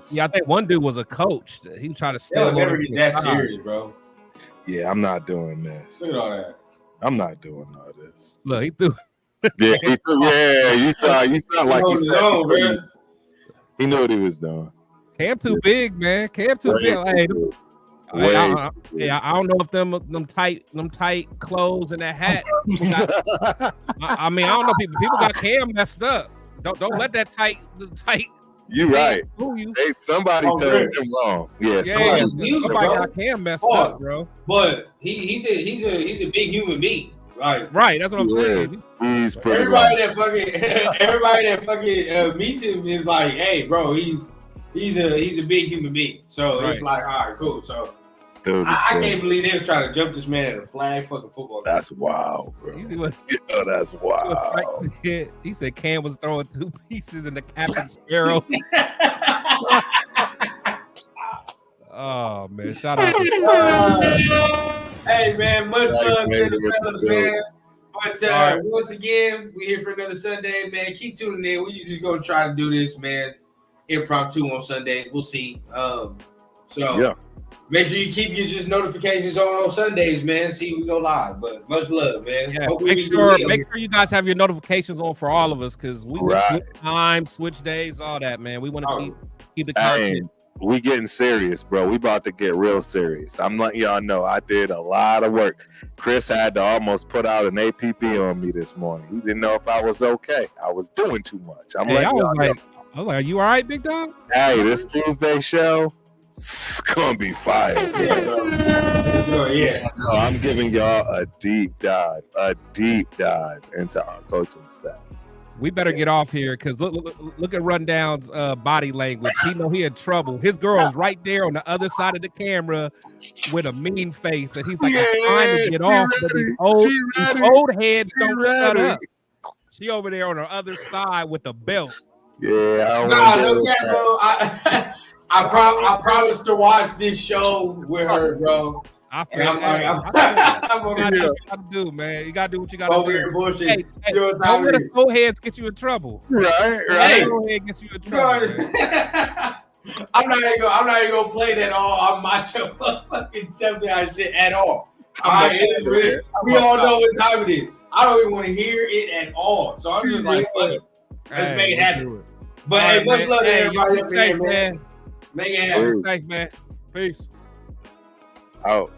Yeah, I think one dude was a coach. He was trying to steal. Never get that serious, bro. Yeah, I'm not doing this. Look at all that. I'm not doing all this. Look, he threw. Yeah, he threw. Yeah, you saw like he said. He knew what he was doing. Cam too big, man. Cam too big. I don't know if them tight clothes and that hat. I mean, I don't know. People got Cam messed up. Don't let that tight. You right. Somebody told him wrong. Yeah, somebody got Cam messed up, bro. But he's a big human being. Right. That's what I'm saying. He's pretty. Everybody that fucking meets him is like, hey, bro, he's a big human being. So it's like, all right, cool. So I can't believe they was trying to jump this man at a flag fucking football game. That's wild, bro. That's wild. He said Cam was throwing 2 pieces in the Captain Sparrow. Oh man, shout out to hey man, much love to the fellas, man. But once again, we here for another Sunday, man. Keep tuning in. We just gonna try to do this, man. Impromptu on Sundays. We'll see. Make sure you keep your just notifications on Sundays, man. See we go live. But much love, man. Yeah, make sure you guys have your notifications on for all of us because we switch time, switch days, all that, man. We want to keep the content. We getting serious, bro. We about to get real serious. I'm letting y'all know I did a lot of work. Chris had to almost put out an APP on me this morning. He didn't know if I was okay. I was doing too much. I was like, are you all right, big dog? Hey, this Tuesday show, it's gonna be fire. So I'm giving y'all a deep dive into our coaching staff. We better get off here because look at Rundown's body language. He know he in trouble. His girl's right there on the other side of the camera with a mean face, and he's like, I'm trying to get off, but these old heads don't shut up. She over there on the other side with the belt. Yeah, bro. I promised to watch this show with her, bro. I feel what you gotta do, man. You gotta do what you gotta do. Bullshit. Hey, don't let us old heads get you in trouble. Right. Old head gets you in trouble. I'm not even gonna play that all macho fucking shit at all. We all know what time it is. I don't even want to hear it at all. So I'm just like, fuck it. Let's make it happen. But hey, much love to everybody up here, man. Make it happen. Thanks, man. Peace. Out.